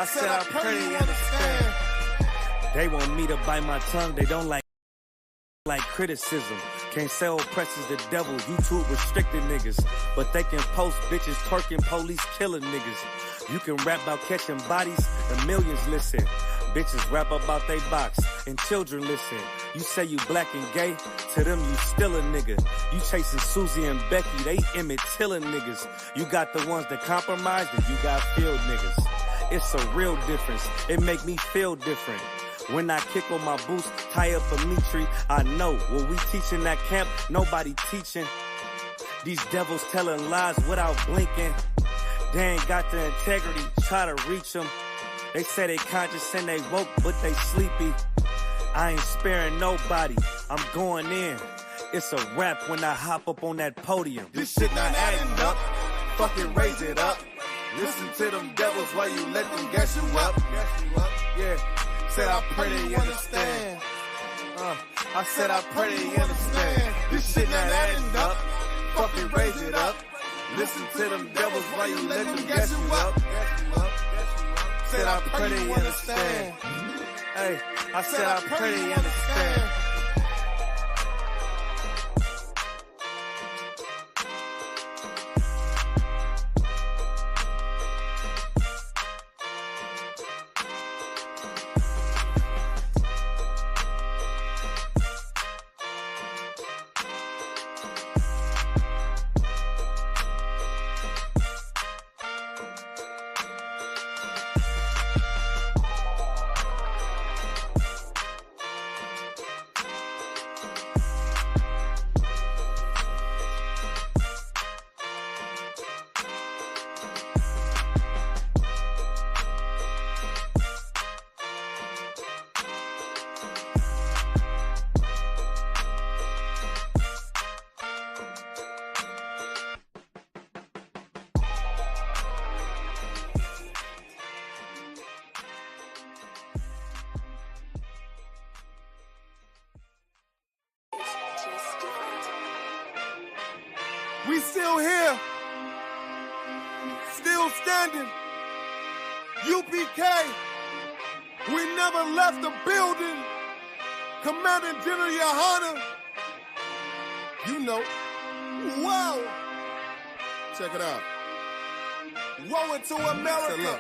I said I pray they understand. They want me to bite my tongue, they don't like criticism. Can't sell oppressors the devil, YouTube restricted niggas. But they can post bitches twerking, police killing niggas. You can rap about catching bodies and millions listen. Bitches rap about they box and children listen. You say you black and gay, to them you still a nigga. You chasing Susie and Becky, they Emmett Tillin niggas. You got the ones that compromise, and you got field niggas. It's a real difference, it make me feel different. When I kick on my boots, tie up a meat tree, I know what we teaching at camp, nobody teaching. These devils telling lies without blinking. They ain't got the integrity, try to reach them. They say they conscious and they woke, but they sleepy. I ain't sparing nobody, I'm going in. It's a rap when I hop up on that podium. This shit not adding up, fucking raise it up. Listen to them devils while you let them gas you up. Yeah, said I pray they understand. I said I pray they understand. This shit not adding up, fucking raise it up. Listen to them devils while you let them gas you up. Said I pray they understand. Hey, I said I pray they understand. We still here, still standing. UPK, we never left the building. Commander General Yohana, you know. Wow. Check it out. Rolling to America.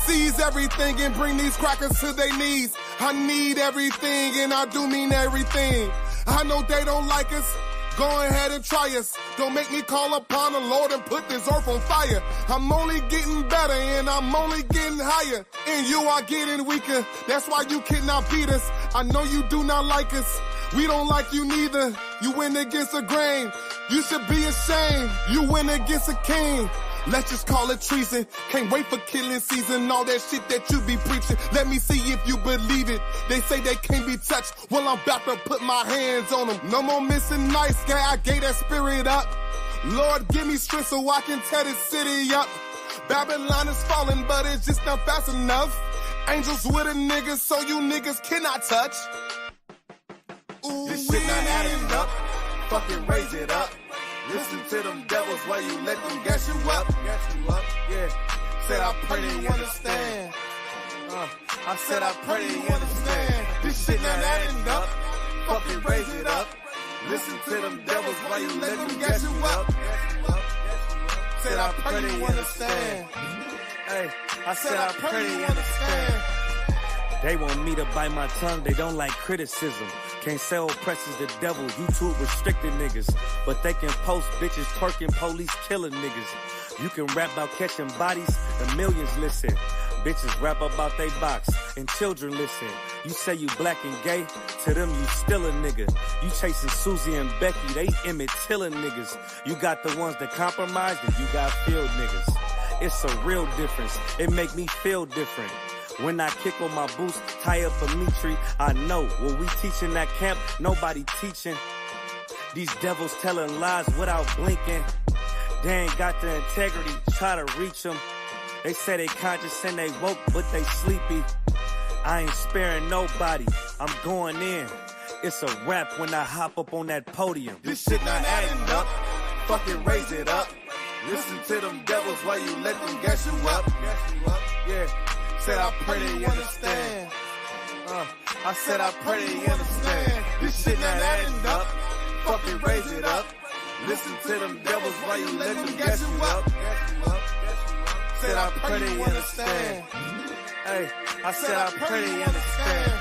Seize everything and bring these crackers to their knees. I need everything and I do mean everything. I know they don't like us. Go ahead and try us. Don't make me call upon the Lord and put this earth on fire. I'm only getting better and I'm only getting higher. And you are getting weaker. That's why you cannot beat us. I know you do not like us. We don't like you neither. You went against the grain. You should be ashamed. You went against a king. Let's just call it treason. Can't wait for killing season. All that shit that you be preaching. Let me see if you believe it. They say they can't be touched. Well, I'm about to put my hands on them. No more missing nice guy. I gave that spirit up. Lord, give me strength so I can tear this city up. Babylon is falling, but it's just not fast enough. Angels with a nigga, so you niggas cannot touch. Ooh, this shit not adding up. Fucking raise it up. Listen to them devils while you let them gas you up. Yeah, said I pray they understand. I said I pray they understand. This shit not adding up. Fucking raise it up. Listen to them devils while you let them gas you up. Said I pray they understand. Hey, I said I pray they understand. They want me to bite my tongue, they don't like criticism. Can't sell oppressors the devil, YouTube restricted niggas. But they can post bitches twerking, police killing niggas. You can rap about catching bodies and millions listen. Bitches rap about they box and children listen. You say you black and gay, to them you still a nigga. You chasing Susie and Becky, they Emmett Tillin niggas. You got the ones that compromise, and you got field niggas. It's a real difference, it make me feel different. When I kick on my boots, tie up a meat tree, I know what we teaching at camp, nobody teaching. These devils telling lies without blinking. They ain't got the integrity, try to reach them. They say they conscious and they woke, but they sleepy. I ain't sparing nobody, I'm going in. It's a rap when I hop up on that podium. This shit not adding up, fucking raise it up. Listen to them devils while you let them gas you up. Yeah, said I pray they understand. I said I pray they understand. This shit not adding up. Fucking raise it up. Listen to them devils while you let them gas you up. Said I pray they understand. Hey, I said I pray they understand.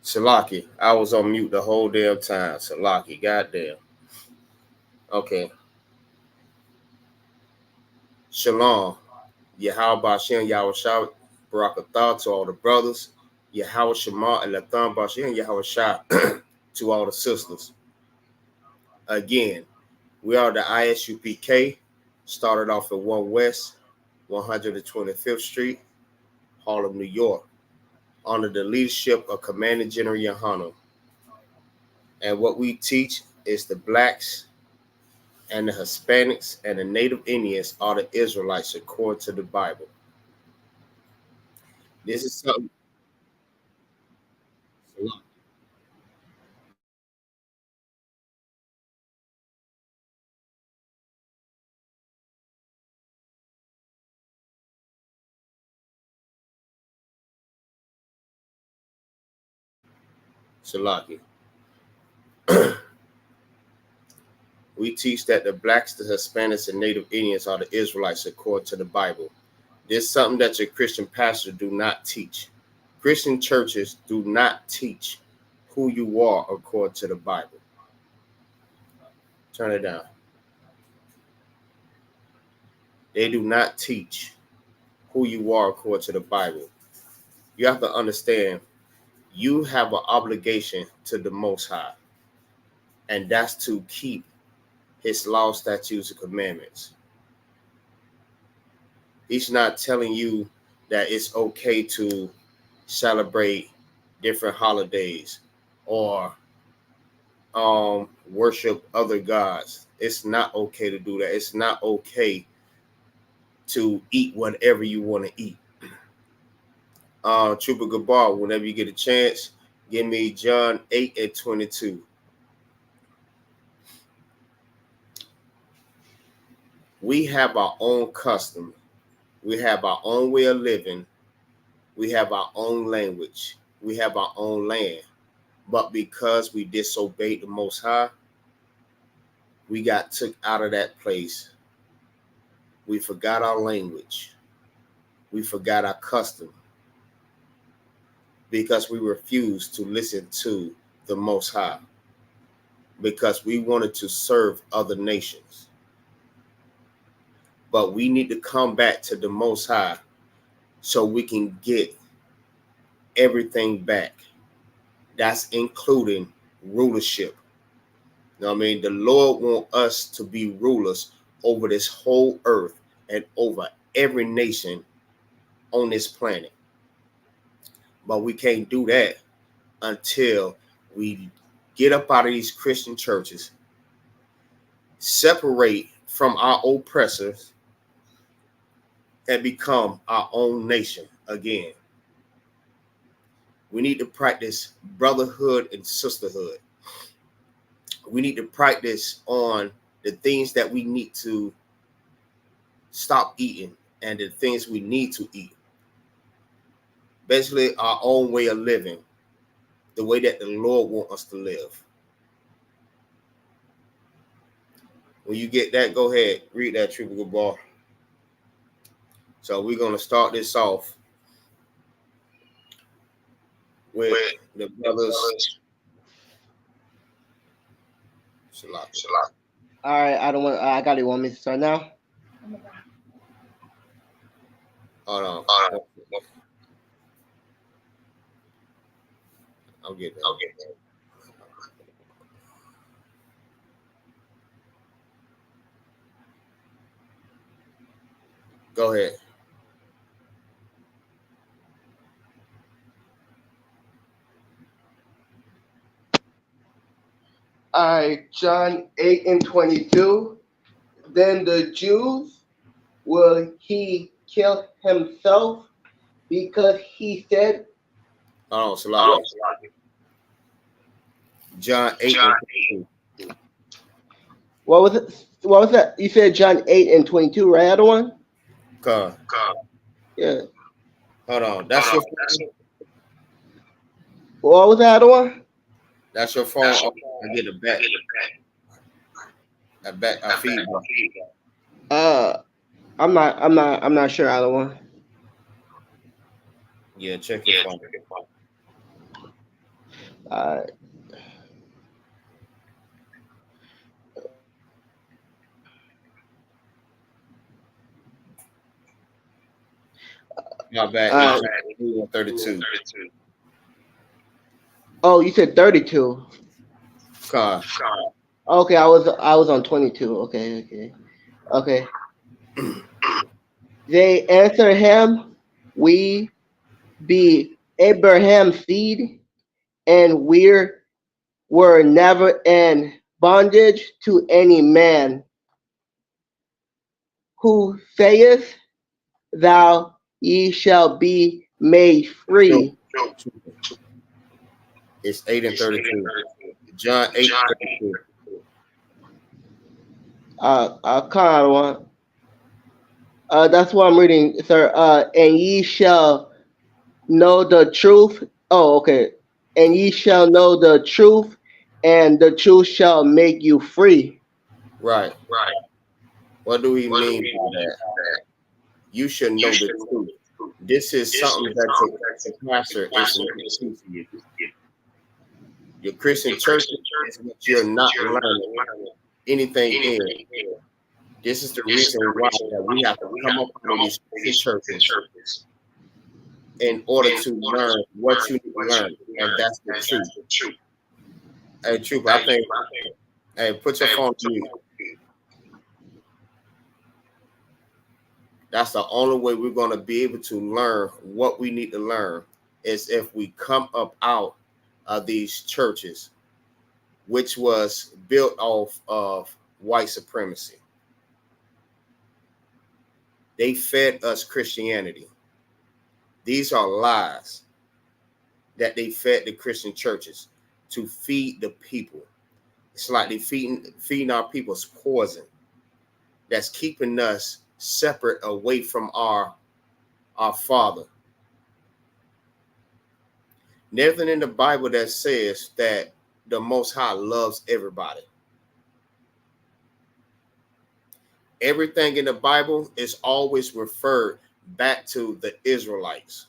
Salaki, I was on mute the whole damn time. Salaki, goddamn. Okay. Shalom. Yahweh Bashem, Yahweh Shah, Barakatah to all the brothers. Yahweh Shema and Lathan Bashem, Yahweh Shah to all the sisters. Again, we are the ISUPK. Started off at 1 West, 125th Street, Harlem, New York, under the leadership of Commander General Yohana. And what we teach is the blacks and the Hispanics and the Native Indians are the Israelites according to the Bible. This is something. Salaki. We teach that the blacks, the Hispanics, and Native Indians are the Israelites according to the Bible. This is something that your Christian pastors do not teach. Christian churches do not teach who you are according to the Bible. Turn it down. They do not teach who you are according to the Bible. You have to understand, you have an obligation to the Most High, and that's to keep his laws, statutes, and commandments. He's not telling you that it's okay to celebrate different holidays or worship other gods. It's not okay to do that. It's not okay to eat whatever you want to eat. Trooper Gabar, whenever you get a chance, give me John 8:22. We have our own custom. We have our own way of living. We have our own language. We have our own land. But because we disobeyed the Most High, we got took out of that place. We forgot our language. We forgot our custom. Because we refused to listen to the Most High. Because we wanted to serve other nations. But we need to come back to the Most High so we can get everything back. That's including rulership. You know what I mean? The Lord wants us to be rulers over this whole earth and over every nation on this planet. But we can't do that until we get up out of these Christian churches, separate from our oppressors, and become our own nation again. We need to practice brotherhood and sisterhood. We need to practice on the things that we need to stop eating and the things we need to eat. Basically, our own way of living, the way that the Lord wants us to live. When you get that, go ahead, read that, Trooper Gabar. So we're going to start this off with the brothers. All right, I got it. Want me to start now? Hold on. I'll get that. Go ahead. All right, John 8:22. Then the Jews, will he kill himself because he said, Oh, Salaki. John 8:22. What was it? What was that? You said John 8:22, right? Other one? Come. Yeah. Hold on. That's your phone. What was that other one? That's your phone. I get it back. I feed you. I'm not sure other one. Yeah, check your phone. Uh, My bad. uh, 32. oh, you said 32. Car. Okay, I was on 22. Okay. They answer him, "We be Abraham's seed, and were never in bondage to any man. Who sayeth thou ye shall be made free?" It's 8 and 32. John 8, 32. I kind of want. That's what I'm reading, sir. And ye shall know the truth. Oh, okay. And ye shall know the truth, and the truth shall make you free. Right. What do he mean by that? You should know the truth. This is something that the pastor is teaching you. Your Christian church is what you're not learning anything in. This is the reason why that we have to come up with these Christian churches in order to learn what you need to learn, and that's the truth. Hey, Troop, I think. Hey, put your phone to mute. That's the only way we're going to be able to learn what we need to learn is if we come up out of these churches, which was built off of white supremacy. They fed us Christianity. These are lies that they fed the Christian churches to feed the people. It's like they feeding our people's poison that's keeping us separate away from our Father. Nothing in the Bible that says that the Most High loves everybody. Everything in the Bible is always referred back to the Israelites.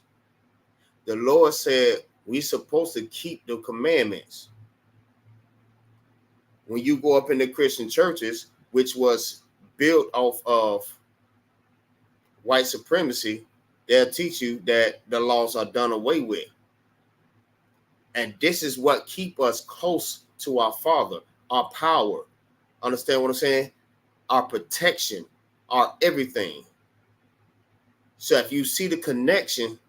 The Lord said we're supposed to keep the commandments. When you go up in the Christian churches, which was built off of white supremacy, they'll teach you that the laws are done away with. And this is what keep us close to our Father, our power. Understand what I'm saying? Our protection, our everything. So if you see the connection,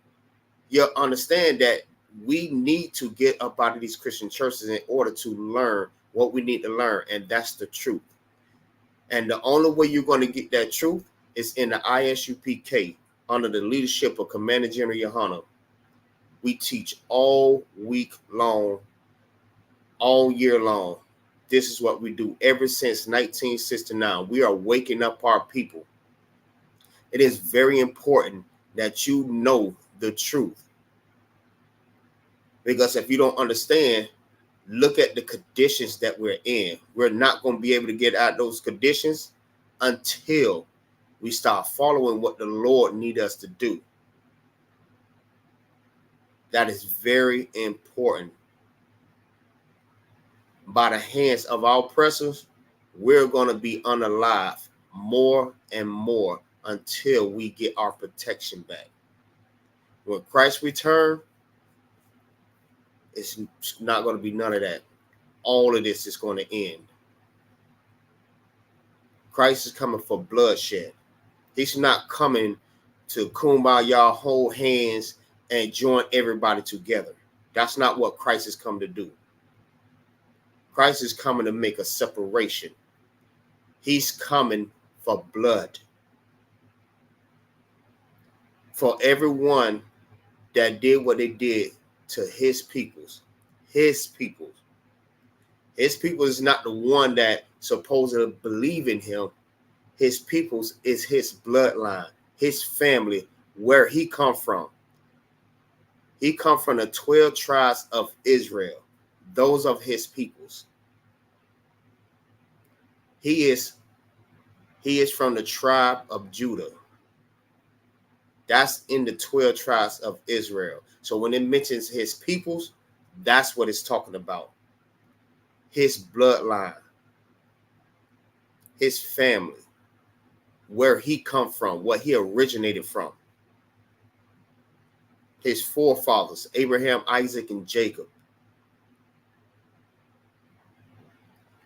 you'll understand that we need to get up out of these Christian churches in order to learn what we need to learn, and that's the truth. And the only way you're going to get that truth is in the ISUPK under the leadership of Commander General Yohana. We teach all week long, all year long. This is what we do ever since 1969. We are waking up our people. It is very important that you know the truth. Because if you don't understand, look at the conditions that we're in. We're not going to be able to get out of those conditions until we start following what the Lord needs us to do. That is very important. By the hands of our oppressors, we're going to be unalive more and more until we get our protection back. When Christ returns, it's not going to be none of that. All of this is going to end. Christ is coming for bloodshed. He's not coming to kumbaya, hold hands, and join everybody together. That's not what Christ has come to do. Christ is coming to make a separation. He's coming for blood. For everyone that did what they did to his peoples. His peoples. His people is not the one that supposedly believe in him. His peoples is his bloodline, his family, where he come from. He come from the 12 tribes of Israel, those of his peoples. He is from the tribe of Judah. That's in the 12 tribes of Israel. So when it mentions his peoples, That's what it's talking about. His bloodline, his family, where he come from, what he originated from. His forefathers, Abraham, Isaac, and Jacob.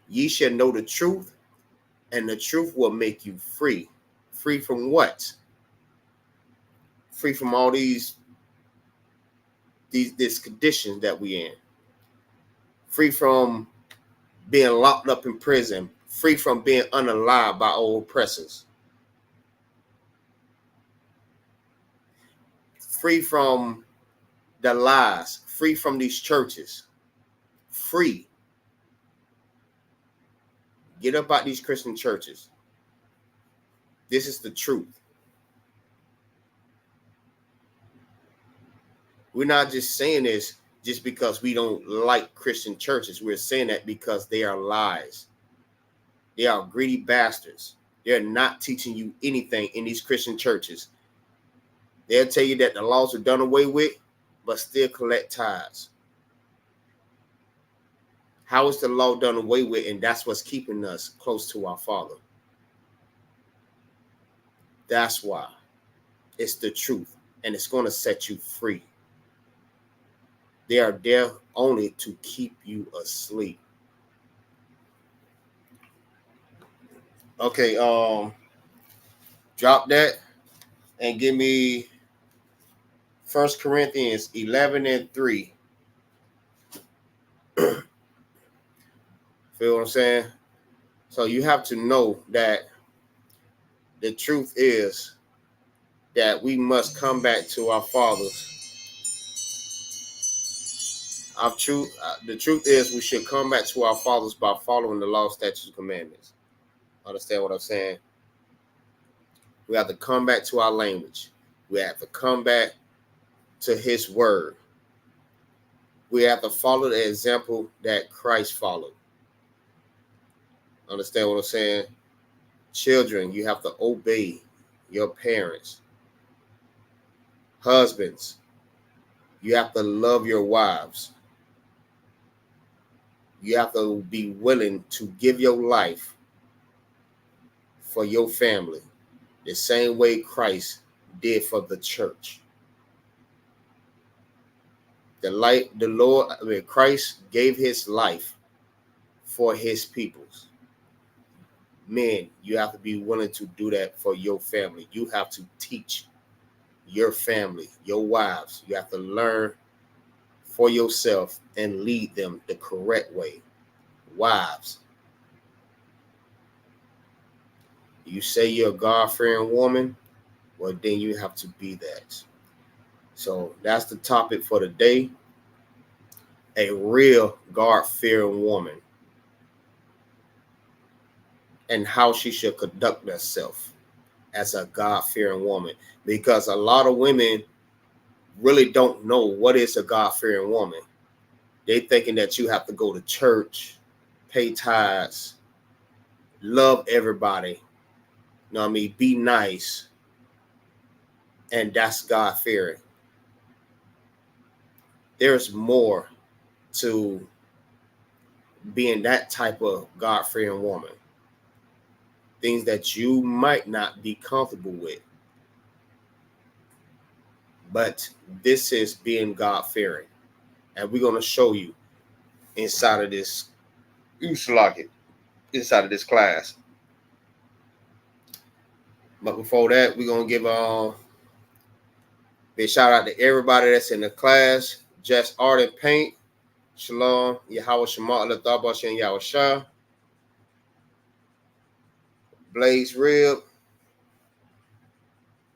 Ye shall know the truth, and the truth will make you free. Free from what? Free from all these conditions that we in. Free from being locked up in prison. Free from being unalive by our oppressors. Free from the lies. Free from these churches. Free. Get up out these Christian churches. This is the truth. We're not just saying this just because we don't like Christian churches. We're saying that because they are lies. They are greedy bastards. They're not teaching you anything in these Christian churches. They'll tell you that the laws are done away with, but still collect tithes. How is the law done away with? And that's what's keeping us close to our Father. That's why. It's the truth, and it's going to set you free. They are there only to keep you asleep. Okay, drop that and give me 1 Corinthians 11:3. Feel what I'm saying? So you have to know that the truth is that we must come back to our fathers. The truth is we should come back to our fathers by following the law, statutes, and commandments. Understand what I'm saying? We have to come back to our language. We have to come back to his word. We have to follow the example that Christ followed. Understand what I'm saying? Children, you have to obey your parents. Husbands, you have to love your wives. You have to be willing to give your life for your family the same way Christ did for the church. Christ gave his life for his peoples. Men, you have to be willing to do that for your family. You have to teach your family, your wives. You have to learn for yourself and lead them the correct way. Wives, you say you're a God-fearing woman, well, then you have to be that. So that's the topic for today. A real God-fearing woman and how she should conduct herself as a God-fearing woman. Because a lot of women really don't know what is a God-fearing woman. They thinking that you have to go to church, pay tithes, love everybody, you know what I mean, be nice, and that's God-fearing. There's more to being that type of God-fearing woman. Things that you might not be comfortable with. But this is being God-fearing. And we're going to show you inside of this, inside of this class. But before that, we're going to give a shout out to everybody that's in the class. Just Art and Paint, Shalom, Yahweh Shema, Lathabash, and Yahweh Shah. Blaze Rib,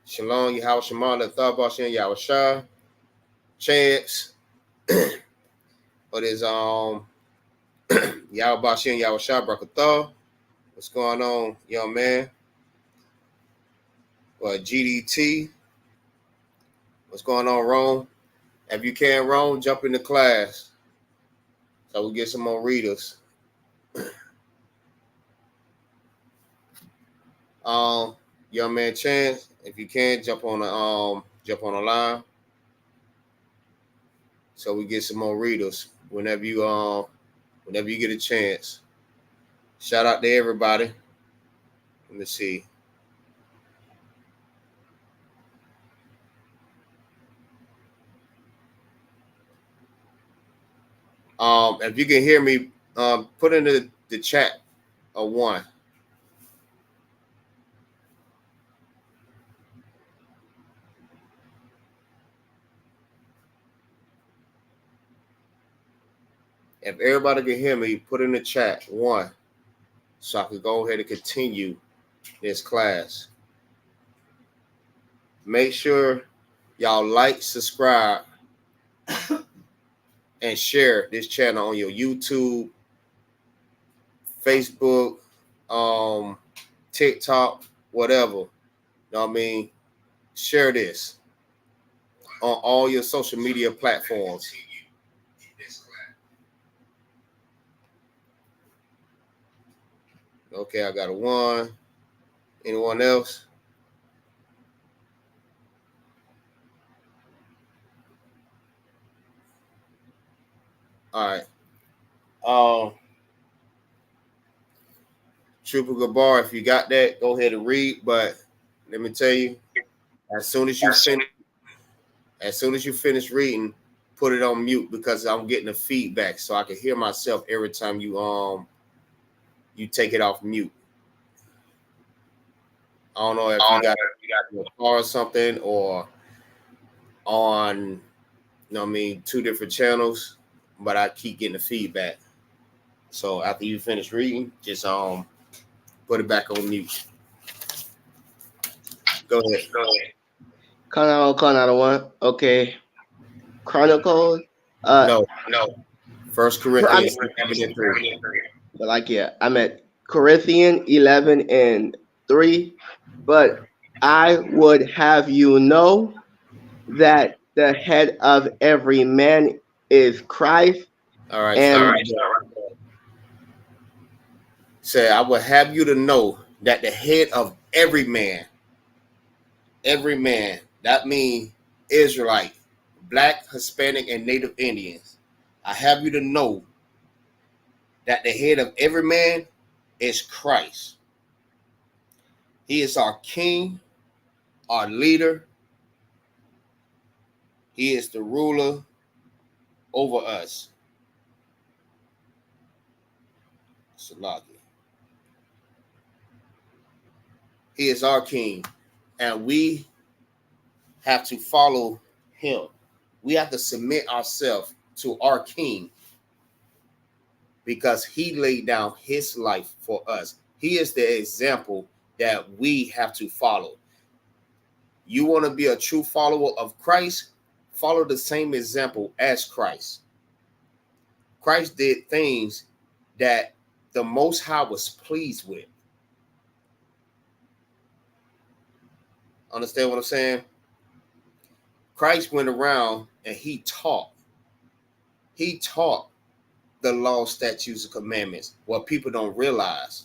Shalom, Yahweh Shema, Lathabash, and Yahweh Shah. Chance, what is Yahweh Bashi and Yahweh Shah, Brakatha. What's going on, young man? GDT. What's going on, Rome? If you can, Rome, jump into class so we get some more readers. Young man Chance, if you can, jump on the line. so we get some more readers whenever you get a chance. Shout out to everybody. Let me see. If you can hear me, put in the chat a 1. If everybody can hear me, put in the chat 1, so I can go ahead and continue this class. Make sure y'all like, subscribe, and share this channel on your YouTube, Facebook, TikTok, whatever. You know what I mean? Share this on all your social media platforms. Okay, I got a 1. Anyone else? All right. Trooper Gabar, if you got that, go ahead and read. But let me tell you, as soon as you finish reading, put it on mute, because I'm getting a feedback, so I can hear myself every time you take it off mute. I don't know if you got your car or something, or on, you know what I mean, 2 different channels, but I keep getting the feedback. So after you finish reading, just put it back on mute. Go ahead. Connor 1. Okay. Chronicles. No. 1 Corinthians. But like, yeah, I'm at Corinthians 11:3. But I would have you know that the head of every man is Christ. All right. And say, I will have you to know that the head of every man, that means Israelite, Black, Hispanic, and Native Indians. I have you to know that the head of every man is Christ. He is our king, our leader. He is the ruler over us. Salaki. He is our king, and we have to follow him. We have to submit ourselves to our king, because he laid down his life for us. He is the example that we have to follow. You want to be a true follower of Christ? Follow the same example as Christ. Christ did things that the Most High was pleased with. Understand what I'm saying? Christ went around and he taught. He taught the law, statutes, and commandments. What people don't realize.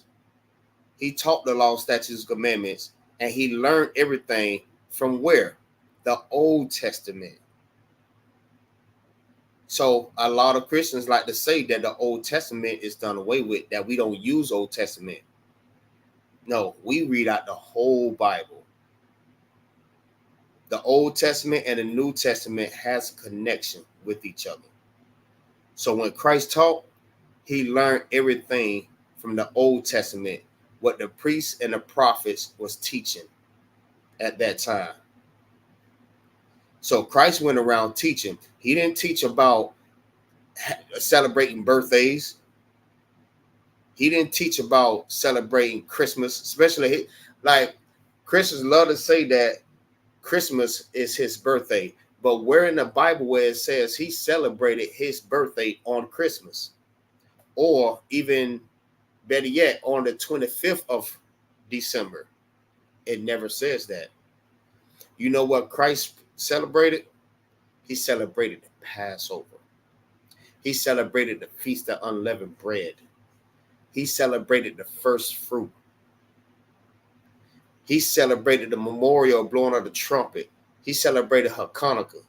He taught the law, statutes, and commandments, and he learned everything from where? The Old Testament. So a lot of Christians like to say that the Old Testament is done away with, that we don't use Old Testament. No, we read out the whole Bible. The Old Testament and the New Testament has a connection with each other. So when Christ taught, he learned everything from the Old Testament, what the priests and the prophets was teaching at that time. So Christ went around teaching. He didn't teach about celebrating birthdays. He didn't teach about celebrating Christmas, especially like Christians love to say that Christmas is his birthday. But where in the Bible where it says he celebrated his birthday on Christmas, or even better yet, on the 25th of December? It never says that. You know what Christ celebrated? He celebrated the Passover. He celebrated the Feast of Unleavened Bread. He celebrated the first fruit. He celebrated the memorial blowing of the trumpet. He celebrated Hanukkah.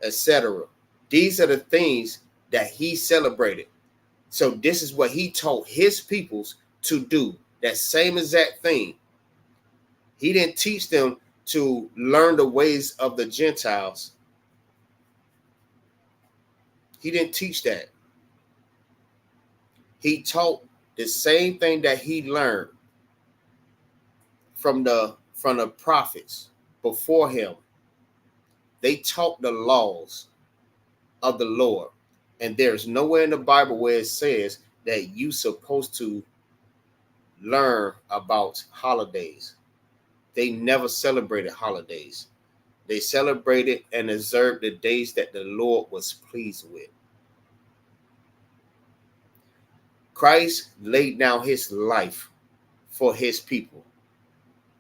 etc. These are the things that he celebrated. So this is what he taught his peoples to do, that same exact thing. He didn't teach them to learn the ways of the Gentiles. He didn't teach that. He taught the same thing that he learned from the prophets before him. They taught the laws of the Lord. And there's nowhere in the Bible where it says that you're supposed to learn about holidays. They never celebrated holidays. They celebrated and observed the days that the Lord was pleased with. Christ laid down his life for his people.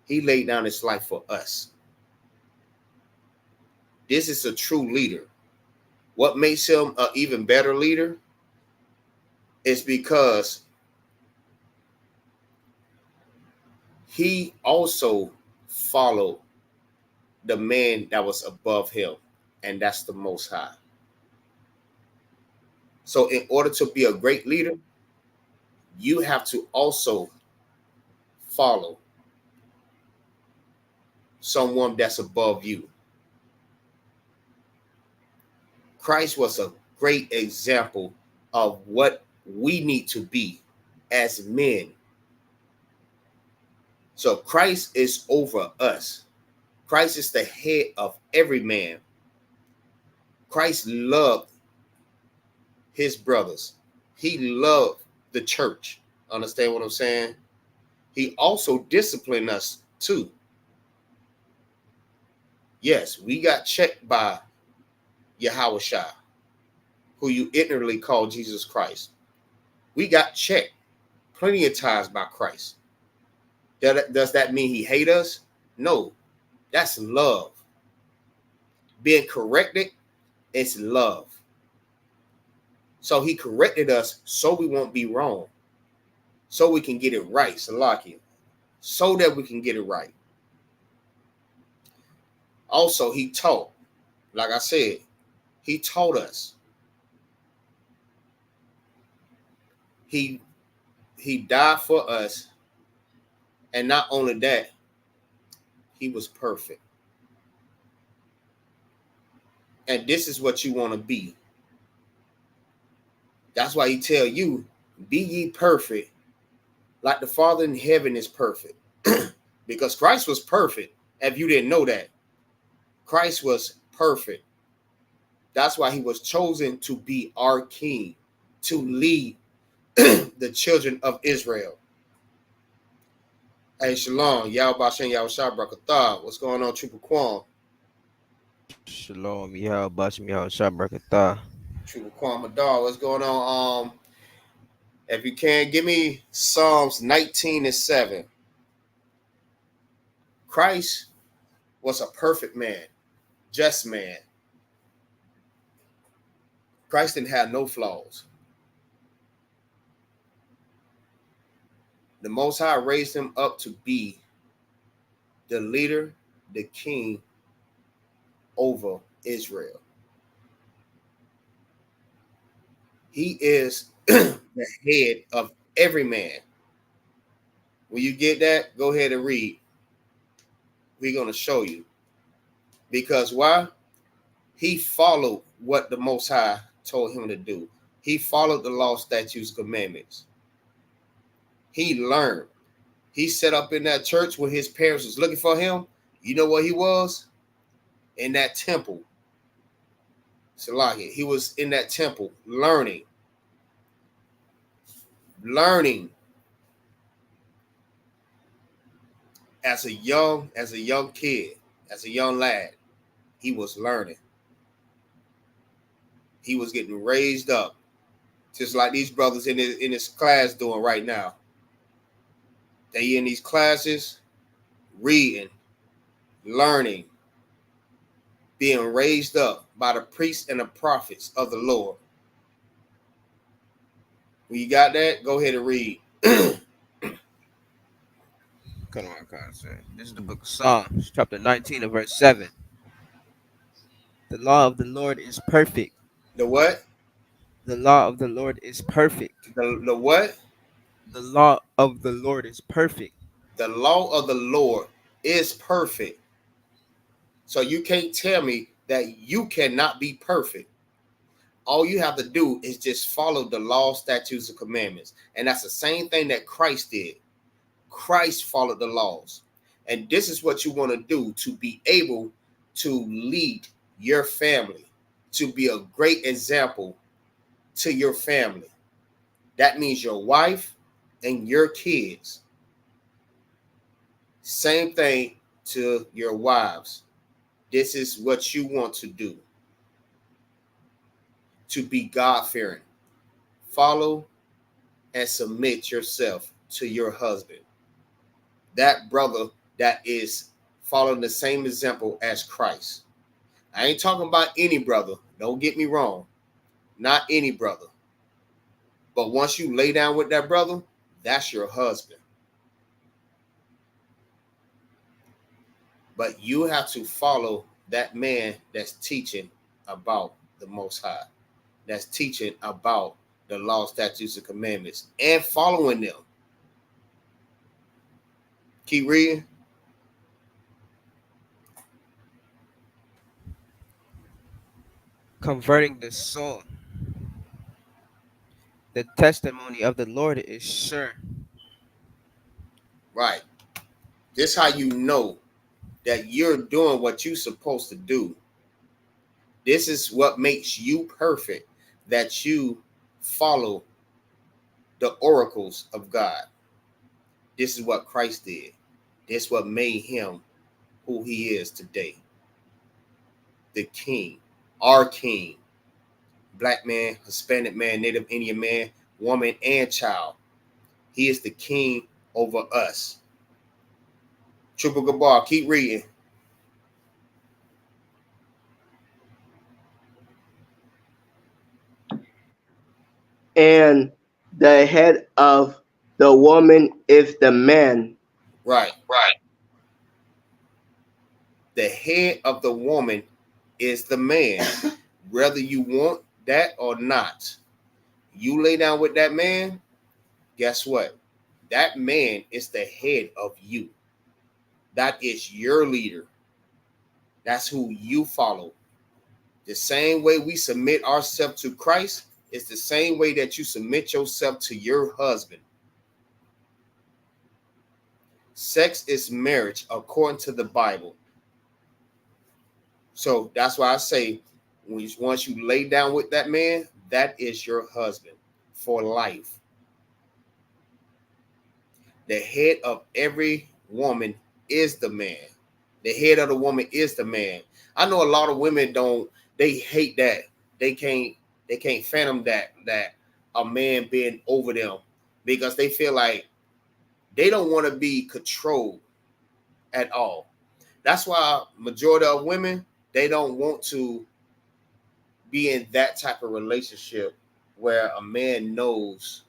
He laid down his life for us. This is a true leader. What makes him an even better leader is because he also followed the man that was above him, and that's the Most High. So in order to be a great leader, you have to also follow someone that's above you. Christ was a great example of what we need to be as men. So Christ is over us. Christ is the head of every man. Christ loved his brothers. He loved the church. Understand what I'm saying? He also disciplined us too. Yes, we got checked by Yahushua, who you ignorantly call Jesus Christ. We got checked plenty of times by Christ. Does that mean he hates us? No, that's love. Being corrected is love. So he corrected us so we won't be wrong, so we can get it right, Salakia, so that we can get it right. Also, he taught, like I said, he taught us. He died for us. And not only that, he was perfect. And this is what you want to be. That's why he tell you, be ye perfect, like the Father in heaven is perfect. Because Christ was perfect. If you didn't know that, Christ was perfect. That's why he was chosen to be our king, to lead the children of Israel. Hey, Shalom, Yahweh Bashem, Yahweh Shah, Brakatah. What's going on, Triple Quan? Shalom, Yahweh Bashem, Yahweh Shah, Brakatah. Triple Quan Madar, what's going on? If you can, give me Psalms 19:7. Christ was a perfect man, just man. Christ didn't have no flaws. The Most High raised him up to be the leader, the king over Israel. He is the head of every man. When you get that, go ahead and read. We're going to show you. Because why? He followed what the Most High told him to do. He followed the law, statutes, commandments. He learned. He set up in that church when his parents was looking for him. You know what he was? In that temple. Salahi. He was in that temple learning. As a young kid, as a young lad, he was learning. He was getting raised up, just like these brothers in his class doing right now. They in these classes, reading, learning, being raised up by the priests and the prophets of the Lord. When you got that, go ahead and read. Come on, concept. This is the book of Psalms, chapter 19 and verse 7. The law of the Lord is perfect. The what? The law of the Lord is perfect. The what? The law of the Lord is perfect. The law of the Lord is perfect. So you can't tell me that you cannot be perfect. All you have to do is just follow the law, statutes, and commandments. And that's the same thing that Christ did. Christ followed the laws. And this is what you want to do to be able to lead your family, to be a great example to your family. That means your wife and your kids. Same thing to your wives. This is what you want to do. To be God-fearing. Follow and submit yourself to your husband. That brother that is following the same example as Christ. I ain't talking about any brother. Don't get me wrong. Not any brother. But once you lay down with that brother, that's your husband. But you have to follow that man that's teaching about the Most High. That's teaching about the law, statutes, and commandments and following them. Keep reading. Converting the soul. The testimony of the Lord is sure. Right. This how you know that you're doing what you're supposed to do. This is what makes you perfect, that you follow the oracles of God. This is what Christ did. This is what made him who he is today. The king, our king, black man, Hispanic man, Native Indian man, woman, and child. He is the king over us. Triple Gabar, keep reading. And the head of the woman is the man. Right. The head of the woman is the man. Whether you want that or not, you lay down with that man, guess what? That man is the head of you. That is your leader. That's who you follow. The same way we submit ourselves to Christ is the same way that you submit yourself to your husband. Sex is marriage according to the Bible. So that's why I say, once you lay down with that man, that is your husband for life. The head of every woman is the man. The head of the woman is the man. I know a lot of women they hate that. They can't fathom that a man being over them, because they feel like they don't want to be controlled at all. That's why majority of women, they don't want to be in that type of relationship where a man knows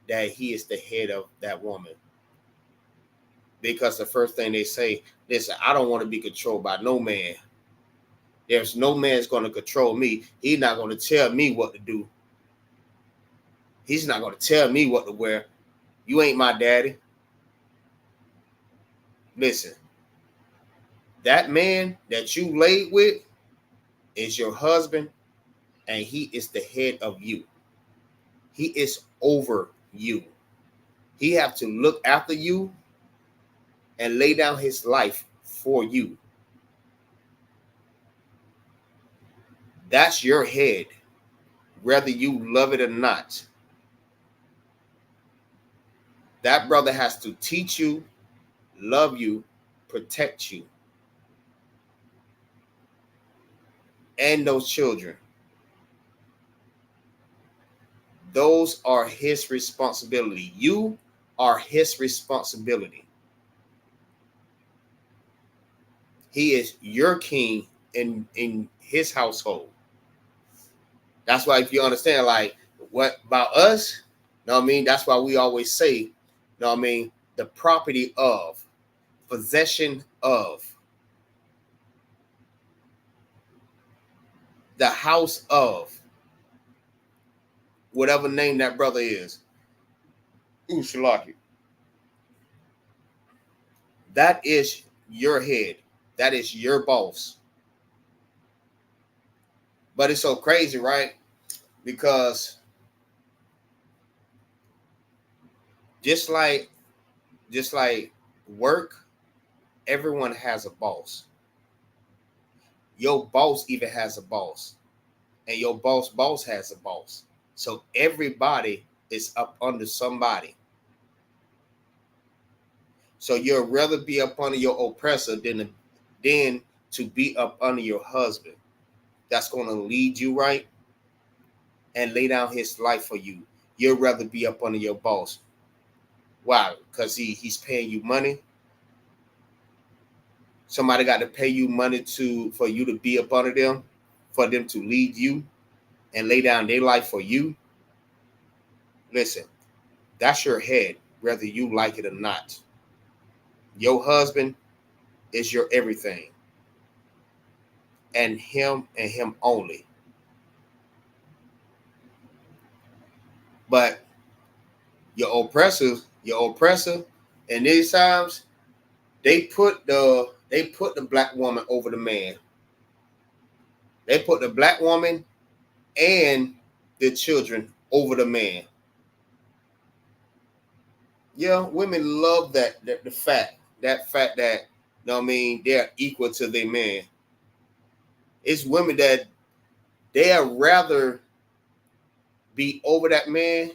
that he is the head of that woman. Because the first thing they say, listen, I don't want to be controlled by no man. There's no man's going to control me. He's not going to tell me what to do. He's not going to tell me what to wear. You ain't my daddy. Listen, that man that you laid with is your husband, and he is the head of you. He is over you. He have to look after you and lay down his life for you. That's your head, whether you love it or not. That brother has to teach you, love you, protect you, and those children. Those are his responsibility. You are his responsibility. He is your king in his household. That's why, if you understand, like, what about us, you know what I mean? That's why we always say, you know what I mean, the property of, possession of. the house of whatever name that brother is. Ooh, Shalaki. That is your head. That is your boss. But it's so crazy, right? Because just like work, everyone has a boss. Your boss even has a boss. And your boss has a boss. So everybody is up under somebody. So you'd rather be up under your oppressor than to be up under your husband. That's going to lead you right and lay down his life for you. You'd rather be up under your boss. Why? Because he's paying you money. Somebody got to pay you money for you to be up under them, for them to lead you and lay down their life for you. Listen, that's your head, whether you like it or not. Your husband is your everything. And him only. But your oppressor, in these times, they put the black woman over the man. They put the black woman and the children over the man. Yeah, women love that fact that, you know what I mean, they're equal to their man. It's women that they'd rather be over that man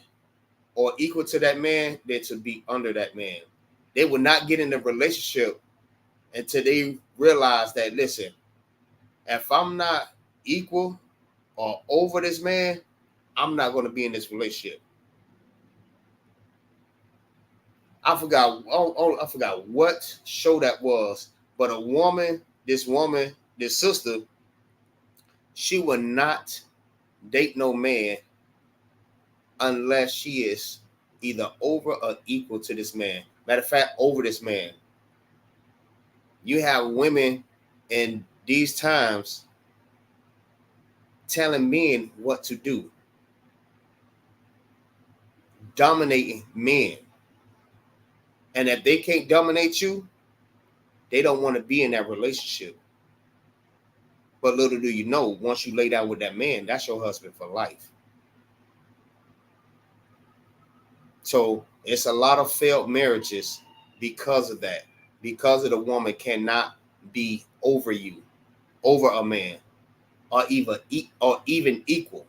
or equal to that man than to be under that man. They will not get in a relationship until they realize that, listen, if I'm not equal or over this man, I'm not going to be in this relationship. I forgot what show that was, but this sister, she would not date no man unless she is either over or equal to this man. Matter of fact, over this man. You have women in these times telling men what to do, dominating men. And if they can't dominate you, they don't want to be in that relationship. But little do you know, once you lay down with that man, that's your husband for life. So it's a lot of failed marriages because of that. Because of the woman cannot be over you, over a man, or even equal.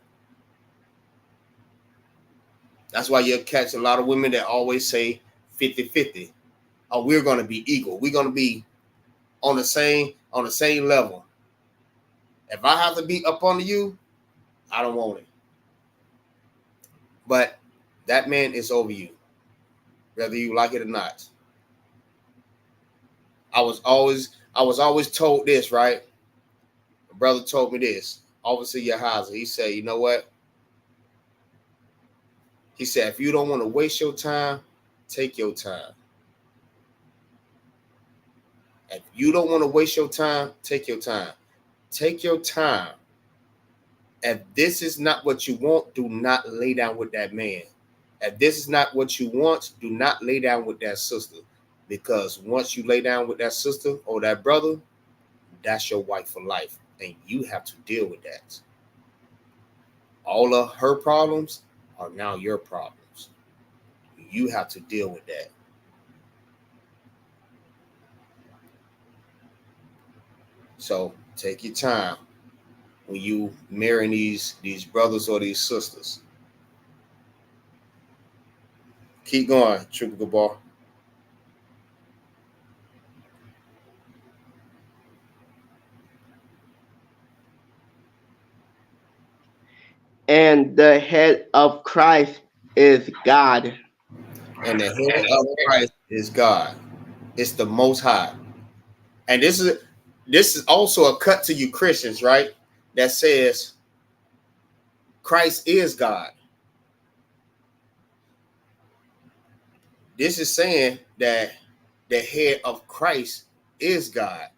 That's why you'll catch a lot of women that always say 50-50. Oh, we're going to be equal. We're going to be on the same level. If I have to be up under you, I don't want it. But that man is over you, whether you like it or not. I was always told this, right? My brother told me this. Obviously, Yahaza. He said, you know what? He said, if you don't want to waste your time, take your time. If you don't want to waste your time, take your time. Take your time. If this is not what you want, do not lay down with that man. If this is not what you want, do not lay down with that sister. Because once you lay down with that sister or that brother, that's your wife for life. And you have to deal with that. All of her problems are now your problems. You have to deal with that. So take your time when you marry these brothers or these sisters. Keep going, Triple Gabar. And the head of Christ is God. And the head of Christ is God. It's the Most High. And this is also a cut to you Christians, right? That says Christ is God. This is saying that the head of Christ is God.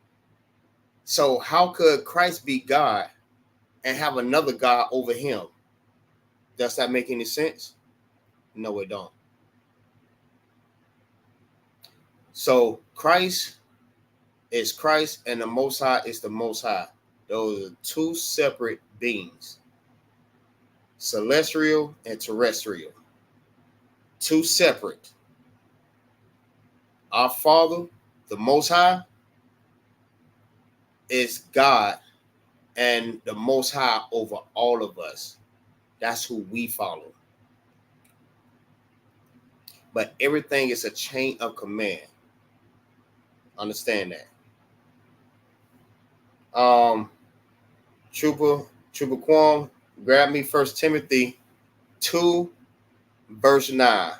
So how could Christ be God and have another God over him. Does that make any sense? No, it don't. So Christ is Christ and the Most High is the Most High. Those are two separate beings, celestial and terrestrial. Two separate. Our Father, the Most High, is God and the Most High over all of us. That's who we follow. But everything is a chain of command. Understand that. Trooper Quam, grab me 1 Timothy 2, verse 9.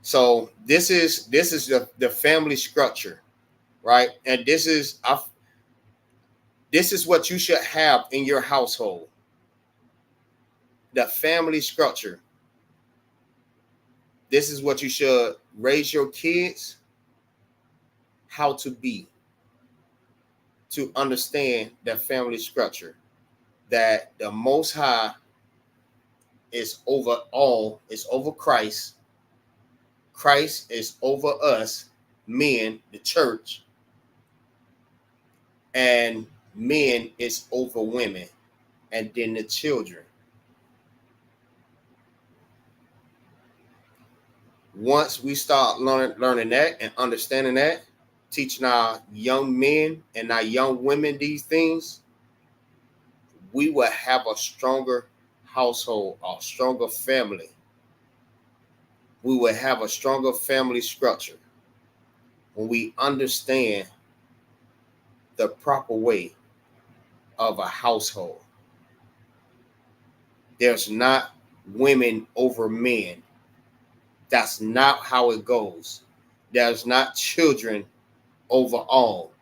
So this is the family structure, right? And this is what you should have in your household. The family structure. This is what you should raise your kids how to be, to understand the family structure, that the Most High is over all, is over Christ. Christ is over us, men, the church, and men is over women, and then the children. Once we start learning that and understanding that, teaching our young men and our young women these things, we will have a stronger household, a stronger family. We will have a stronger family structure when we understand the proper way of a household. There's not women over men. That's not how it goes. There's not children over all.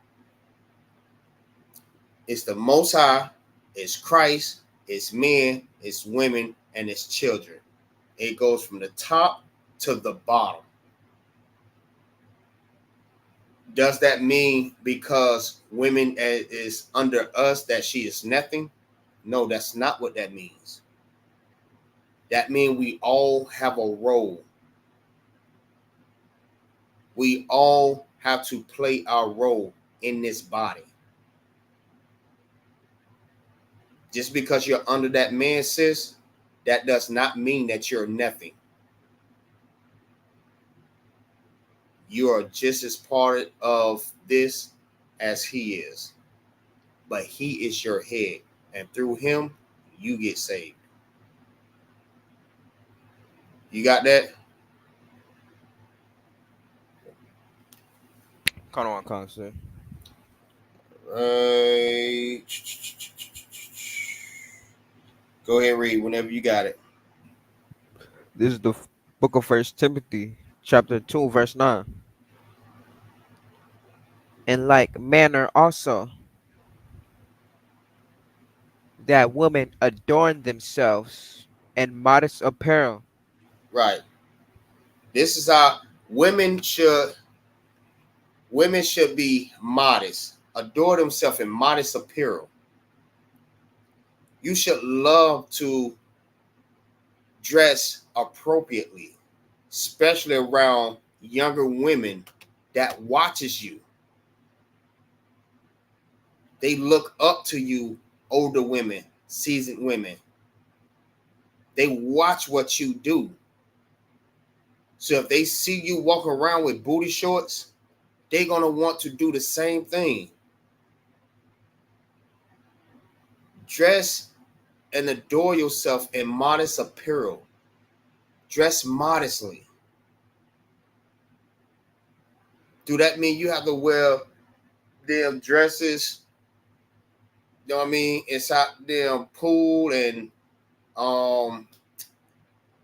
It's the Most High, it's Christ, it's men, it's women, and it's children. It goes from the top to the bottom. Does that mean because women is under us that she is nothing? No, that's not what that means. That means we all have a role. We all have to play our role in this body. Just because you're under that man, sis, that does not mean that you're nothing. You are just as part of this as he is. But he is your head. And through him, you get saved. You got that? Come on, Constance. Right. Go ahead and read whenever you got it. This is the book of 1 Timothy, chapter 2, verse 9. In like manner also, that women adorn themselves in modest apparel. Right. This is how women should be modest, adore themselves in modest apparel. You should love to dress appropriately, especially around younger women that watches you. They look up to you, older women, seasoned women. They watch what you do. So if they see you walking around with booty shorts, they're going to want to do the same thing. Dress and adore yourself in modest apparel. Dress modestly. Do that mean you have to wear them dresses, you know what I mean, inside them pool and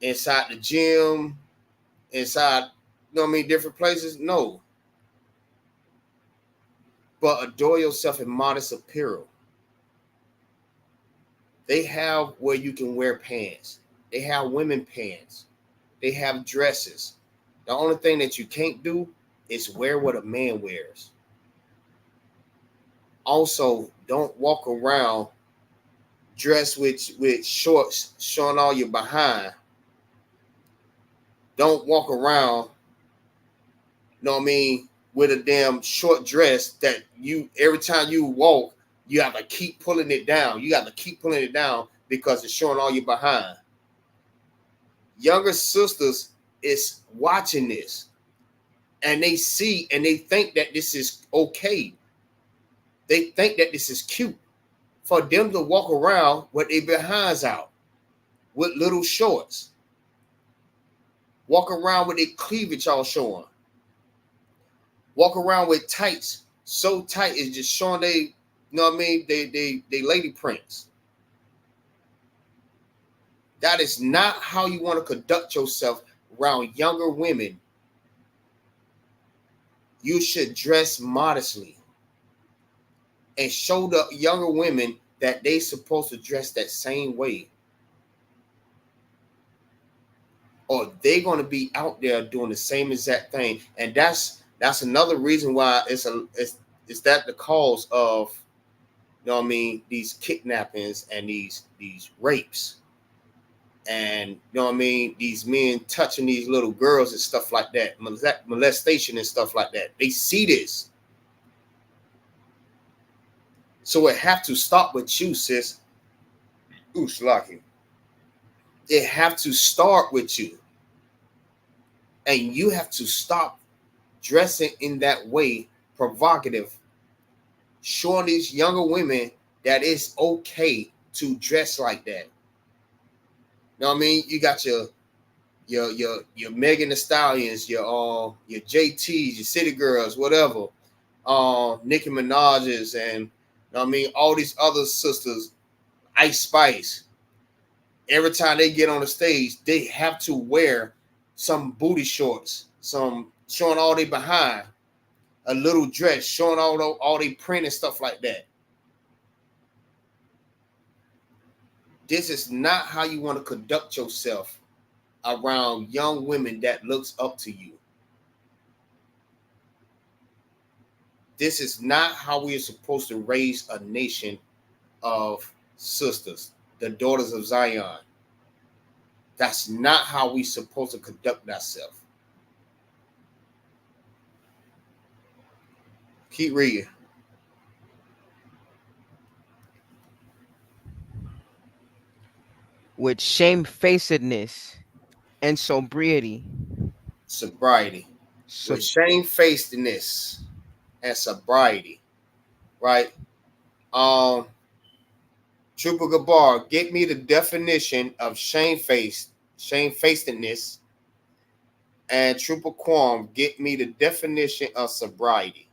inside the gym, inside, you know what I mean, different places? No. But adore yourself in modest apparel. They have where you can wear pants. They have women pants. They have dresses. The only thing that you can't do is wear what a man wears. Also, don't walk around dressed with shorts showing all your behind. Don't walk around, you know what I mean, with a damn short dress that you every time you walk, you have to keep pulling it down. You got to keep pulling it down because it's showing all your behind. Younger sisters is watching this, and they see and they think that this is okay. They think that this is cute for them to walk around with their behinds out, with little shorts, walk around with their cleavage all showing, walk around with tights so tight it's just showing they, you know what I mean, they lady prints. That is not how you want to conduct yourself around younger women. You should dress modestly and show the younger women that they supposed to dress that same way, or they're going to be out there doing the same exact thing. And that's another reason why it's that the cause of, you know what I mean, these kidnappings and these rapes, and you know what I mean, these men touching these little girls and stuff like that, molestation and stuff like that. They see this. So it have to stop with you, sis. Ooh, Slaki. It have to start with you. And you have to stop dressing in that way, provocative, showing these younger women that it's okay to dress like that. You know what I mean? You got your Megan Thee Stallions, your JTs, your City Girls, whatever, Nicki Minaj's, and you know what I mean, all these other sisters, Ice Spice. Every time they get on the stage, they have to wear some booty shorts, some showing all they behind, a little dress, showing all they print and stuff like that. This is not how you want to conduct yourself around young women that looks up to you. This is not how we are supposed to raise a nation of sisters, the daughters of Zion. That's not how we supposed to conduct ourselves. Keep reading. With shamefacedness and sobriety. Sobriety. With shamefacedness and sobriety. Right? Trooper Gabar, get me the definition of shamefacedness, and Trooper Quam, get me the definition of sobriety.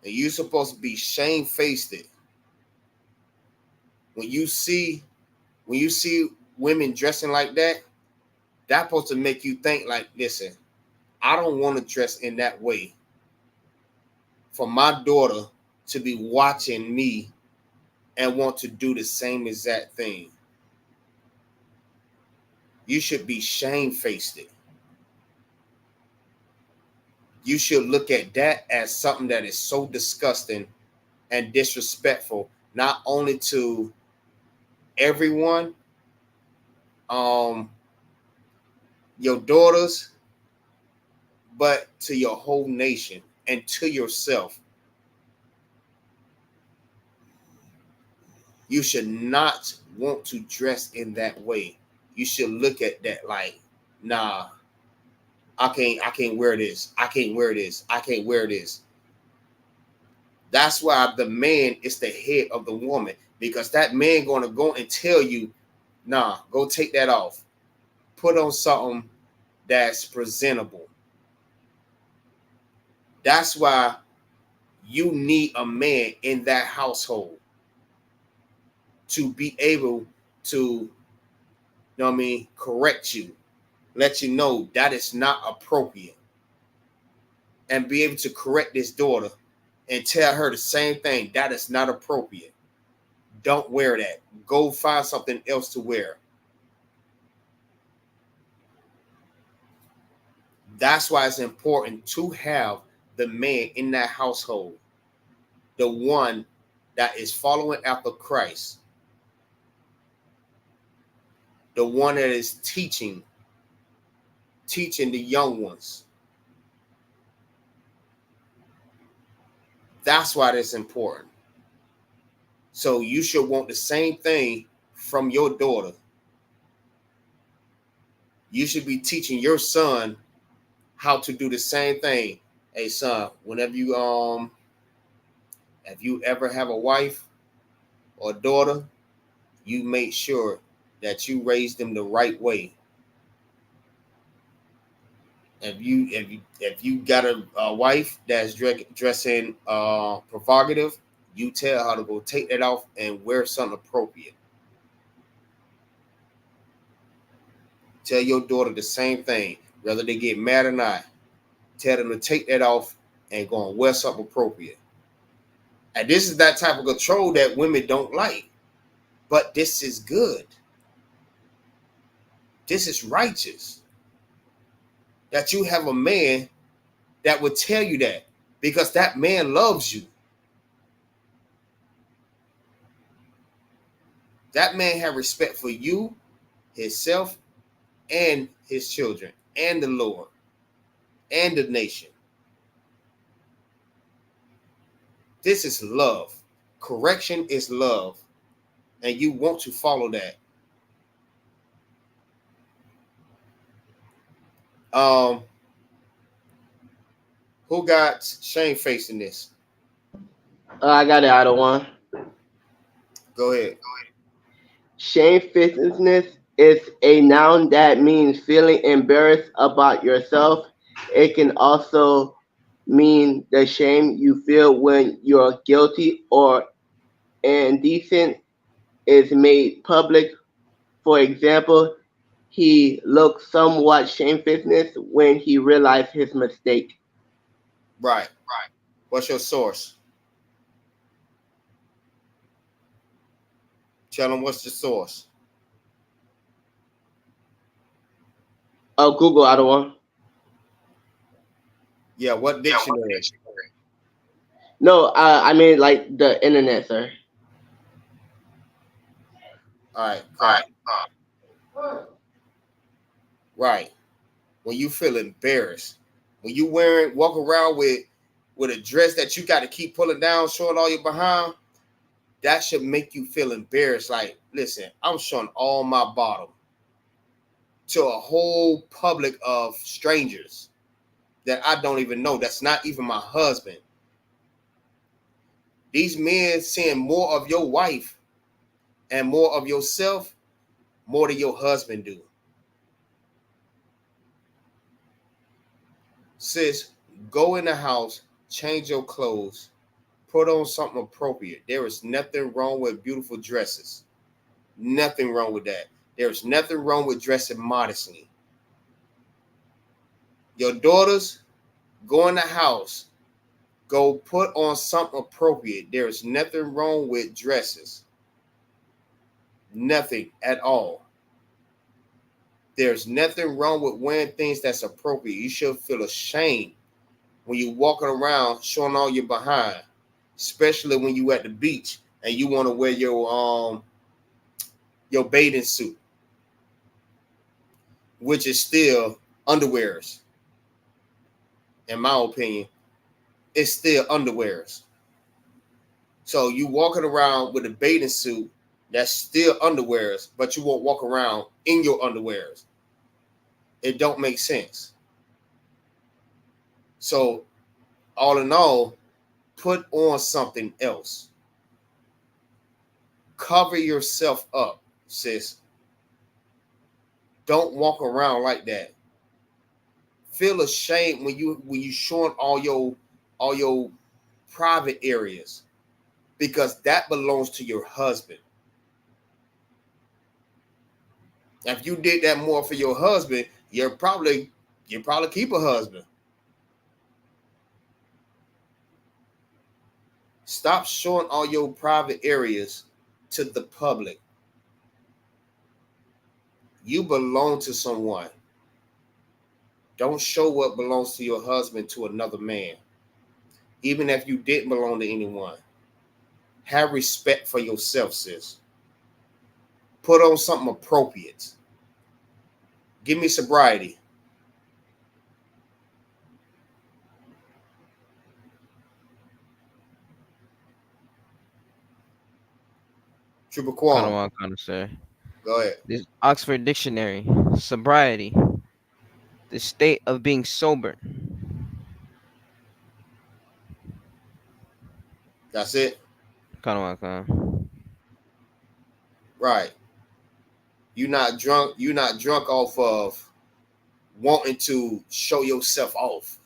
And you're supposed to be shamefaced. When you see women dressing like that, that's supposed to make you think like, listen, I don't want to dress in that way for my daughter to be watching me and want to do the same exact thing. You should be shamefaced. You should look at that as something that is so disgusting and disrespectful, not only to everyone, your daughters, but to your whole nation and to yourself. You should not want to dress in that way. You should look at that like, nah, I can't wear this. I can't wear this. I can't wear this. That's why the man is the head of the woman, because that man going to go and tell you, nah, go take that off. Put on something that's presentable. That's why you need a man in that household to be able to, you know what I mean, correct you, let you know that is not appropriate, and be able to correct this daughter and tell her the same thing. That is not appropriate. Don't wear that. Go find something else to wear. That's why it's important to have the man in that household, the one that is following after Christ, the one that is teaching the young ones. That's why that's important. So you should want the same thing from your daughter. You should be teaching your son how to do the same thing. Hey son, whenever you if you ever have a wife or daughter, you make sure that you raise them the right way. If you got a wife that's dressing provocative, you tell her to go take that off and wear something appropriate. Tell your daughter the same thing, whether they get mad or not. Tell them to take that off and go and wear something appropriate. And this is that type of control that women don't like. But this is good. This is righteous. That you have a man that would tell you that, because that man loves you. That man have respect for you, himself, and his children, and the Lord, and the nation. This is love. Correction is love. And you want to follow that. Who got shamefaced in this? I got it out of one. Go ahead. Shamefacedness is a noun that means feeling embarrassed about yourself. It can also mean the shame you feel when you're guilty or indecent is made public. For example, he looked somewhat shamefaced when he realized his mistake. Right. What's your source? Tell them what's the source. Oh, Google out of one. Yeah, what dictionary? No, I mean like the internet, sir. All right. Right. When you feel embarrassed, when you walk around with a dress that you got to keep pulling down, showing all your behind, that should make you feel embarrassed. Like, listen, I'm showing all my bottom to a whole public of strangers that I don't even know. That's not even my husband. These men seeing more of your wife and more of yourself more than your husband do. Sis, go in the house, change your clothes, put on something appropriate. There is nothing wrong with beautiful dresses. Nothing wrong with that. There's nothing wrong with dressing modestly. Your daughters, go in the house, go put on something appropriate. There is nothing wrong with dresses. Nothing at all. There's nothing wrong with wearing things that's appropriate. You should feel ashamed when you're walking around showing all your behind, especially when you at the beach and you want to wear your bathing suit, which is still underwears. In my opinion, it's still underwears. So you walking around with a bathing suit that's still underwears, but you won't walk around in your underwears. It don't make sense. So all in all, put on something else. Cover yourself up, sis. Don't walk around like that. Feel ashamed when you showing all your private areas, because that belongs to your husband. If you did that more for your husband, you'll probably keep a husband. Stop showing all your private areas to the public. You belong to someone. Don't show what belongs to your husband to another man. even if you didn't belong to anyone. Have respect for yourself, sis. Put on something appropriate. Give me sobriety. Triple Kind of Quan, what I'm trying to say. go ahead. This Oxford Dictionary, sobriety, the state of being sober. That's it. Kind of what I'm Right. You're not drunk. You're not drunk off of wanting to show yourself off.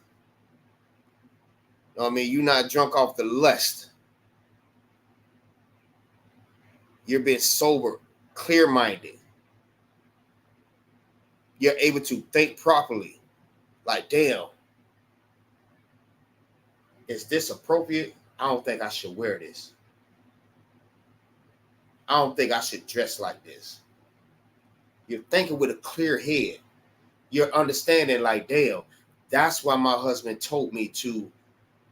You know what I mean? You're not drunk off the lust. You're being sober, clear-minded. You're able to think properly. Like, damn, is this appropriate? I don't think I should wear this. I don't think I should dress like this. You're thinking with a clear head. You're understanding like, damn, that's why my husband told me to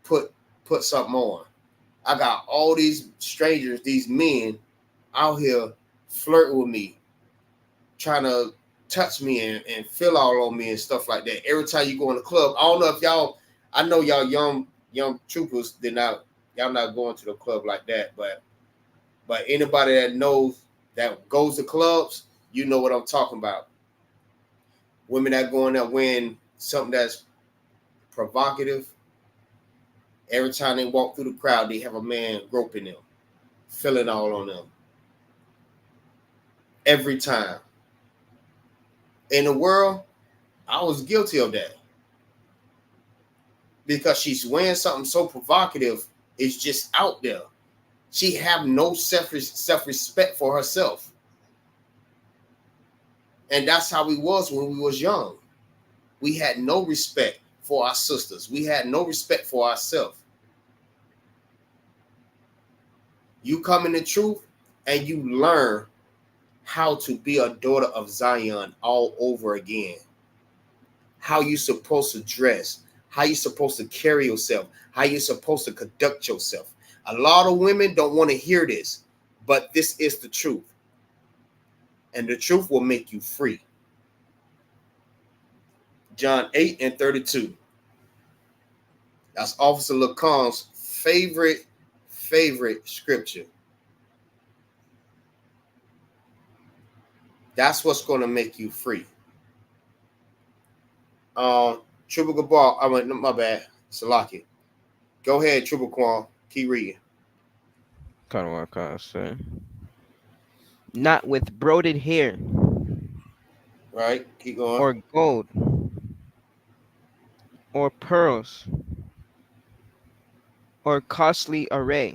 put something on. I got all these strangers, these men out here flirting with me, trying to touch me and feel all on me and stuff like that. Every time you go in the club, I don't know if y'all, I know y'all young troopers y'all not going to the club like that, but anybody that knows that goes to clubs, you know what I'm talking about. Women that go in there wearing something that's provocative. Every time they walk through the crowd, they have a man groping them, feeling all on them. Every time. In the world, I was guilty of that. Because she's wearing something so provocative, it's just out there. She have no self-respect for herself. And that's how we was when we was young. We had no respect for our sisters. We had no respect for ourselves. You come in the truth and you learn how to be a daughter of Zion all over again. How you supposed to dress, how you supposed to carry yourself, how you supposed to conduct yourself. A lot of women don't want to hear this, but this is the truth. And the truth will make you free. John 8:32. That's Officer Lacan's favorite scripture. That's what's going to make you free. Triple Gabar, I went, my bad, Salaki. Go ahead, Triple Quan. Keep reading. Kind of what I'm trying to say. Not with broided hair Right, keep going. or gold or pearls or costly array.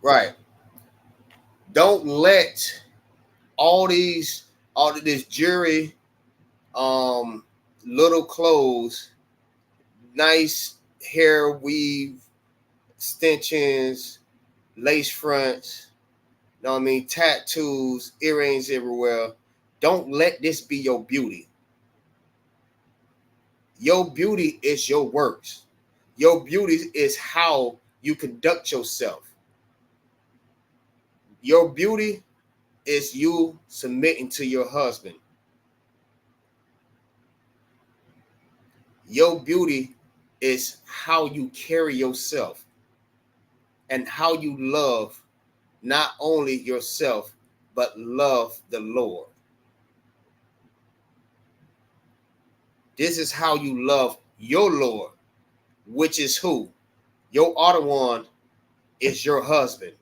Right. Don't let all of this jewelry, little clothes, nice hair weave, extensions, lace fronts, you know what I mean, tattoos, earrings everywhere. Don't let this be your beauty. Your beauty is your works. Your beauty is how you conduct yourself. Your beauty is you submitting to your husband. Your beauty is how you carry yourself and how you love not only yourself, but love the Lord. This is how you love your Lord, which is who? Your other one is your husband.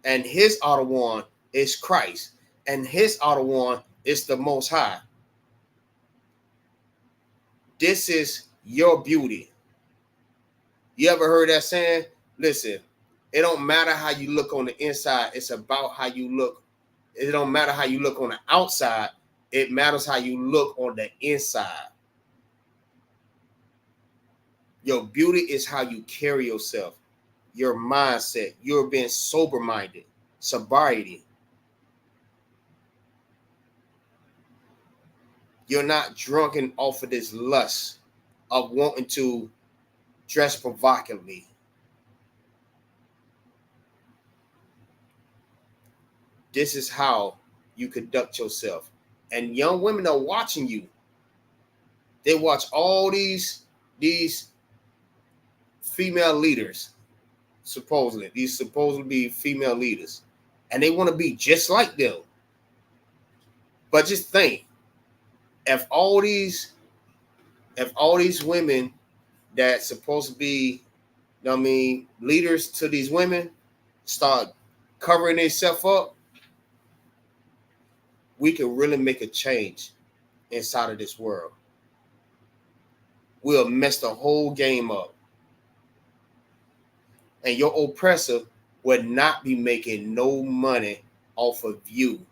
And his other one is Christ. And his other one is the Most High. This is your beauty. You ever heard that saying? Listen, it don't matter how you look on the inside. It's about how you look. It don't matter how you look on the outside. It matters how you look on the inside. Your beauty is how you carry yourself, your mindset. You're being sober-minded, sobriety. You're not drunken off of this lust of wanting to dress provocatively. This is how you conduct yourself. And young women are watching you. They watch all these female leaders, supposedly, these supposedly female leaders, and they want to be just like them. But just think, if all these women that supposed to be, leaders to these women start covering themselves up, we can really make a change inside of this world. We'll mess the whole game up. And your oppressor would not be making no money off of you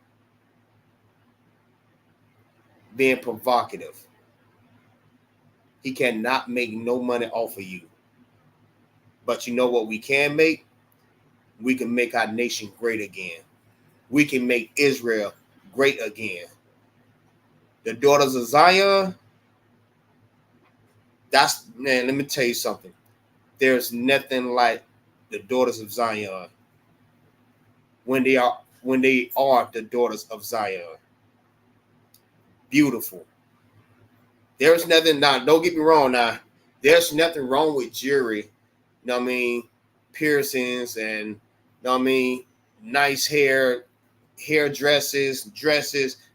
being provocative. He cannot make no money off of you. But you know what we can make? We can make our nation great again. We can make Israel great again. The daughters of Zion, let me tell you something. There's nothing like the daughters of Zion when they are the daughters of Zion. Beautiful. There's nothing now. Don't get me wrong now. There's nothing wrong with jewelry. Piercings and nice hair dresses.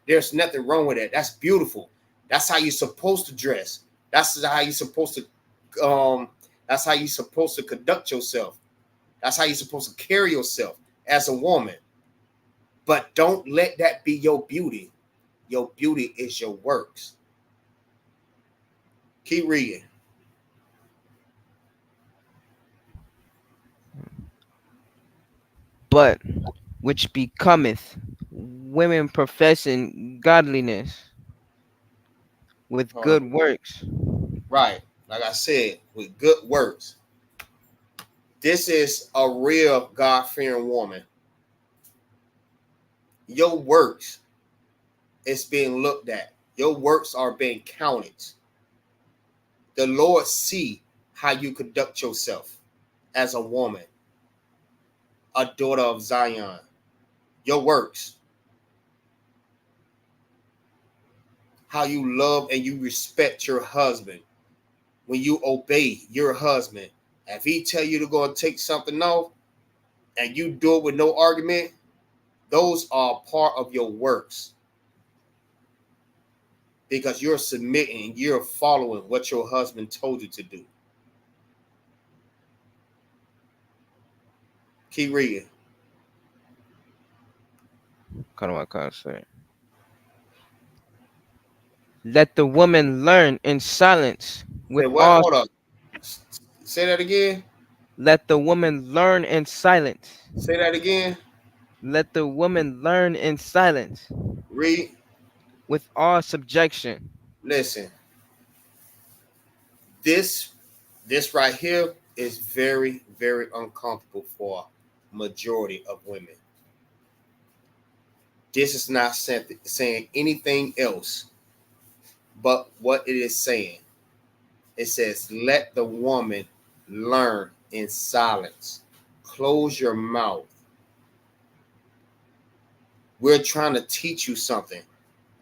There's nothing wrong with that. That's beautiful. That's how you're supposed to dress. That's how you're supposed to conduct yourself. That's how you're supposed to carry yourself as a woman. But don't let that be your beauty. Your beauty is your works. Keep reading. But which becometh women professing godliness with good works. Right. Like I said, with good works. This is a real God-fearing woman. Your works is being looked at. Your works are being counted. The Lord see how you conduct yourself as a woman, a daughter of Zion. Your works. How you love and you respect your husband. When you obey your husband. If he tell you to go and take something off and you do it with no argument, those are part of your works. Because you're submitting, you're following what your husband told you to do. Keep reading. Kind of what I can't say. Let the woman learn in silence with all. Hold on. Say that again. Let the woman learn in silence. Say that again. Let the woman learn in silence. Read. With all subjection. Listen. This right here is very, very uncomfortable for a majority of women. This is not saying anything else but what it is saying. It says, let the woman learn in silence. Close your mouth. We're trying to teach you something.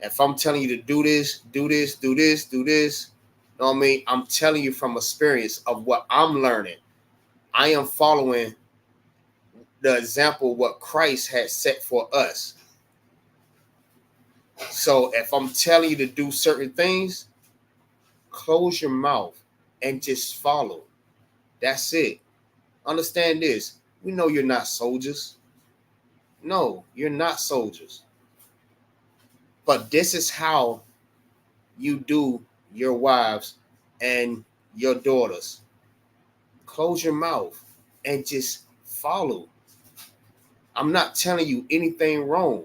If I'm telling you to do this, do this, do this, do this, you know what I mean? I'm telling you from experience of what I'm learning. I am following the example what Christ had set for us. So if I'm telling you to do certain things, close your mouth and just follow. That's it. Understand this. We know you're not soldiers. No, you're not soldiers. But this is how you do your wives and your daughters. Close your mouth and just follow. I'm not telling you anything wrong.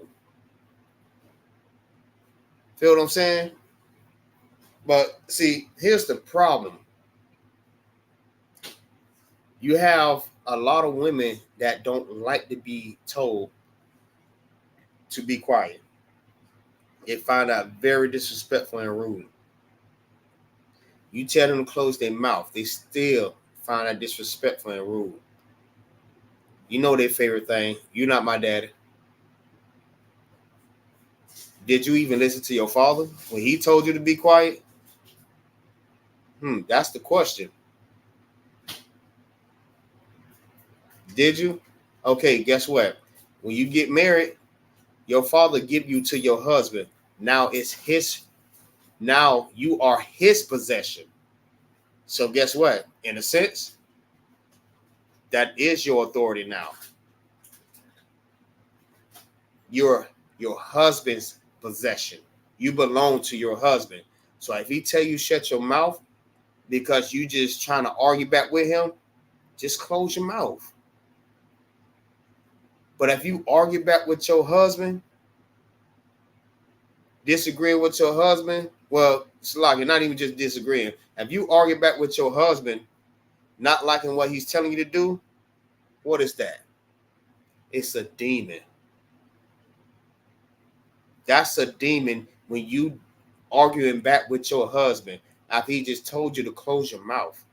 Feel what I'm saying? But see, here's the problem. You have a lot of women that don't like to be told to be quiet. They find out very disrespectful and rude. You tell them to close their mouth, they still find that disrespectful and rude. You know their favorite thing. You're not my daddy. Did you even listen to your father when he told you to be quiet? That's the question. Did you? Okay, guess what? When you get married, your father give you to your husband. Now it's his. Now you are his possession. So guess what? In a sense, that is your authority now. You're your husband's possession. You belong to your husband. So if he tell you shut your mouth because you just trying to argue back with him, just close your mouth. But if you argue back with your husband, disagreeing with your husband, well, it's like you're not even just disagreeing. If you argue back with your husband, not liking what he's telling you to do, what is that? It's a demon. That's a demon when you arguing back with your husband after he just told you to close your mouth.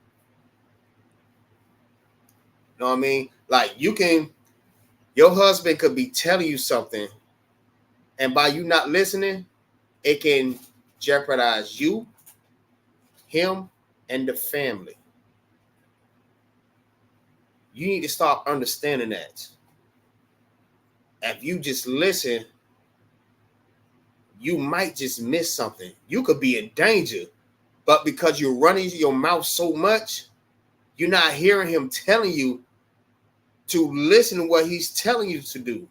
You know what I mean? Like your husband could be telling you something, and by you not listening, it can jeopardize you, him, and the family. You need to start understanding that. If you just listen, you might just miss something. You could be in danger, but because you're running your mouth so much, you're not hearing him telling you to listen to what he's telling you to do.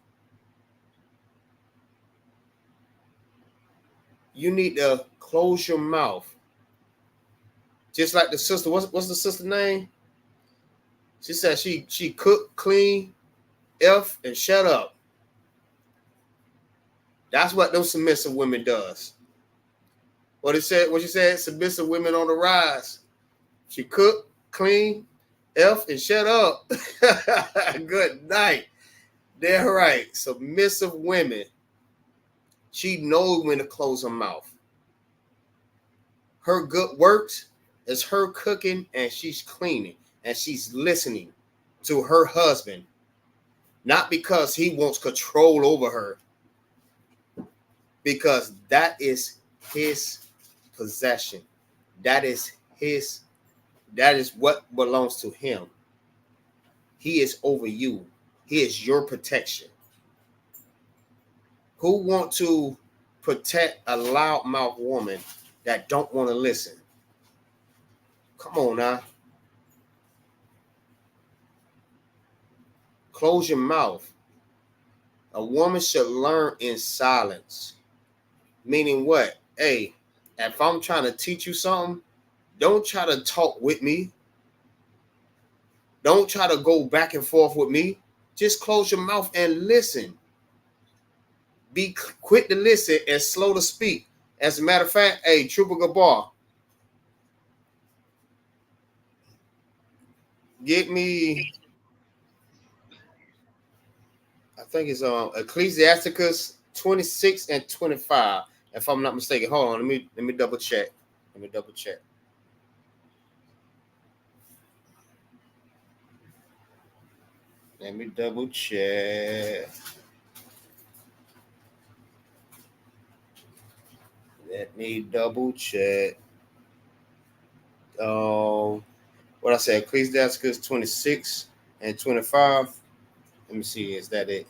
You need to close your mouth. Just like the sister. What's the sister's name? She said she cook, clean, F, and shut up. That's what those submissive women does. What she said, submissive women on the rise. She cook, clean, F, and shut up. Good night. They're right. Submissive women. She knows when to close her mouth. Her good works is her cooking and she's cleaning and she's listening to her husband. Not because he wants control over her. Because that is his possession. That is what belongs to him. He is over you. He is your protection. Who want to protect a loudmouth woman that don't want to listen? Come on now. Close your mouth. A woman should learn in silence. Meaning what? Hey, if I'm trying to teach you something, don't try to talk with me. Don't try to go back and forth with me. Just close your mouth and listen. Be quick to listen and slow to speak. As a matter of fact, hey, Trooper Gabar, get me, I think it's Ecclesiasticus 26 and 25, if I'm not mistaken. Hold on, let me double check. Let me double check. Let me double check. What I said, Ecclesiasticus 26 and 25. Let me see, is that it?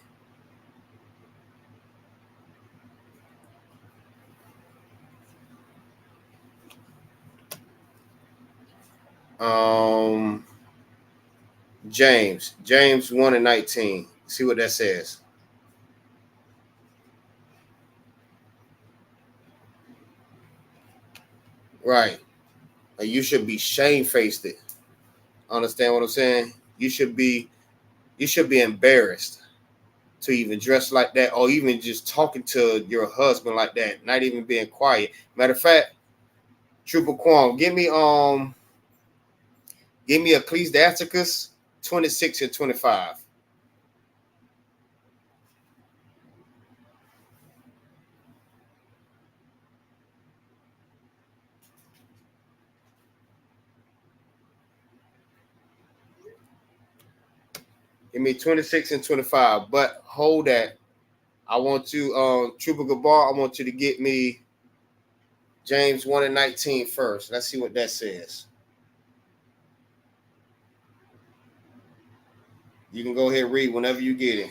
James 1 and 19. See what that says. Right. You should be shamefaced. Understand what I'm saying? You should be embarrassed to even dress like that, or even just talking to your husband like that, not even being quiet. Matter of fact, Trooper Kwong, give me Ecclesiasticus 26 and 25. Give me 26 and 25. But hold that. I want you, Trooper Gabar, I want you to get me James 1 and 19 first. Let's see what that says. You can go ahead and read whenever you get it.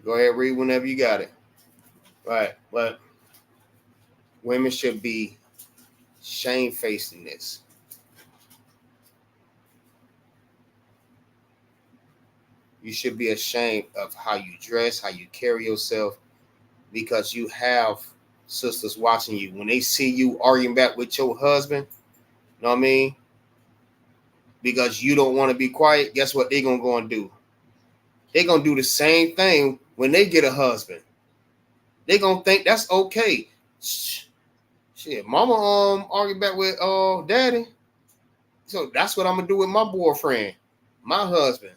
Go ahead and read whenever you got it. Right. But women should be shamefaced in this. You should be ashamed of how you dress, how you carry yourself, because you have sisters watching you. When they see you arguing back with your husband, you know what I mean? Because you don't want to be quiet, guess what they're going to go and do? They're going to do the same thing when they get a husband. They're going to think that's okay. Shit, mama arguing back with daddy. So that's what I'm going to do with my boyfriend, my husband.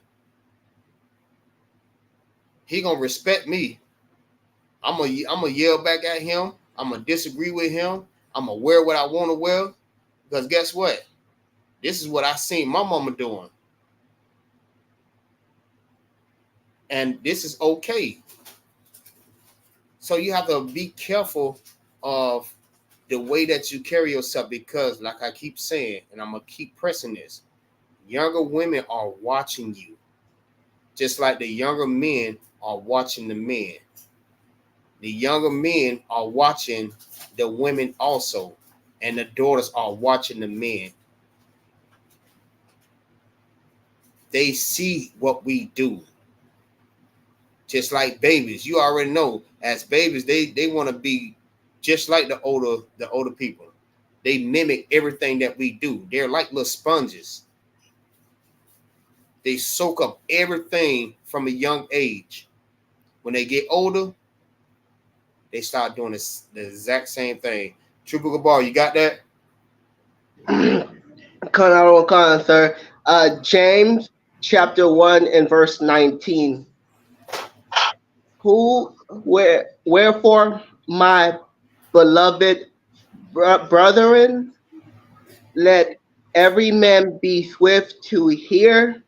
He going to respect me. I'm gonna yell back at him. I'm gonna disagree with him. I'm gonna wear what I want to wear. Because guess what? This is what I seen my mama doing. And this is okay. So you have to be careful of the way that you carry yourself, because like I keep saying, and I'm gonna keep pressing this, younger women are watching you. Just like the younger men are watching the men. The younger men are watching the women also, and the daughters are watching the men. They see what we do. Just like babies. You already know, as babies, they want to be just like the older people. They mimic everything that we do. They're like little sponges. They soak up everything from a young age. When they get older, they start doing the exact same thing. Trooper Gabar, you got that? Con, sir. James chapter 1 and verse 19. Wherefore, my beloved brethren, let every man be swift to hear,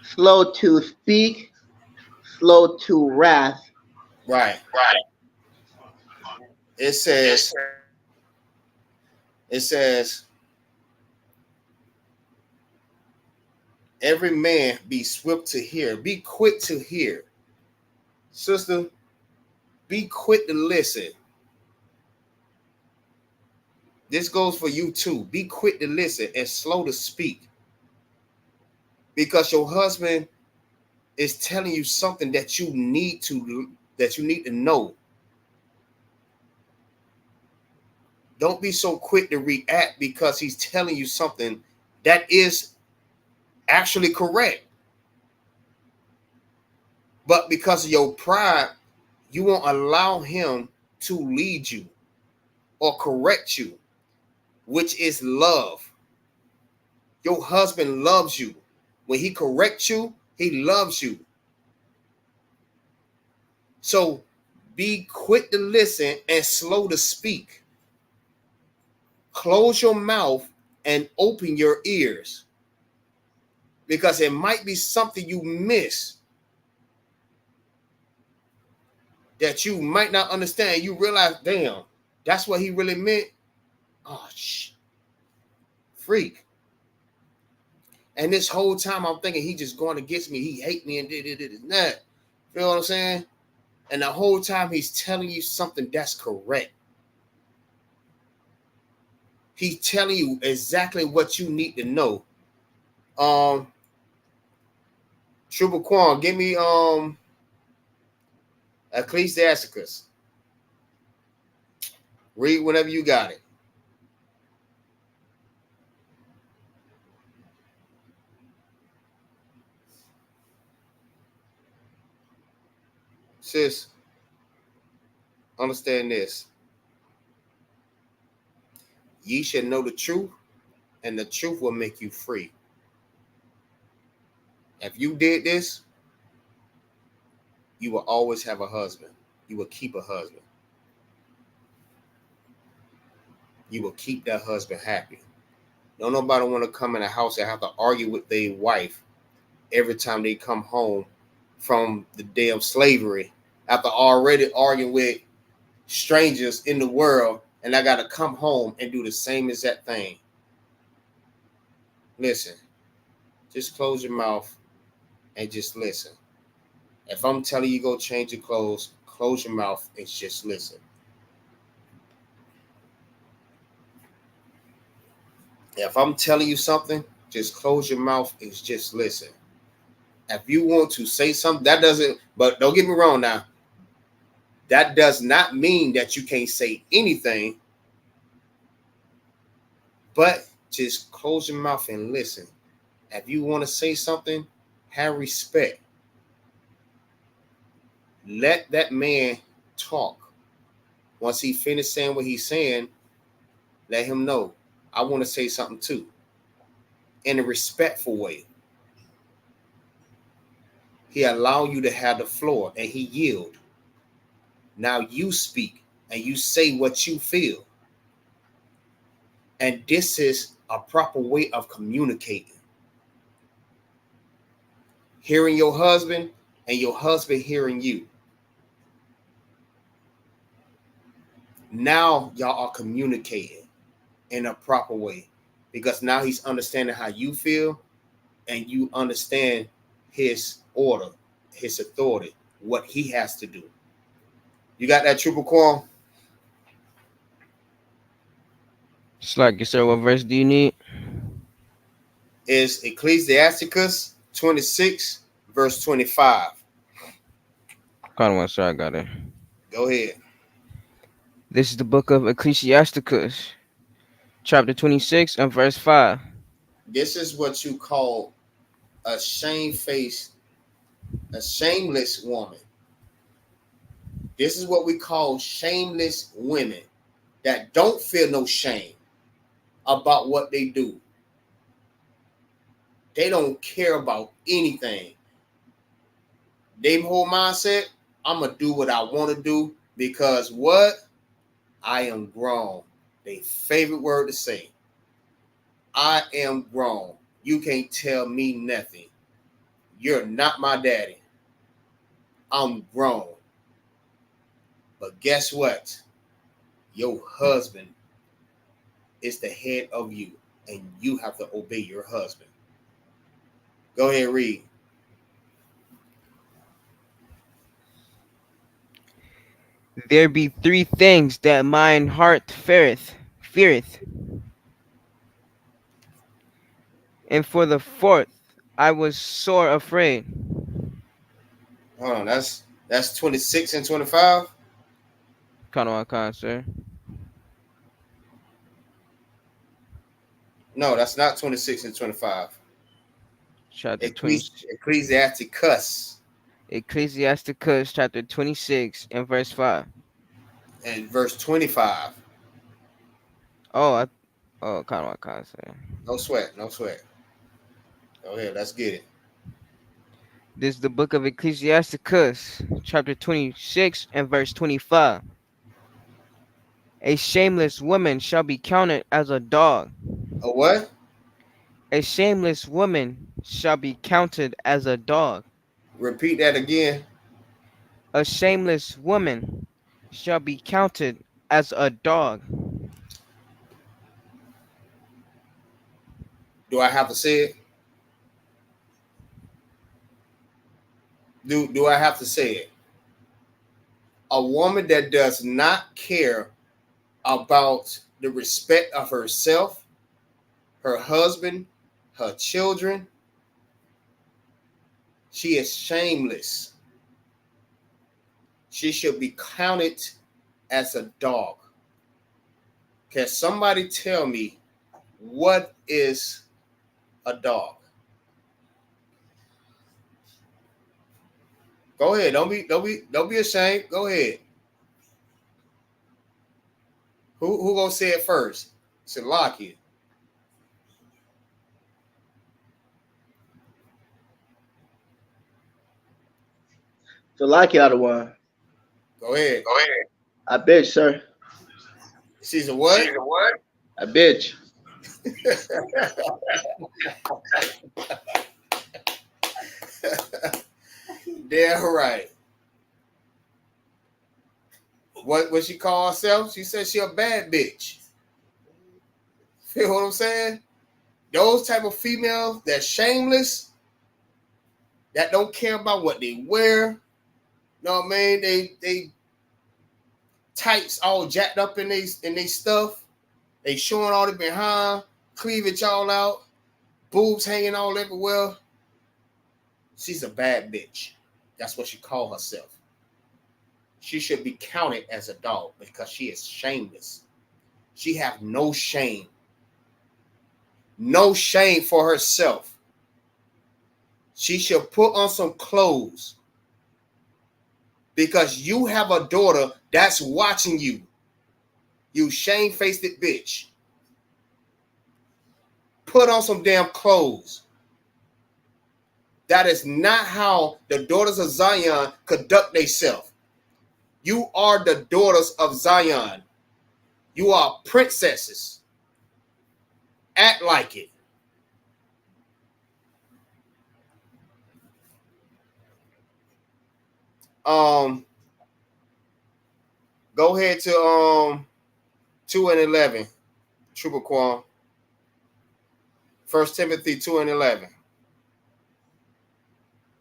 slow to speak, slow to wrath. Right. It says, every man be swift to hear, be quick to hear. Sister, be quick to listen. This goes for you too. Be quick to listen and slow to speak. Because your husband is telling you something that you need to know. Don't be so quick to react because he's telling you something that is actually correct. But because of your pride, you won't allow him to lead you or correct you, which is love. Your husband loves you. When he corrects you, he loves you. So be quick to listen and slow to speak. Close your mouth and open your ears, because it might be something you miss that you might not understand. You realize, damn, that's what he really meant. Oh, freak. And this whole time I'm thinking he just going against me. He hate me and did that. You know what I'm saying? And the whole time he's telling you something that's correct. He's telling you exactly what you need to know. Trooper Quan, give me Ecclesiasticus. Read whenever you got it. Sis, understand this. Ye should know the truth, and the truth will make you free. If you did this, you will always have a husband. you will keep a husband. You will keep that husband happy. Don't nobody want to come in a house and have to argue with their wife every time they come home from the damn slavery after already arguing with strangers in the world, and I got to come home and do the same exact thing. Listen, just close your mouth and just listen. If I'm telling you go change your clothes, close your mouth and just listen. If I'm telling you something, just close your mouth and just listen. If you want to say something, that doesn't, but don't get me wrong now, that does not mean that you can't say anything, but just close your mouth and listen. If you want to say something, have respect. Let that man talk. Once he finished saying what he's saying, let him know, I want to say something too, in a respectful way. He allowed you to have the floor and he yield. Now you speak and you say what you feel. And this is a proper way of communicating. Hearing your husband and your husband hearing you. Now y'all are communicating in a proper way because now he's understanding how you feel and you understand his order, his authority, what he has to do. You got that, Triple Quam? It's like, yes, sir. What verse do you need? Is Ecclesiasticus 26, verse 25. Kind of one, sir. I got it. Go ahead. This is the book of Ecclesiasticus, chapter 26 and verse 5. This is what you call a shamefaced, a shameless woman. This is what we call shameless women that don't feel no shame about what they do. They don't care about anything. They whole mindset, I'm going to do what I want to do because what? I am grown. Their favorite word to say. I am grown. You can't tell me nothing. You're not my daddy. I'm grown. But guess what? Your husband is the head of you, and you have to obey your husband. Go ahead, read. There be three things that mine heart feareth, and for the fourth I was sore afraid. Hold on, that's 26 and 25. Kind of one, sir. No, that's not 26 and 25. Chapter 20. Ecclesiasticus. Ecclesiasticus chapter 26 and verse 5. And verse 25. Oh, kind of one, sir. No sweat. Go ahead, let's get it. This is the book of Ecclesiasticus, chapter 26 and verse 25. A shameless woman shall be counted as a dog. A what? A shameless woman shall be counted as a dog. Repeat that again. A shameless woman shall be counted as a dog. Do I have to say it? Do I have to say it? A woman that does not care about the respect of herself, her husband, her children, she is shameless. She should be counted as a dog. Can somebody tell me what is a dog? Go ahead. Don't be ashamed. Go ahead. Who gonna say it first? Salakia. So like y'all the one. Go ahead. A bitch, sir. She's a what? A bitch. Damn right. What she call herself? She said she a bad bitch. Feel what I'm saying? Those type of females that shameless, that don't care about what they wear. Know what I mean? They tights all jacked up in they stuff. They showing all the behind, cleavage all out, boobs hanging all everywhere. She's a bad bitch. That's what she call herself. She should be counted as a dog because she is shameless. She have no shame. No shame for herself. She should put on some clothes because you have a daughter that's watching you. You shame-faced bitch. Put on some damn clothes. That is not how the daughters of Zion conduct themselves. You are the daughters of Zion. You are princesses. Act like it. Go ahead to 2 and 11. Trooper Quan. 1 Timothy 2 and 11.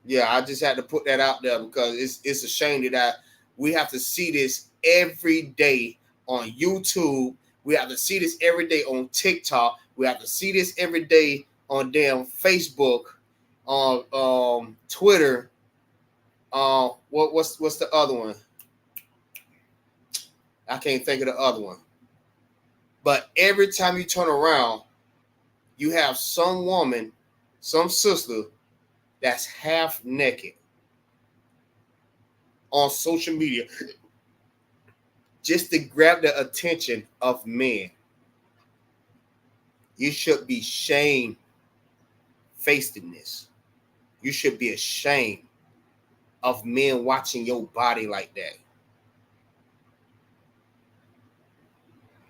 Yeah, I just had to put that out there because it's a shame that we have to see this every day on YouTube. We have to see this every day on TikTok. We have to see this every day on damn Facebook, on Twitter. What's the other one? I can't think of the other one. But every time you turn around, you have some woman, some sister that's half naked on social media just to grab the attention of men. You should be shame facing this. You should be ashamed of men watching your body like that.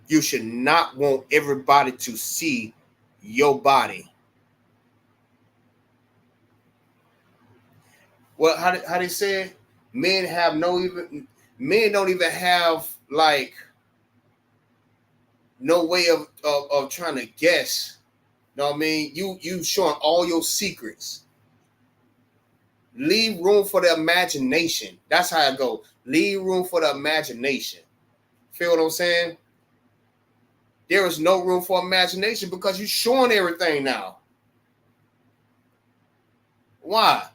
You should not want everybody to see your body. Well, how they say men don't even have like no way of trying to guess. You know what I mean? You showing all your secrets. Leave room for the imagination. That's how I go. Leave room for the imagination. Feel what I'm saying? There is no room for imagination because you're showing everything now. Why?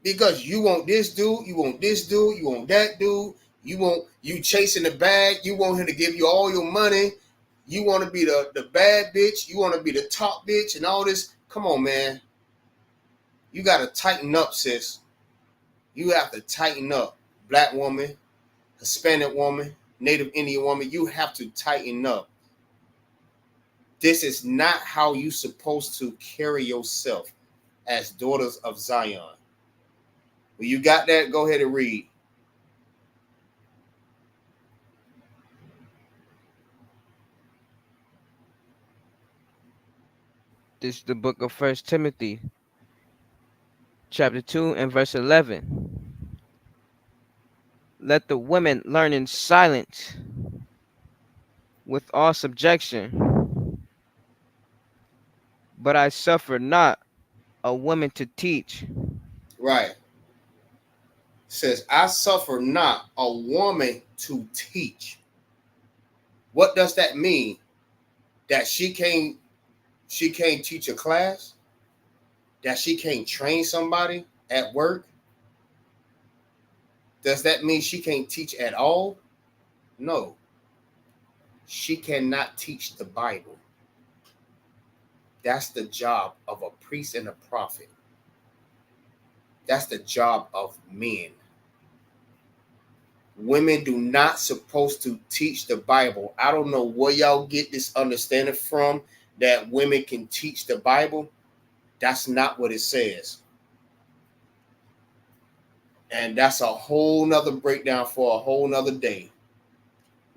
Because you want this dude, you want this dude, you want that dude, you chasing the bag, you want him to give you all your money, you want to be the bad bitch, you want to be the top bitch and all this. Come on, man. You got to tighten up, sis. You have to tighten up. Black woman, Hispanic woman, Native Indian woman, you have to tighten up. This is not how you supposed to carry yourself as daughters of Zion. Well, you got that? Go ahead and read. This is the book of 1 Timothy, chapter 2 and verse 11. Let the women learn in silence with all subjection. But I suffer not a woman to teach. Right. It says, I suffer not a woman to teach. What does that mean? That she can't teach a class? That she can't train somebody at work? Does that mean she can't teach at all? No. She cannot teach the Bible. That's the job of a priest and a prophet. That's the job of men. Women do not supposed to teach the Bible. I don't know where y'all get this understanding from that women can teach the Bible. That's not what it says. And that's a whole nother breakdown for a whole nother day.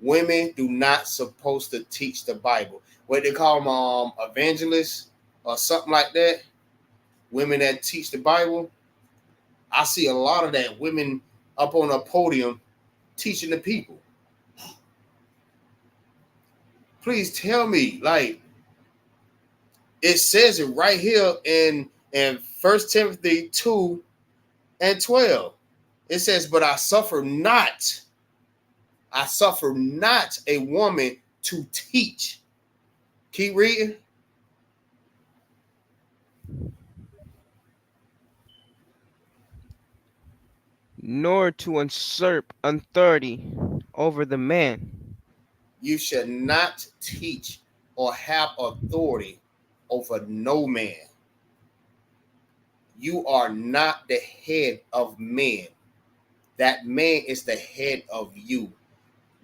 Women do not supposed to teach the Bible. What they call them, evangelists or something like that. Women that teach the Bible. I see a lot of that. Women up on a podium teaching the people. Please tell me, like, it says it right here in 1 Timothy 2:12. It says, but I suffer not a woman to teach. Keep reading. Nor to usurp authority over the man. You should not teach or have authority over no man. You are not the head of men. That man is the head of you.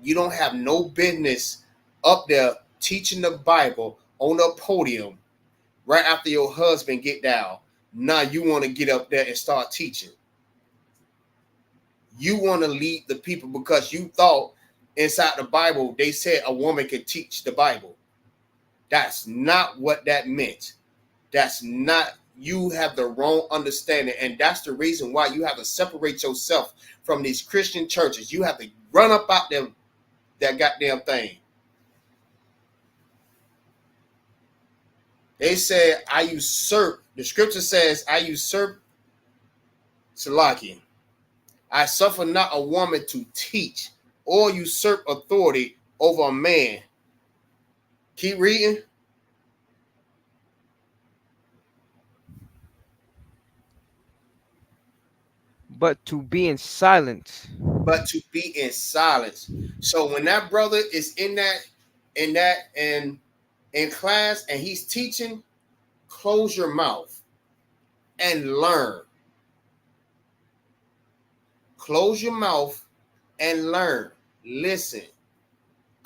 You don't have no business up there teaching the Bible on a podium right after your husband get down. Now you want to get up there and start teaching. You want to lead the people because you thought inside the Bible they said a woman could teach the Bible. That's not what that meant. That's not, you have the wrong understanding. And that's the reason why you have to separate yourself from these Christian churches. You have to run up out there that goddamn thing. They said, I usurp. The scripture says, I usurp Salaki. I suffer not a woman to teach or usurp authority over a man. Keep reading. But to be in silence. But to be in silence. So when that brother is in class and he's teaching, close your mouth and learn. Close your mouth and learn. Listen.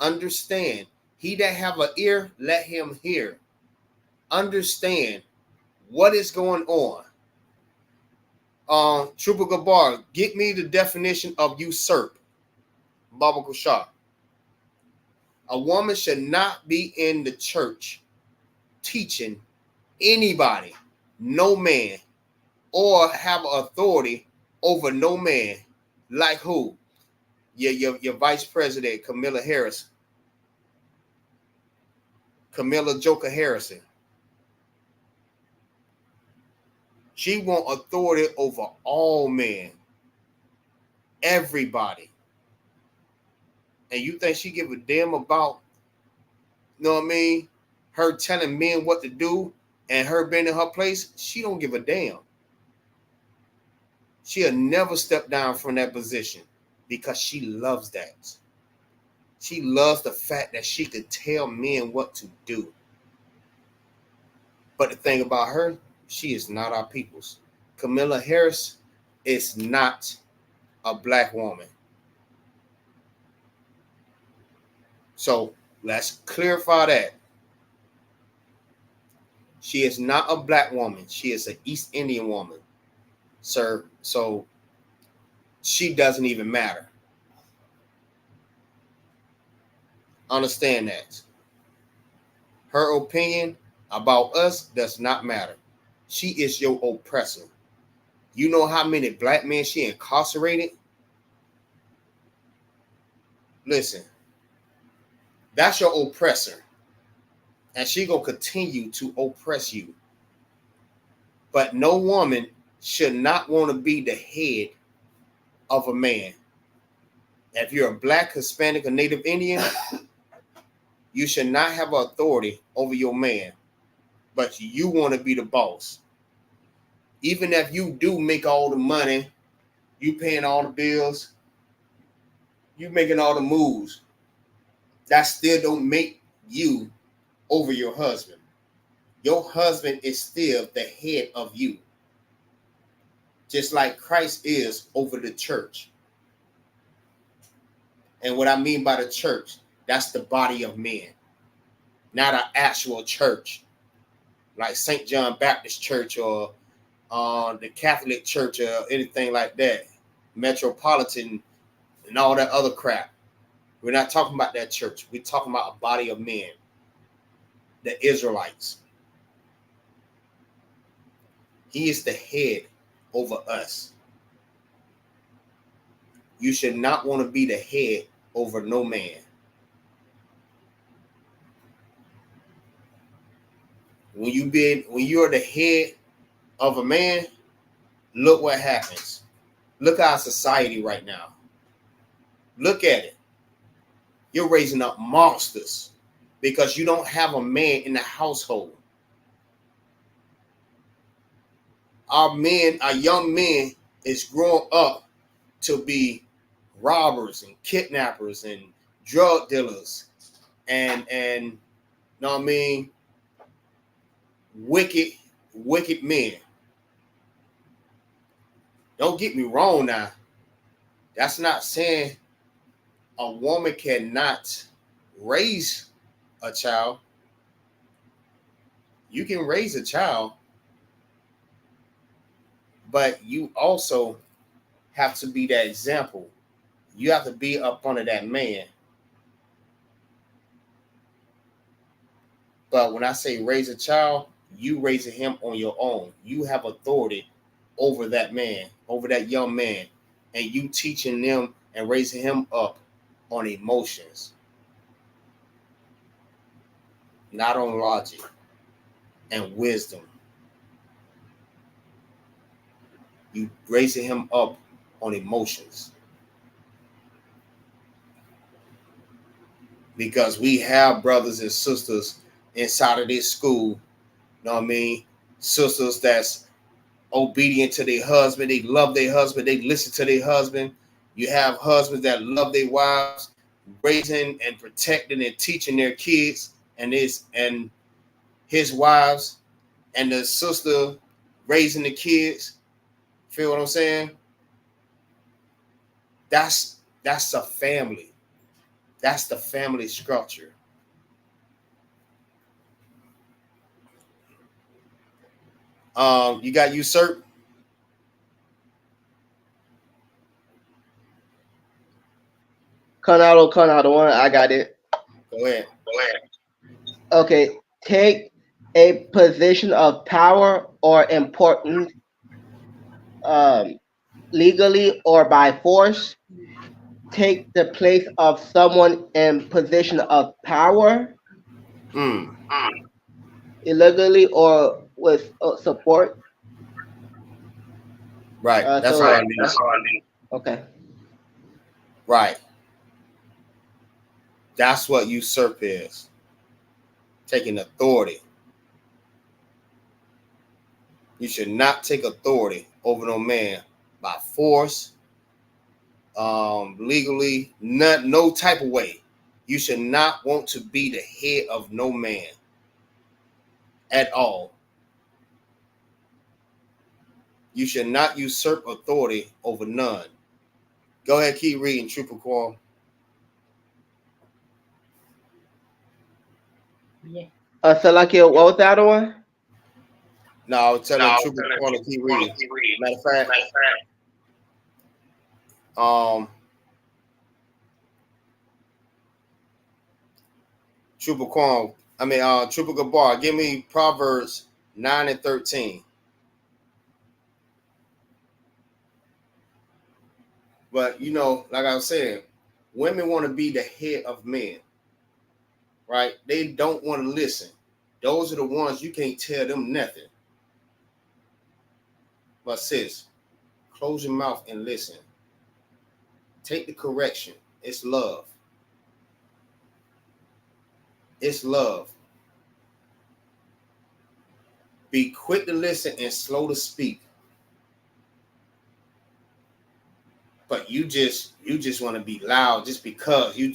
Understand. He that have an ear, let him hear. Understand what is going on. Trooper Gabar, get me the definition of usurp. Baba Kushar. A woman should not be in the church teaching anybody, no man, or have authority over no man. Like who? Your vice president, Camilla Harris. Camilla Joker Harrison. She want authority over all men. Everybody. And you think she give a damn about, you know what I mean, her telling men what to do and her being in her place? She don't give a damn. She'll never step down from that position because she loves that. She loves the fact that she could tell men what to do. But the thing about her, she is not our people's. Camilla Harris is not a black woman. So let's clarify that. She is not a black woman. She is an East Indian woman, sir. So she doesn't even matter. Understand that. Her opinion about us does not matter. She is your oppressor. You know how many black men she incarcerated? Listen, that's your oppressor. And she gonna continue to oppress you. But no woman should not want to be the head of a man. If you're a black, Hispanic, or Native Indian, you should not have authority over your man. But you want to be the boss. Even if you do make all the money, you paying all the bills, you making all the moves, that still don't make you over your husband. Your husband is still the head of you. Just like Christ is over the church. And what I mean by the church, that's the body of men. Not an actual church. Like St. John Baptist Church or the Catholic Church or anything like that. Metropolitan, and all that other crap. We're not talking about that church. We're talking about a body of men, the Israelites. He is the head over us. You should not want to be the head over no man. When you're the head of a man, look what happens. Look at our society right now. Look at it. You're raising up monsters because you don't have a man in the household. Our young men is growing up to be robbers and kidnappers and drug dealers and you know what I mean, wicked men. Don't get me wrong now. That's not saying a woman cannot raise a child. You can raise a child, but you also have to be that example. You have to be up under that man. But when I say raise a child, you raising him on your own. You have authority over that man, over that young man, and you teaching them and raising him up on emotions, not on logic and wisdom. You raising him up on emotions. Because we have brothers and sisters inside of this school, you know what I mean? Sisters that's obedient to their husband. They love their husband. They listen to their husband. You have husbands that love their wives, raising and protecting and teaching their kids and his wives, and the sister raising the kids. Feel what I'm saying? That's a family. That's the family structure. You got usurped? Conado one. I got it. Go ahead. Okay. Take a position of power or importance, legally or by force. Take the place of someone in position of power, illegally or with support. Right. That's all I mean. Okay. Right. That's what usurp is. Taking authority. You should not take authority over no man by force, legally, no type of way. You should not want to be the head of no man at all. You should not usurp authority over none. Go ahead, keep reading, Trooper Quam. Yeah. Salakia, what was the other one? No, I was telling Trooper Quam to keep reading. Matter of fact, Trooper Quam, Trooper Gabar, give me Proverbs 9 and 13. But, like I was saying, women want to be the head of men, right? They don't want to listen. Those are the ones you can't tell them nothing. But sis, close your mouth and listen. Take the correction. It's love. It's love. Be quick to listen and slow to speak. But you just want to be loud just because you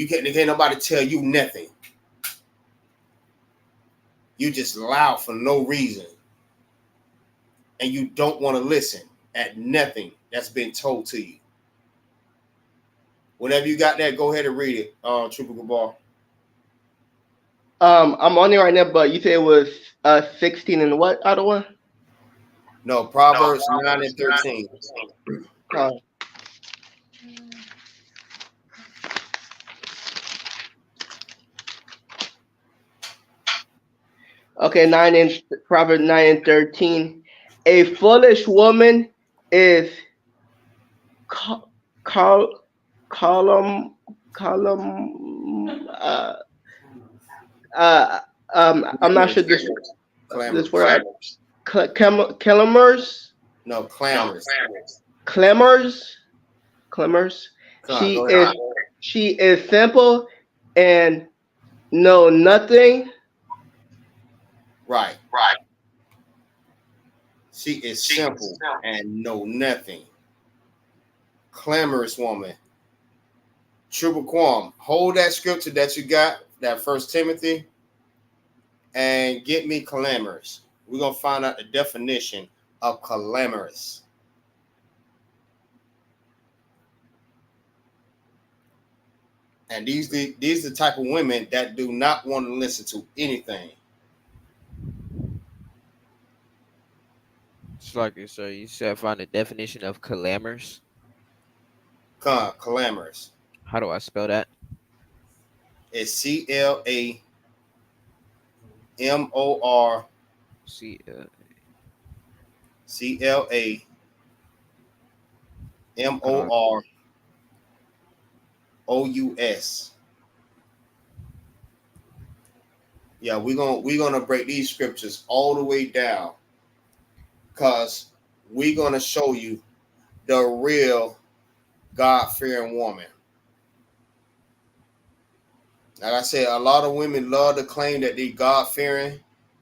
can't nobody tell you nothing. You just loud for no reason. And you don't want to listen at nothing that's been told to you. Whenever you got that, go ahead and read it, Trooper Gabar. I'm on it right now, but you said it was 16 and what other one? No, Proverbs 9 and 13. Uh, okay, Proverbs 9 and 13. A foolish woman is col col column column I'm not sure this Clamorous. word clamors No, clamorous. clamors clamors. Come on, She go is ahead. she is simple and know nothing. Right. She is simple and know nothing. Clamorous woman. Triple Quam. Hold that scripture that you got, that First Timothy, and get me clamorous. We're gonna find out the definition of clamorous. And these the type of women that do not want to listen to anything. It's like you say. You said find the definition of clamors. Clamorous. How do I spell that? It's CLAMOR See, CLAMOROUS. Yeah, we're gonna break these scriptures all the way down, because we're gonna show you the real God-fearing woman. Like I said, a lot of women love to claim that they God-fearing. You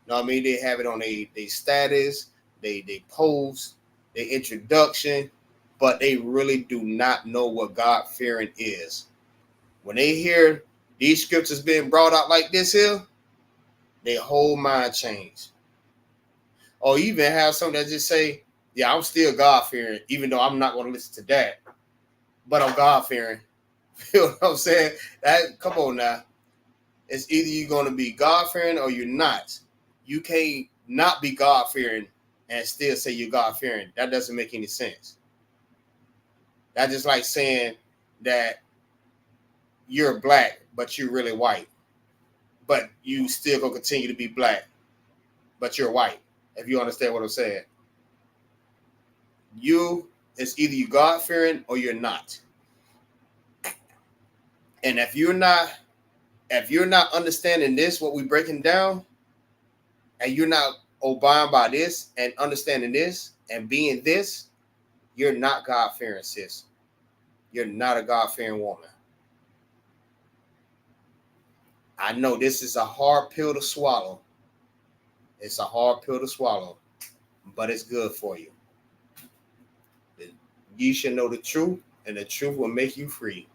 know what I mean? They have it on their status, they post, their introduction, but they really do not know what God-fearing is. When they hear these scriptures being brought out like this here, their whole mind change. Or even have some that just say, yeah, I'm still God-fearing, even though I'm not going to listen to that, but I'm God-fearing. You know what I'm saying? Come on now. It's either you're going to be God-fearing or you're not. You can't not be God-fearing and still say you're God-fearing. That doesn't make any sense. That's just like saying that you're black, but you're really white. But you still going to continue to be black, but you're white. If you understand what I'm saying. It's either you God-fearing or you're not. And if you're not understanding this, what we're breaking down, and you're not obeying by this and understanding this and being this, you're not God-fearing, sis. You're not a God-fearing woman. I know this is a hard pill to swallow. It's a hard pill to swallow, but it's good for you. You should know the truth, and the truth will make you free.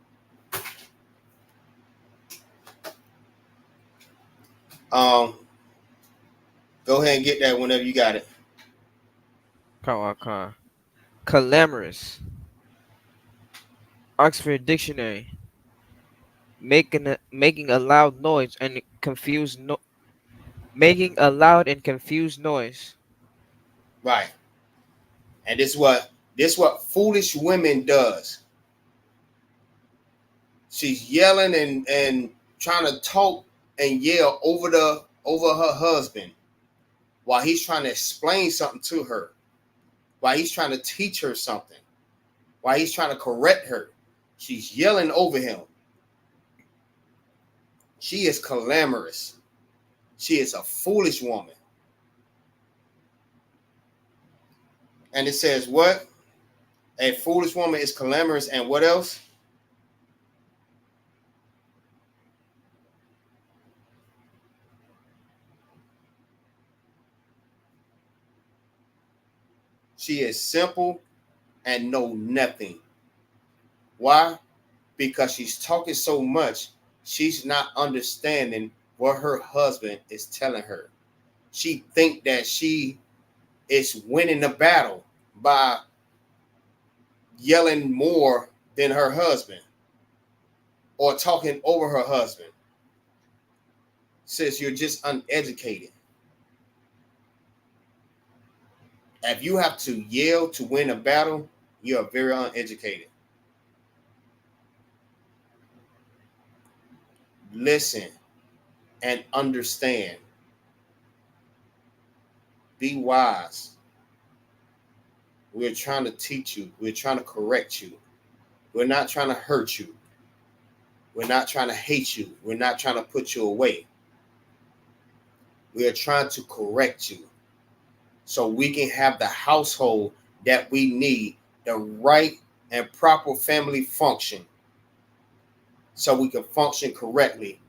Go ahead and get that whenever you got it. Clamorous. Oxford Dictionary. Making a loud noise and confused making a loud and confused noise. Right. And this what foolish women does. She's yelling and trying to talk and yell over her husband while he's trying to explain something to her, while he's trying to teach her something, while he's trying to correct her. She's yelling over him. She is clamorous. She is a foolish woman. And it says what? A foolish woman is clamorous, and what else? She is simple and know nothing. Why? Because she's talking so much, she's not understanding what her husband is telling her. She think that she is winning the battle by yelling more than her husband or talking over her husband. Says you're just uneducated. If you have to yell to win a battle, you are very uneducated. Listen and understand. Be wise. We're trying to teach you. We're trying to correct you. We're not trying to hurt you. We're not trying to hate you. We're not trying to put you away. We are trying to correct you so we can have the household that we need, the right and proper family function, so we can function correctly.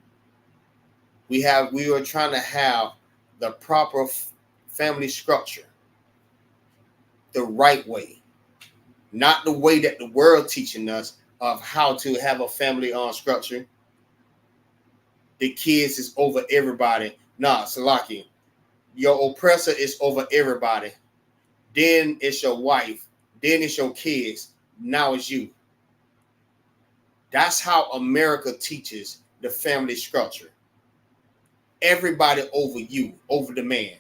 We are trying to have the proper family structure, the right way, not the way that the world teaching us of how to have a family structure. The kids is over everybody. Nah, Salaki, your oppressor is over everybody. Then it's your wife. Then it's your kids. Now it's you. That's how America teaches the family structure. Everybody over you, over the man.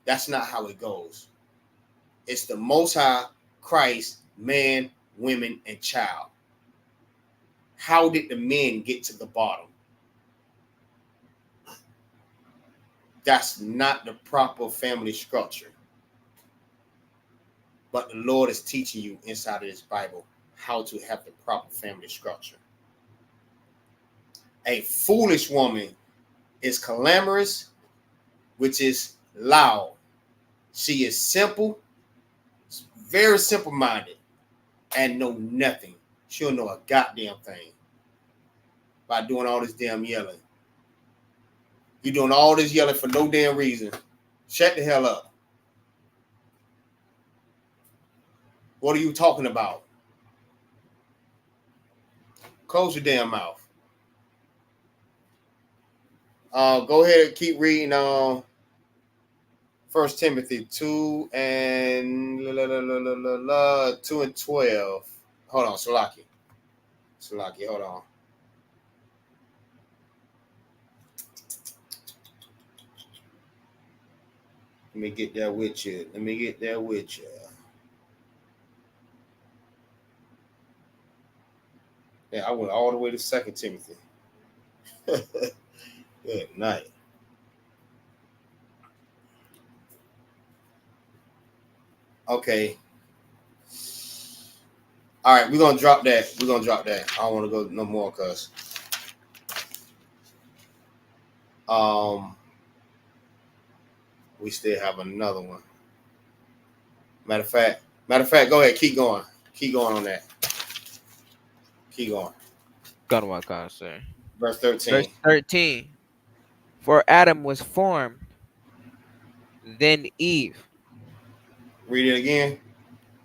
That's not how it goes. It's the Most High, Christ, man, women, and child. How did the men get to the bottom? That's not the proper family structure. But the Lord is teaching you inside of this Bible how to have the proper family structure. A foolish woman is clamorous, which is loud. She is simple, very simple-minded, and know nothing. She'll know a goddamn thing by doing all this damn yelling. You're doing all this yelling for no damn reason. Shut the hell up. What are you talking about? Close your damn mouth. Go ahead and keep reading 1 Timothy 2 and 2 and 12. Hold on, Salaki, hold on. Let me get there with you. Yeah, I went all the way to 2 Timothy. Good night. Okay. All right, we're gonna drop that. I don't want to go no more because we still have another one. Matter of fact, go ahead, keep going on that. Keep going. Got one sir. Verse 13. Verse 13. For Adam was formed, then Eve. Read it again.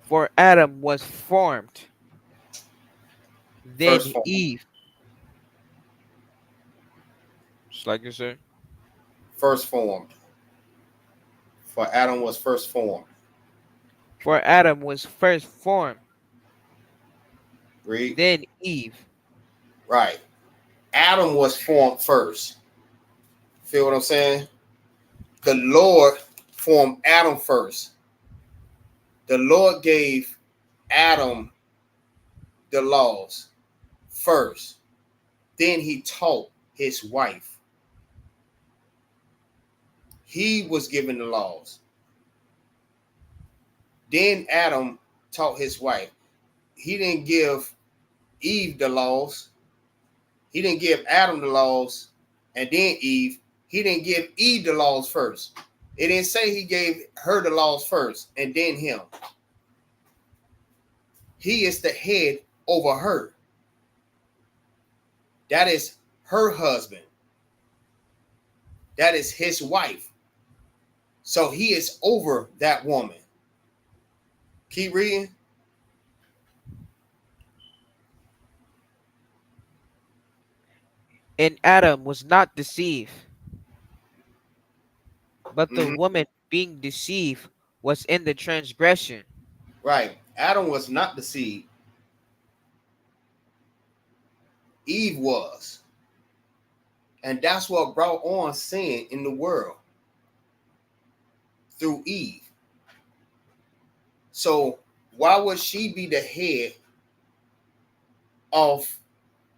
For Adam was formed, then First form. Eve. Just like you said. First formed. For Adam was first formed. For Adam was first formed. Read. Then Eve. Right. Adam was formed first. Feel what I'm saying? The Lord formed Adam first. The Lord gave Adam the laws first. Then he taught his wife. He was given the laws. Then Adam taught his wife. He didn't give Eve the laws. He didn't give Adam the laws and then Eve. He didn't give Eve the laws first. It didn't say he gave her the laws first and then him. He is the head over her. That is her husband. That is his wife. So he is over that woman. Keep reading. And Adam was not deceived, but the woman being deceived was in the transgression. Right. Adam was not deceived. Eve was. And that's what brought on sin in the world. through Eve. So why would she be the head of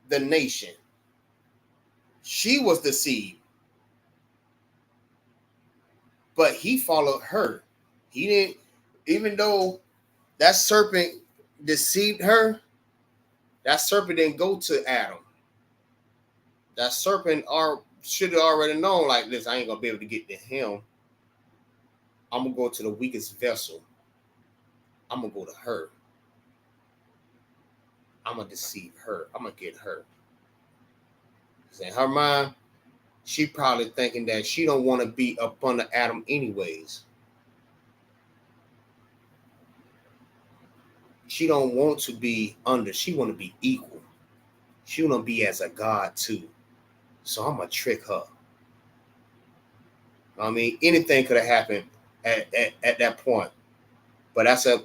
the nation? She was the seed, but he followed her. He didn't, even though that serpent deceived her, that serpent didn't go to Adam. That serpent should have already known, like, this, I ain't gonna be able to get to him. I'm gonna go to the weakest vessel. I'm gonna go to her. I'm gonna deceive her. I'm gonna get her. In her mind, she probably thinking that she don't want to be up under Adam anyways. She don't want to be under. She want to be equal. She want to be as a god too. So I'm gonna trick her. I mean, anything could have happened at that point. But that's a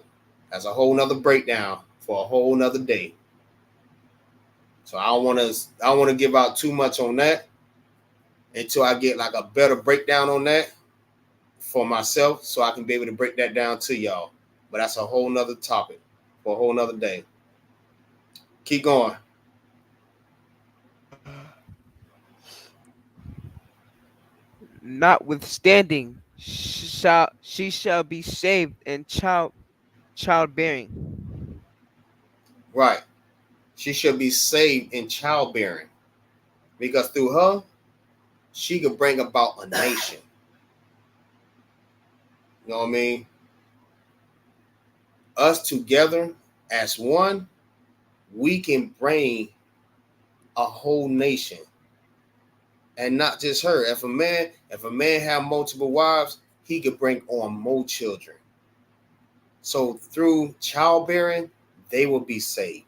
whole nother breakdown for a whole nother day. So I don't want to give out too much on that until I get like a better breakdown on that for myself, so I can be able to break that down to y'all. But that's a whole nother topic for a whole nother day. Keep going. Notwithstanding, she shall be saved in childbearing. Right. She should be saved in childbearing, because through her, she could bring about a nation. You know what I mean? Us together as one, we can bring a whole nation. And not just her. If a man have multiple wives, he could bring on more children. So through childbearing, they will be saved.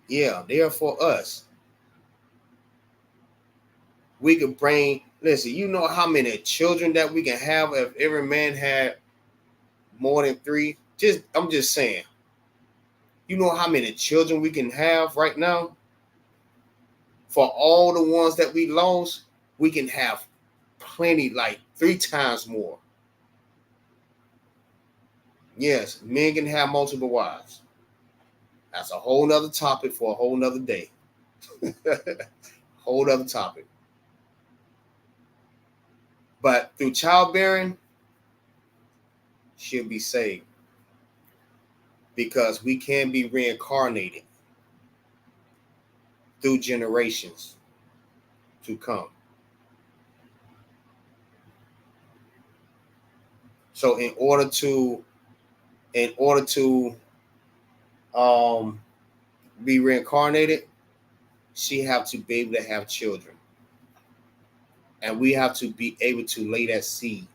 Yeah, they are for us. We could bring, listen, you know how many children that we can have if every man had more than 3? I'm just saying. You know how many children we can have right now? For all the ones that we lost, we can have plenty, like 3 times more. Yes, men can have multiple wives. That's a whole nother topic for a whole nother day. Whole other topic. But through childbearing, she'll be saved. Because we can be reincarnated through generations to come. So in order to be reincarnated, she have to be able to have children. And we have to be able to lay that seed.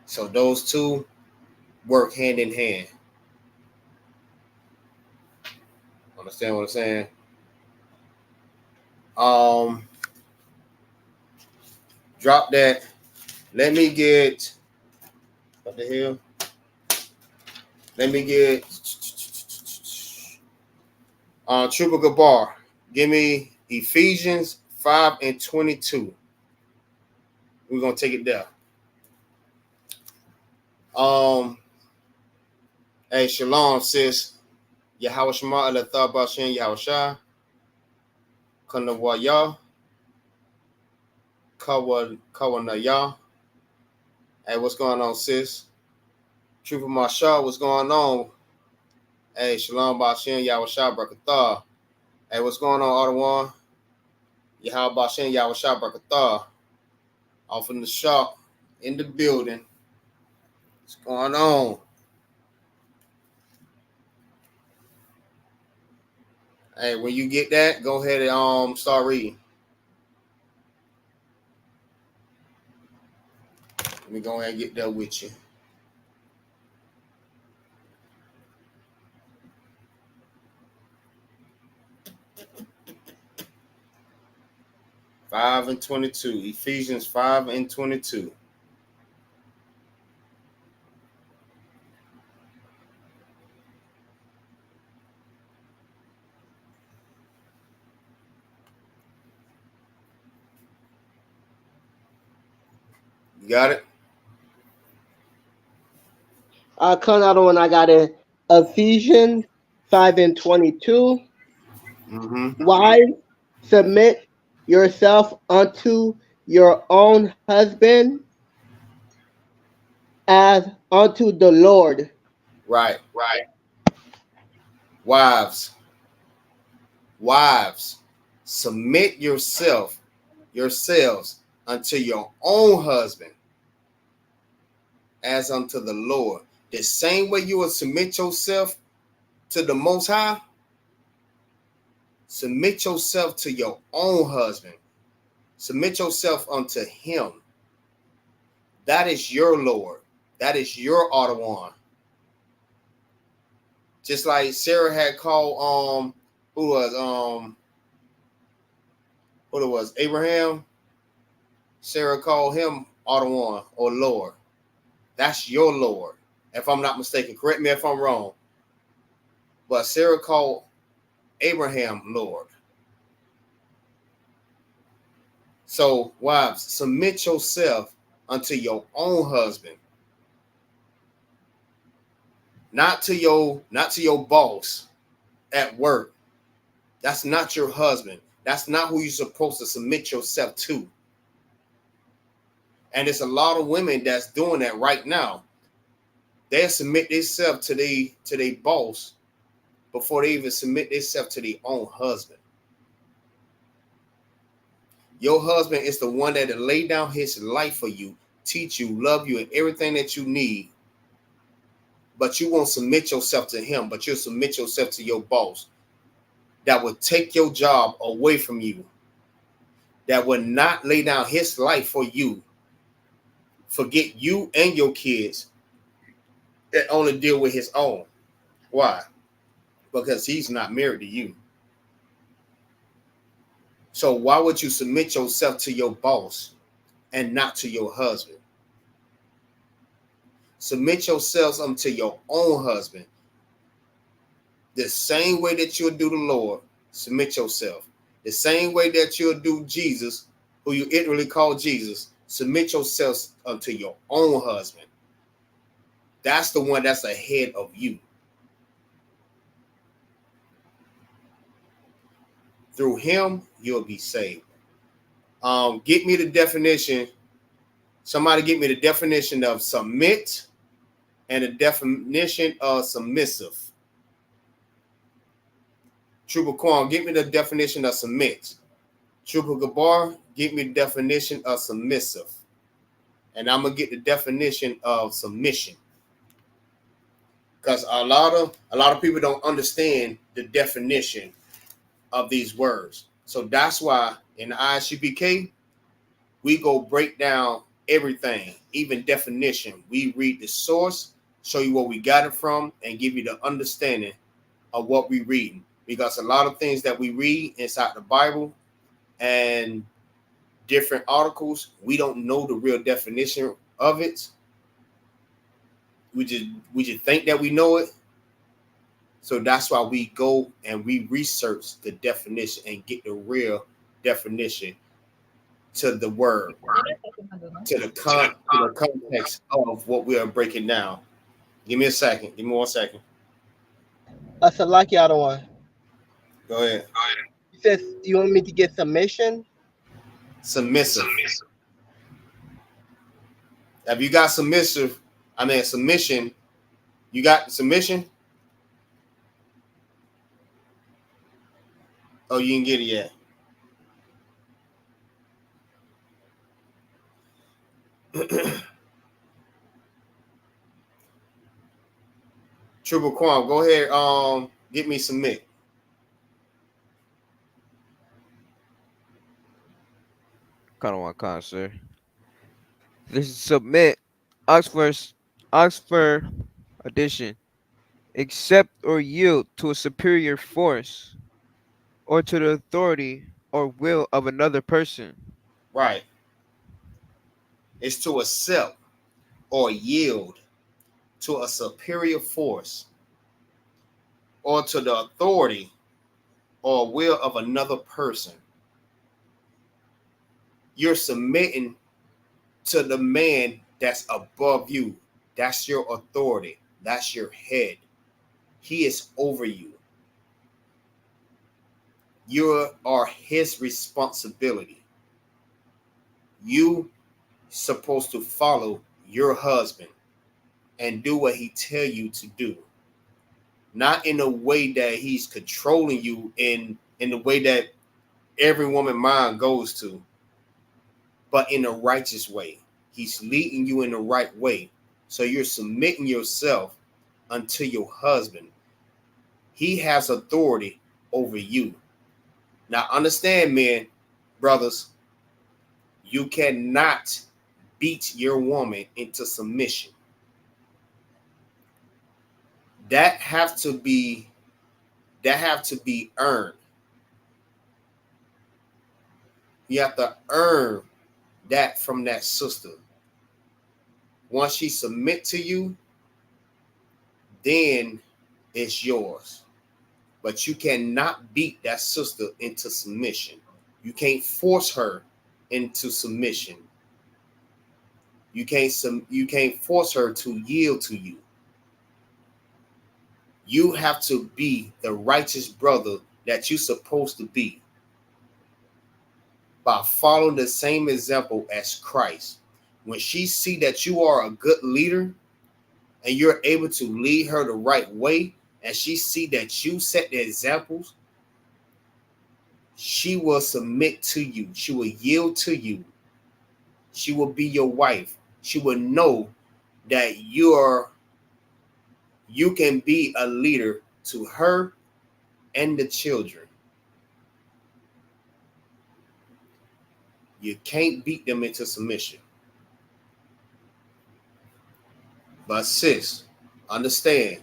So those two work hand in hand. Understand what I'm saying? Drop that. Let me get, what the hell? Let me get Trooper Gabar. Give me Ephesians 5:22. We're gonna take it there. Hey, shalom, sis. Yahweh Shema Alathar Bashin Yahweh Shah. Kanawaya. Kawanaya. Hey, what's going on, sis? Trooper Marshall, what's going on? Hey, shalom Bashin Yahweh Shah Brakatah. Hey, what's going on, Ottawa? Yahweh Bashin Yahweh Shah Brakatah. Off in the shop, in the building. What's going on? Hey, when you get that, go ahead and start reading. Let me go ahead and get that with you. Five and 22. Ephesians 5:22. You got it? Another one I got it. Ephesians 5:22. Mm-hmm. Wives, submit yourself unto your own husband as unto the Lord. Right. Wives, submit yourselves unto your own husband as unto the Lord. The same way you will submit yourself to the Most High, submit yourself to your own husband. Submit yourself unto him. That is your Lord. That is your Adawan. Just like Sarah had called who it was Abraham. Sarah called him Adawan or Lord. That's your Lord. If I'm not mistaken, correct me if I'm wrong. But Sarah called Abraham Lord. So wives, submit yourself unto your own husband. Not to your boss at work. That's not your husband. That's not who you're supposed to submit yourself to. And it's a lot of women that's doing that right now. They submit themselves to their boss before they even submit themselves to their own husband. Your husband is the one that will lay down his life for you, teach you, love you, and everything that you need. But you won't submit yourself to him, but you'll submit yourself to your boss that will take your job away from you, that will not lay down his life for you, forget you and your kids, that only deal with his own. Why? Because he's not married to you. So why would you submit yourself to your boss and not to your husband? Submit yourselves unto your own husband. The same way that you'll do the Lord, submit yourself. The same way that you'll do Jesus, who you literally call Jesus, submit yourselves unto your own husband. That's the one that's ahead of you. Through him, you'll be saved. Get me the definition. Somebody get me the definition of submit and the definition of submissive. Trooper Quan, get me the definition of submit. Trooper Gabar, get me the definition of submissive. And I'm going to get the definition of submission. Because a lot of people don't understand the definition of these words. So that's why in the ISUPK, we go break down everything, even definition. We read the source, show you where we got it from, and give you the understanding of what we're reading. Because a lot of things that we read inside the Bible and different articles, we don't know the real definition of it. We just think that we know it. So that's why we go and we research the definition and get the real definition to the word, to the context of what we are breaking down. Give me a second. Give me 1 second. That's a lucky other one. Go ahead. He says, you want me to get submission? Submissive. Have you got submission? You got submission? Oh, you didn't get it yet. Triple Quam, go ahead. Get me submit. Kanawakan, sir. This is submit. Oxford edition. Accept or yield to a superior force or to the authority or will of another person. Right. It's to accept or yield to a superior force or to the authority or will of another person. You're submitting to the man that's above you. That's your authority. That's your head. He is over you. You are his responsibility. You supposed to follow your husband and do what he tell you to do. Not in a way that he's controlling you in the way that every woman mind goes to, but in a righteous way. He's leading you in the right way. So you're submitting yourself unto your husband. He has authority over you. Now understand, men, brothers, you cannot beat your woman into submission. That have to be earned. You have to earn that from that sister. Once she submit to you, then it's yours. But you cannot beat that sister into submission. You can't force her into submission. You can't force her to yield to you. You have to be the righteous brother that you're supposed to be by following the same example as Christ. When she see that you are a good leader and you're able to lead her the right way, and she see that you set the examples, she will submit to you. She will yield to you. She will be your wife. She will know that you can be a leader to her and the children. You can't beat them into submission. But sis, understand,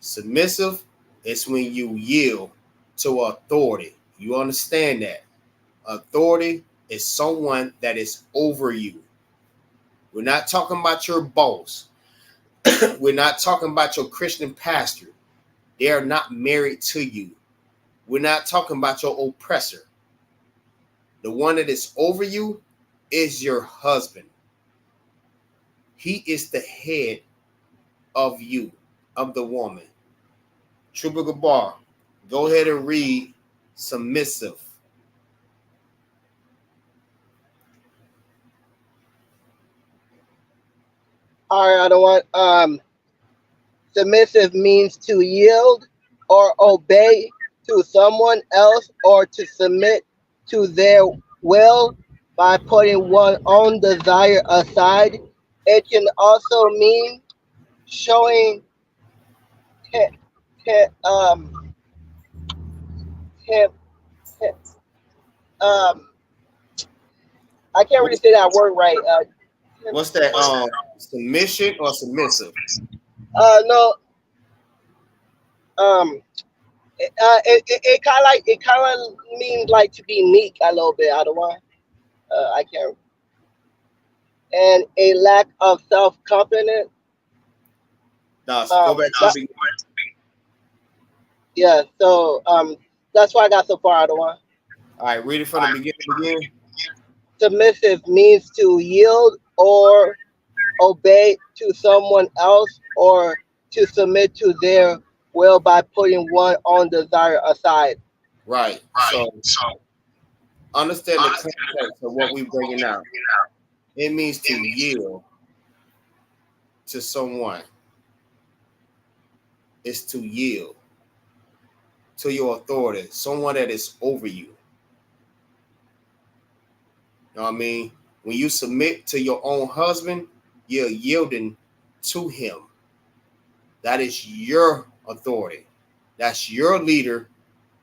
submissive is when you yield to authority. You understand that? Authority is someone that is over you. We're not talking about your boss. We're not talking about your Christian pastor. They are not married to you. We're not talking about your oppressor. The one that is over you is your husband. He is the head of you, of the woman. Trooper Gabar, go ahead and read submissive. All right, I don't want submissive means to yield or obey to someone else or to submit to their will by putting one's own desire aside. It can also mean showing te- te- te- te- I can't really say that word right. What's that? Submission or submissive? No. It kind of means like to be meek a little bit. I don't want. I can't. And a lack of self confidence. No, go back to the beginning. Yeah. So that's why I got so far. I don't want. All right, read it from the beginning again. Submissive means to yield or obey to someone else or to submit to their will by putting one's own desire aside. Right. So understand the context of what we're bringing out. It means to yield to someone. It's to yield to your authority, someone that is over you. You know what I mean? When you submit to your own husband, you're yielding to him. That is your authority. That's your leader.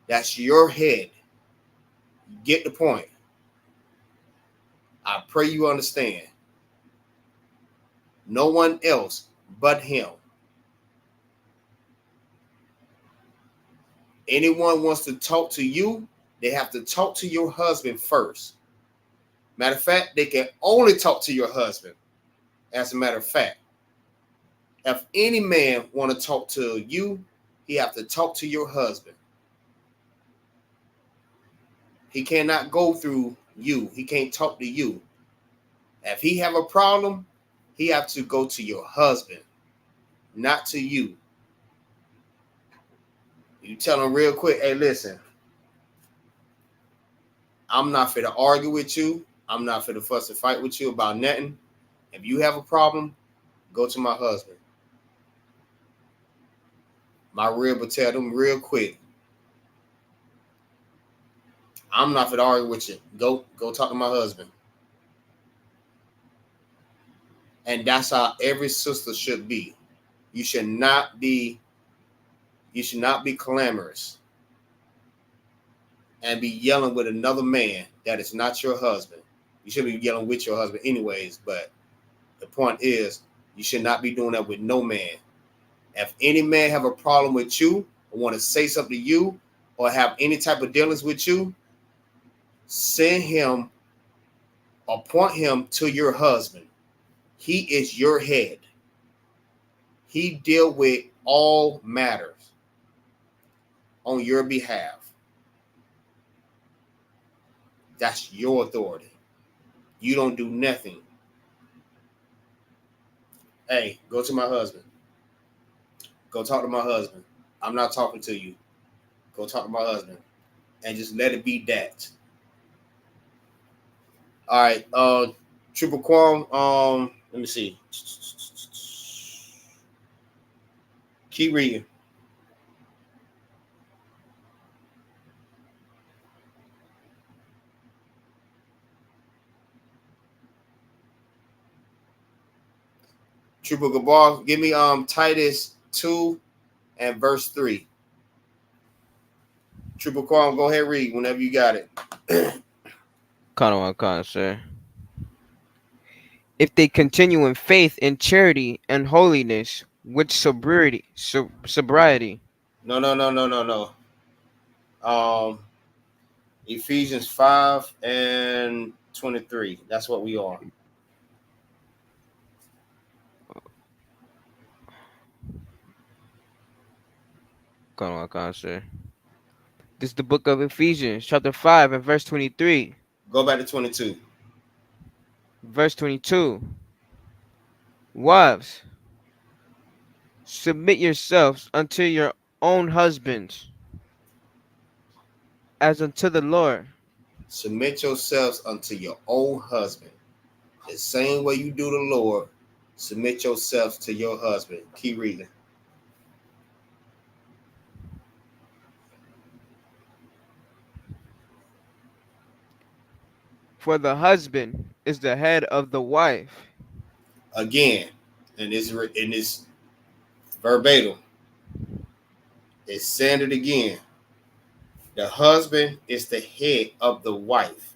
That's your head. You get the point. I pray you understand. No one else but him. Anyone wants to talk to you, they have to talk to your husband first. Matter of fact, they can only talk to your husband. As a matter of fact, if any man want to talk to you, he have to talk to your husband. He cannot go through you. He can't talk to you. If he have a problem, he have to go to your husband, not to you. You tell him real quick, hey, listen, I'm not for to argue with you. I'm not for to fuss and fight with you about nothing. If you have a problem, go to my husband. My rib will tell them real quick, I'm not for to argue with you. Go talk to my husband. And that's how every sister should be. You should not be clamorous and be yelling with another man that is not your husband. You should be yelling with your husband anyways, but the point is you should not be doing that with no man. If any man have a problem with you or want to say something to you or have any type of dealings with you, send him or point him to your husband. He is your head. He deal with all matters on your behalf. That's your authority. You don't do nothing. Hey, go to my husband. Go talk to my husband. I'm not talking to you. Go talk to my husband. And just let it be that. All right. Triple Quam. Let me see. Keep reading. Triple Gabal, give me Titus 2 and verse 3. Triple Quam, go ahead, read whenever you got it. Con, sir. If they continue in faith, in charity, and holiness, with sobriety. No. Ephesians 5 and 23. That's what we are. Con, sir. This is the book of Ephesians, chapter 5 and verse 23. Go back to 22. Verse 22. Wives, submit yourselves unto your own husbands, as unto the Lord. Submit yourselves unto your own husband. The same way you do the Lord, submit yourselves to your husband. Keep reading. For the husband is the head of the wife. Again, and this verbatim. It's saying it again. The husband is the head of the wife.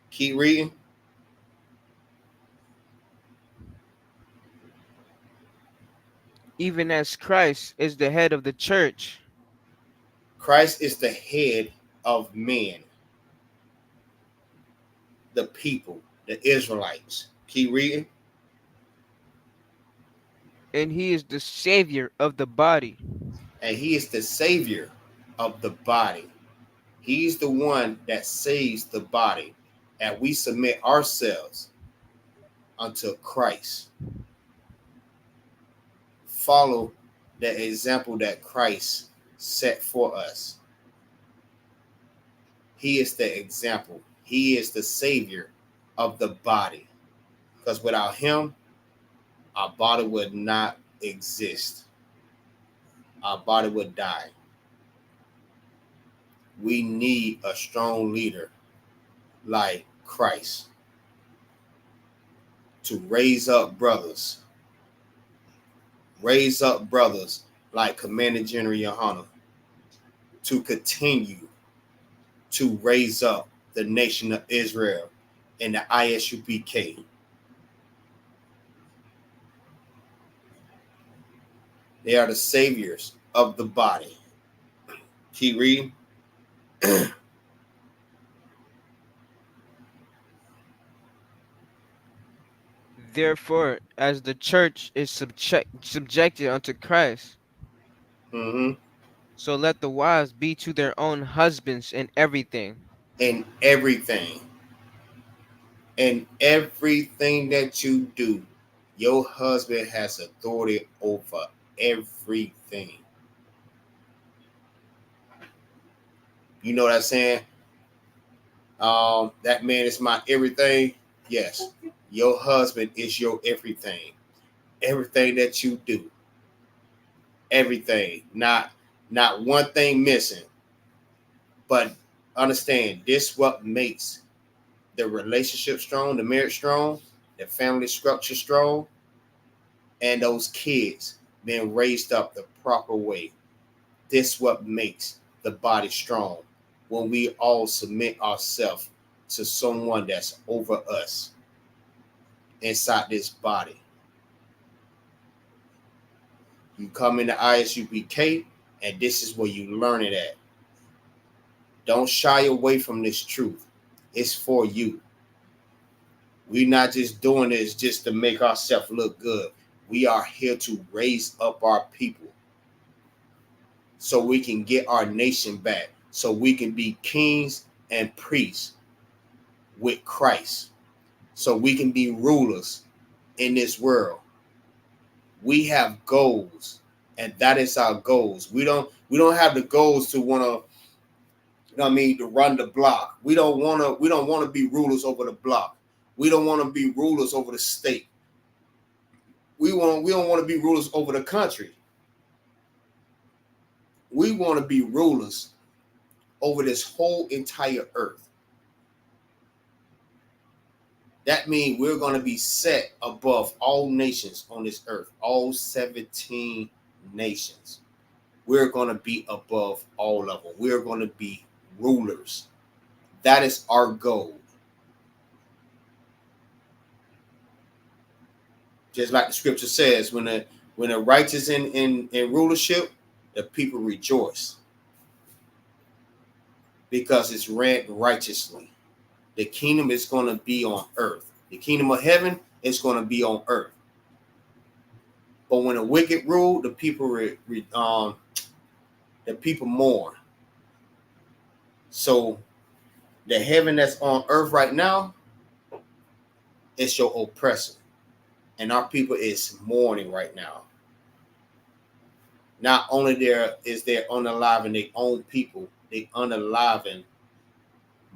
Keep reading. Even as Christ is the head of the church. Christ is the head of men. The people, the Israelites. Keep reading. And he is the savior of the body. And he is the savior of the body. He's the one that saves the body. And we submit ourselves unto Christ. Follow the example that Christ set for us. He is the example. He is the savior of the body. Because without him, our body would not exist. Our body would die. We need a strong leader like Christ to raise up brothers. Raise up brothers like Commander General Yohana to continue to raise up the nation of Israel and the ISUPK. They are the saviors of the body. Keep reading. Therefore, as the church is subjected unto Christ, so let the wives be to their own husbands in everything. In everything. And everything that you do, your husband has authority over everything. You know what I'm saying? That man is my everything. Yes, your husband is your everything. Everything that you do, everything, not one thing missing. But understand, this what makes the relationship strong, the marriage strong, the family structure strong, and those kids being raised up the proper way. This what makes the body strong, when we all submit ourselves to someone that's over us inside this body. You come into ISUPK, and this is where you learn it at. Don't shy away from this truth. It's for you. We're not just doing this just to make ourselves look good. We are here to raise up our people so we can get our nation back, so we can be kings and priests with Christ, so we can be rulers in this world. We have goals, and that is our goals. We don't have the goals to want to, you know what I mean, to run the block. We don't want to be rulers over the block. We don't want to be rulers over the state. We don't want to be rulers over the country. We want to be rulers over this whole entire earth. That means we're going to be set above all nations on this earth, all 17 nations. We're going to be above all of them. We're going to be rulers. That is our goal. Just like the scripture says, when the righteous in rulership, the people rejoice because it's ran righteously. The kingdom is going to be on earth. The kingdom of heaven is going to be on earth. But when the wicked rule, the people mourn. So the heaven that's on earth right now is your oppressor. And our people is mourning right now. Not only is they're unaliving their own people, they unaliving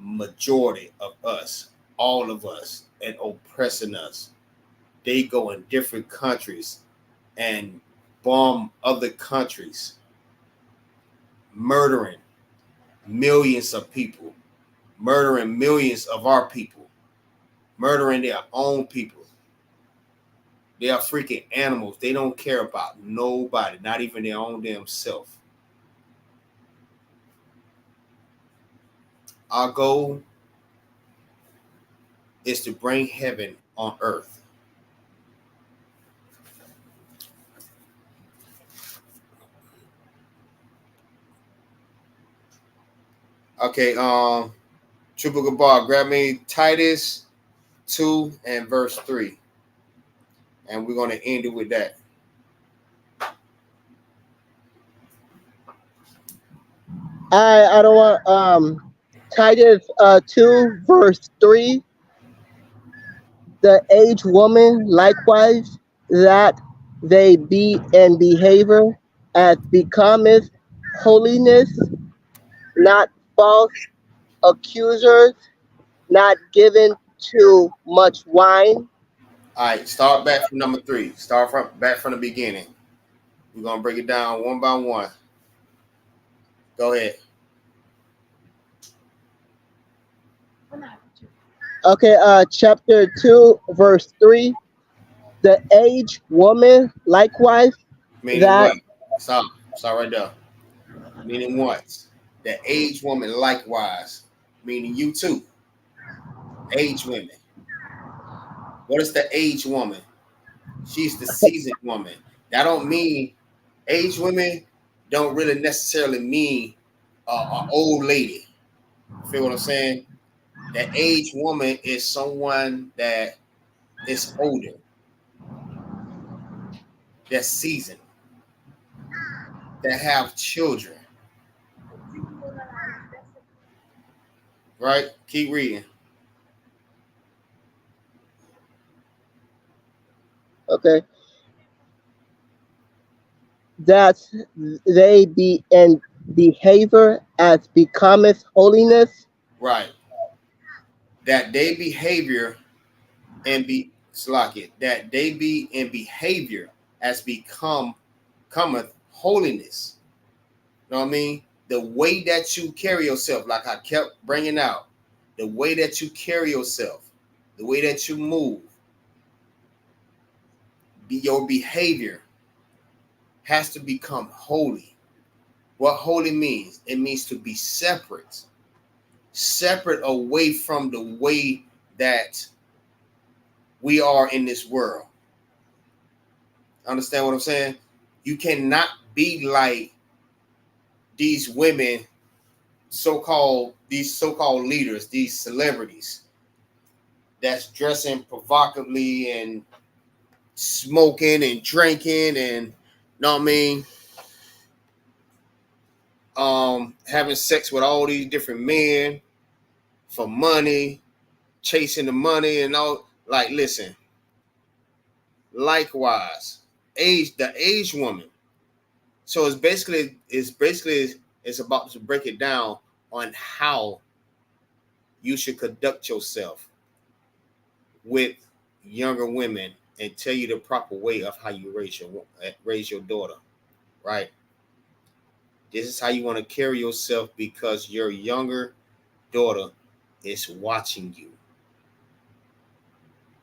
majority of us, all of us, and oppressing us. They go in different countries and bomb other countries, murdering millions of people, murdering millions of our people, murdering their own people. They are freaking animals. They don't care about nobody, not even their own damn self. Our goal is to bring heaven on earth. Okay, Triple Gabar, grab me Titus 2 and verse 3. And we're going to end it with that. I don't want Titus 2 verse 3. The aged woman likewise, that they be in behavior as becometh holiness, not false accusers, not given to much wine. All right, start back from number 3. Start back from the beginning. We're going to break it down one by one. Go ahead. Okay, chapter 2, verse 3. The aged woman likewise, Meaning that what? Stop right there. Meaning what? The aged woman likewise. Meaning you too. Aged women. What is the aged woman? She's the seasoned woman. That don't mean aged women don't really necessarily mean an old lady. Feel what I'm saying? The aged woman is someone that is older, that's seasoned, that have children. Right? Keep reading. Okay, that they be in behavior as becometh holiness. Right. That they behavior and be slack it. That they be in behavior as cometh holiness. You know what I mean? The way that you carry yourself, like I kept bringing out, the way that you carry yourself, the way that you move, your behavior has to become holy. What holy means? It means to be separate, separate away from the way that we are in this world. Understand what I'm saying? You cannot be like these women, these so-called leaders, these celebrities that's dressing provocatively and smoking and drinking and know what I mean, having sex with all these different men for money, chasing the money and all. Like, listen, likewise, the age woman. So it's about to break it down on how you should conduct yourself with younger women and tell you the proper way of how you raise your daughter, right? This is how you want to carry yourself because your younger daughter is watching you.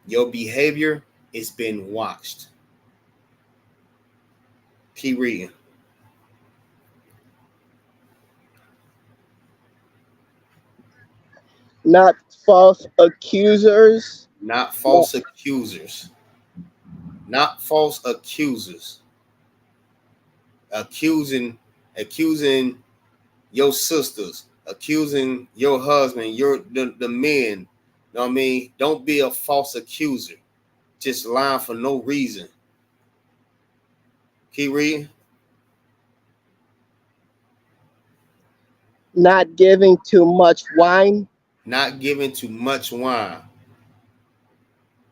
Your behavior is being watched. Keep reading. Not false accusers. Not false accusers. Not false accusers. Accusing your sisters, accusing your husband, the men. You know what I mean? Don't be a false accuser. Just lying for no reason. Keep reading. Not giving too much wine. Not giving too much wine.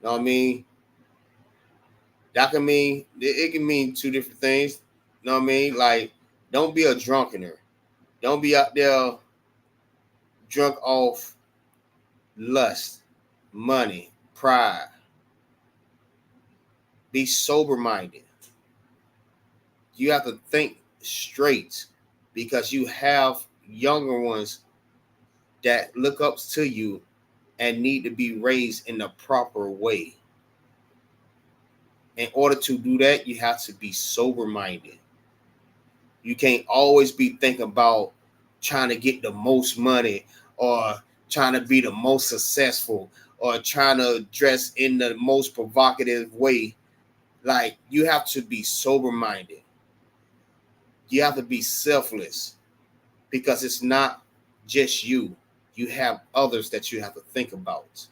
You know what I mean? That can mean it can mean two different things. You know what I mean? Like, don't be a drunkener. Don't be out there drunk off lust, money, pride. Be sober-minded. You have to think straight because you have younger ones that look up to you and need to be raised in the proper way. In order to do that, you have to be sober-minded. You can't always be thinking about trying to get the most money or trying to be the most successful or trying to dress in the most provocative way. Like, you have to be sober-minded. You have to be selfless because it's not just you. You have others that you have to think about,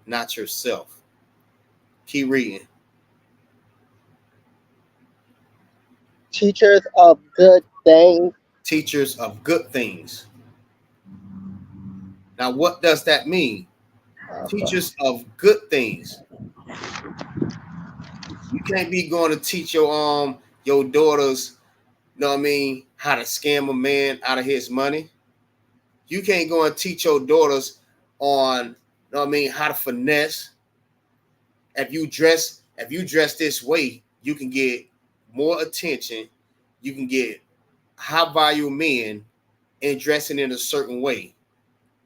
not yourself. Keep reading. Teachers of good things. Teachers of good things. Now, what does that mean? Teachers of good things. You can't be going to teach your daughters, you know what I mean, how to scam a man out of his money. You can't go and teach your daughters on, you know what I mean, how to finesse. If you dress this way, you can get more attention. You can get high value men and dressing in a certain way.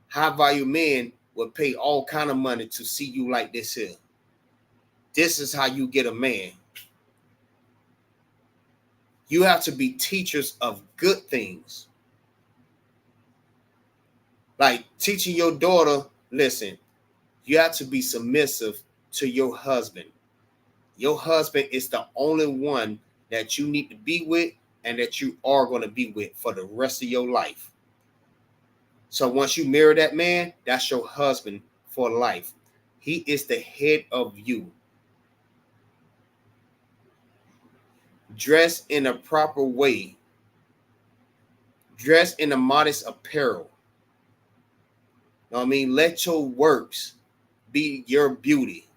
High value men will pay all kind of money to see you like this here. This is how you get a man. You have to be teachers of good things. Like teaching your daughter, listen, you have to be submissive to your husband. Your husband is the only one that you need to be with and that you are going to be with for the rest of your life. So once you marry that man, that's your husband for life. He is the head of you. Dress in a proper way. Dress in a modest apparel. You know what I mean? Let your works be your beauty.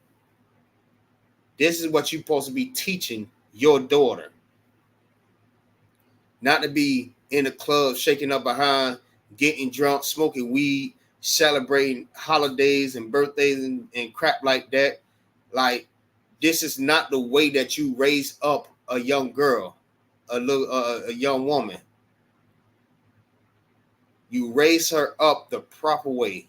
This is what you're supposed to be teaching your daughter. Not to be in the club, shaking up behind, getting drunk, smoking weed, celebrating holidays and birthdays and crap like that. Like, this is not the way that you raise up a young girl, a young woman. You raise her up the proper way.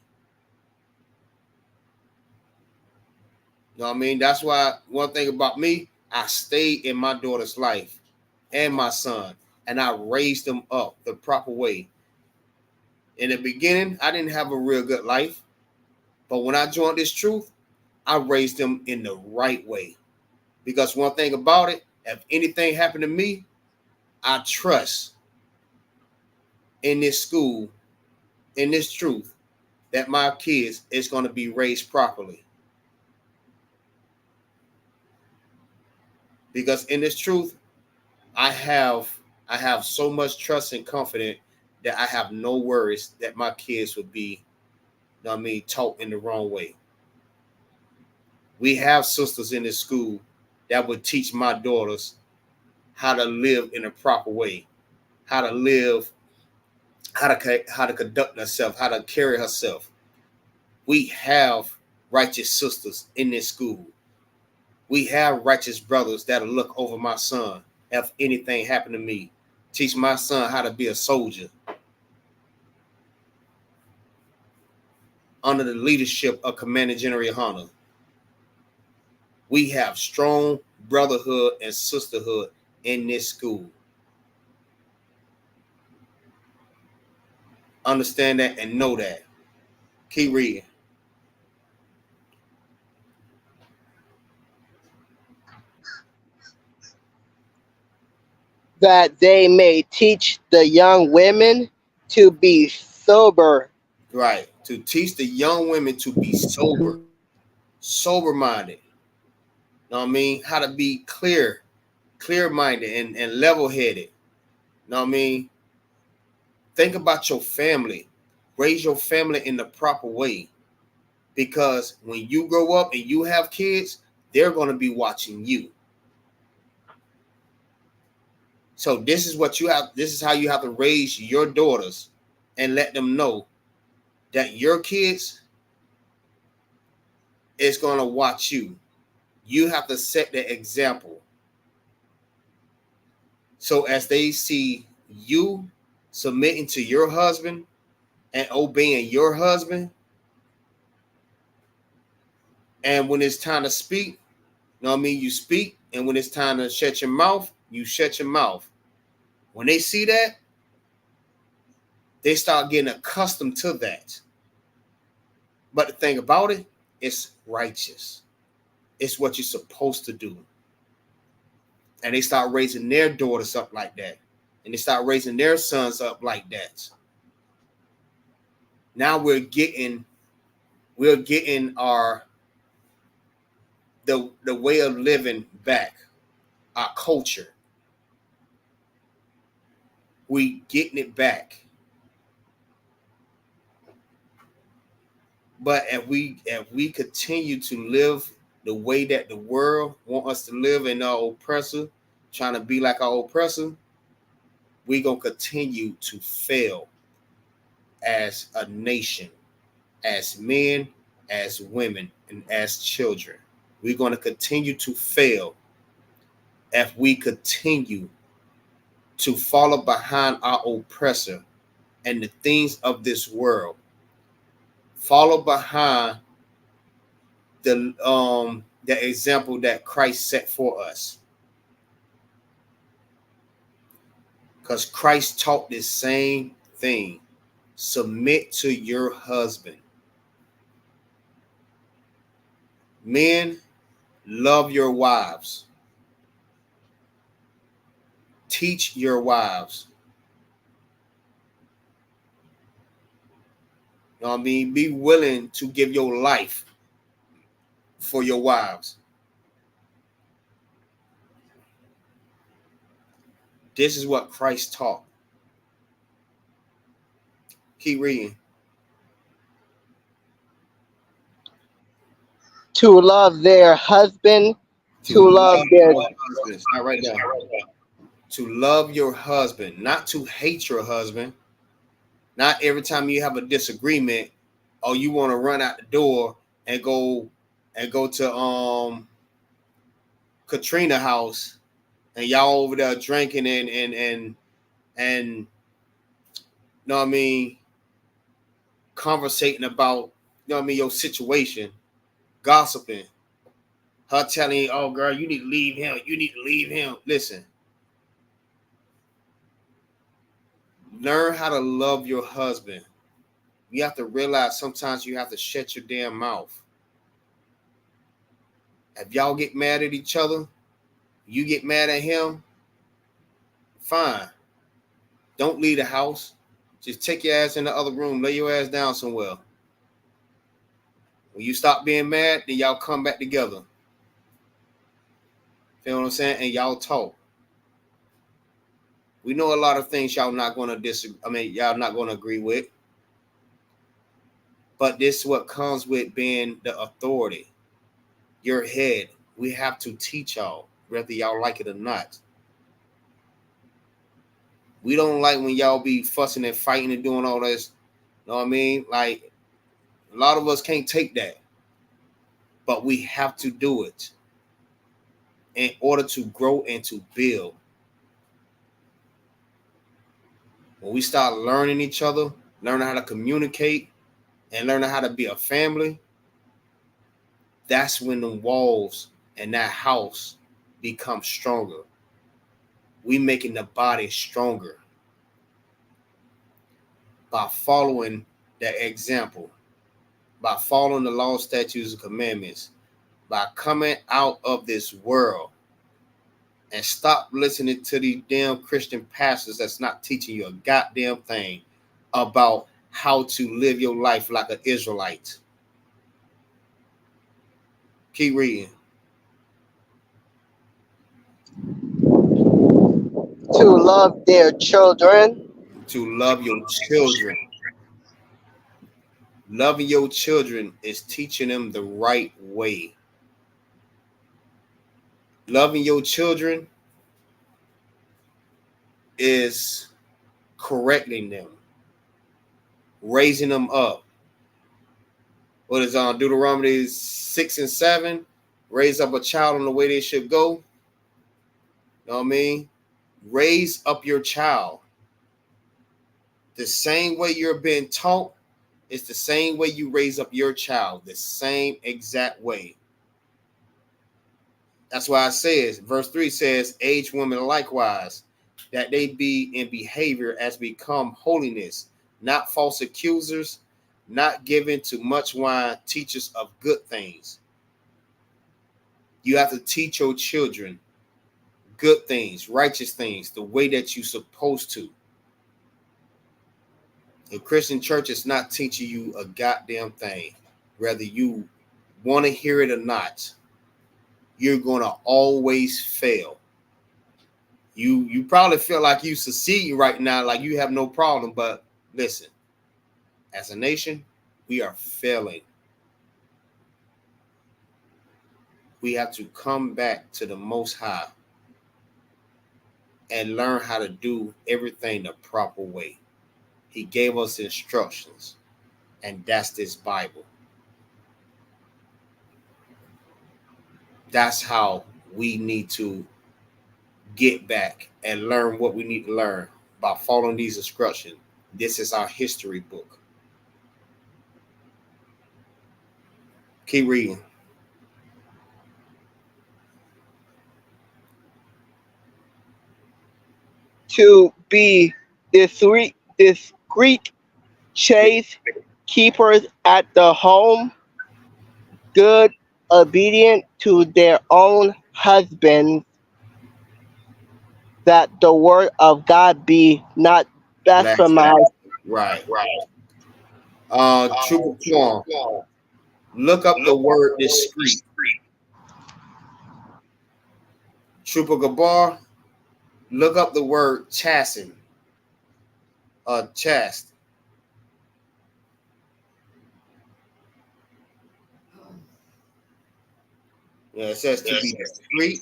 You know what I mean? That's why one thing about me, I stayed in my daughter's life and my son, and I raised them up the proper way. In the beginning, I didn't have a real good life, but when I joined this truth, I raised them in the right way. Because one thing about it, if anything happened to me, I trust in this school, in this truth, that my kids is going to be raised properly. Because in this truth, I have so much trust and confidence that I have no worries that my kids would be, you know what I mean, taught in the wrong way. We have sisters in this school that would teach my daughters how to live in a proper way, how to live, how to conduct herself, how to carry herself. We have righteous sisters in this school. We have righteous brothers that'll look over my son if anything happened to me. Teach my son how to be a soldier under the leadership of Commander General Hunter. We have strong brotherhood and sisterhood in this school. Understand that and know that. Keep reading. That they may teach the young women to be sober. Right. To teach the young women to be sober-minded. Know what I mean? How to be clear-minded and level-headed. Know what I mean? Think about your family. Raise your family in the proper way. Because when you grow up and you have kids, they're going to be watching you. So this is how you have to raise your daughters and let them know that your kids is going to watch you. You have to set the example. So as they see you submitting to your husband and obeying your husband, and when it's time to speak, you know what I mean, you speak, and when it's time to shut your mouth, you shut your mouth. When they see that, they start getting accustomed to that. But the thing about it, it's righteous. It's what you're supposed to do. And they start raising their daughters up like that. And they start raising their sons up like that. Now we're getting our the way of living back, our culture. We getting it back. But if we continue to live the way that the world want us to live in our oppressor, trying to be like our oppressor, we're going to continue to fail as a nation, as men, as women, and as children. We're going to continue to fail if we continue to follow behind our oppressor and the things of this world. Follow behind the example that Christ set for us. Because Christ taught this same thing. Submit to your husband. Men, love your wives. Teach your wives. You know what I mean? Be willing to give your life for your wives. This is what Christ taught. Keep reading. To love their husband To love their your husband. Start right there. To love your husband, not to hate your husband. Not every time you have a disagreement, or you want to run out the door and go to Katrina house, and y'all over there drinking and you know what I mean, conversating about, you know what I mean, your situation, gossiping, her telling you, oh girl, you need to leave him, you need to leave him. Listen, learn how to love your husband. You have to realize sometimes you have to shut your damn mouth. If y'all get mad at each other, you get mad at him, fine. Don't leave the house. Just take your ass in the other room, lay your ass down somewhere. When you stop being mad, then y'all come back together. Feel what I'm saying? And y'all talk. We know a lot of things y'all not going to disagree. I mean, y'all not going to agree with. But this is what comes with being the authority. Your head. We have to teach y'all, whether y'all like it or not. We don't like when y'all be fussing and fighting and doing all this. You know what I mean? Like, a lot of us can't take that. But we have to do it in order to grow and to build. When we start learning each other, learning how to communicate, and learning how to be a family, that's when the walls and that house become stronger. We making the body stronger by following the example, by following the law, statutes, and commandments, by coming out of this world and stop listening to these damn Christian pastors that's not teaching you a goddamn thing about how to live your life like an Israelite. Keep reading. to love their children. To love your children. Loving your children is teaching them the right way. Loving your children is correcting them, raising them up. What is on Deuteronomy 6 and 7? Raise up a child in the way they should go. You know what I mean? Raise up your child. The same way you're being taught is the same way you raise up your child. The same exact way. That's why it says, verse 3 says, aged women likewise, that they be in behavior as become holiness, not false accusers, not given to much wine, teachers of good things. You have to teach your children good things, righteous things, the way that you're supposed to. The Christian church is not teaching you a goddamn thing. Whether you want to hear it or not, you're going to always fail. You probably feel like you succeeding right now, like you have no problem. But listen, as a nation, we are failing. We have to come back to the Most High and learn how to do everything the proper way. He gave us instructions, and that's this Bible. That's how we need to get back and learn what we need to learn by following these instructions. This is our history book. Keep reading. To be discreet, chaste, keepers at the home, good, obedient to their own husbands, that the word of God be not blasphemized. Right. Trooper Quan, look up the word discreet. Trooper Gabar, look up the word chasten. Chaste. Yeah, it says to be discreet.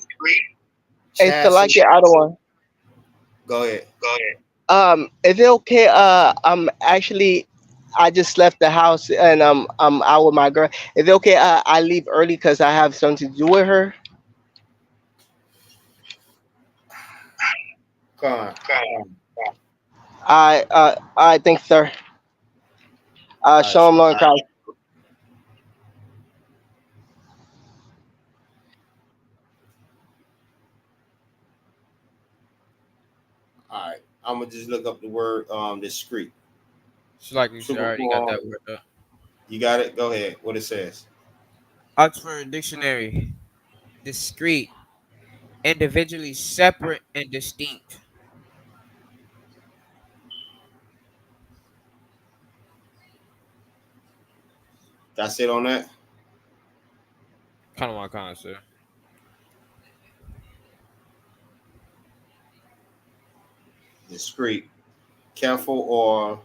And to like Chastity. the other one. Go ahead. Is it okay? I'm actually, I just left the house and I'm out with my girl. Is it okay? I leave early because I have something to do with her. Come on. I think, sir. All right. Shalom, Lord Christ. All right. I'm gonna just look up the word discreet. It's like you said, I Super already got cool. that word up. You got it? Go ahead. What it says. Oxford Dictionary. Discrete. Individually separate and distinct. That's it on that? Kind of my kind, sir. Discreet. Careful or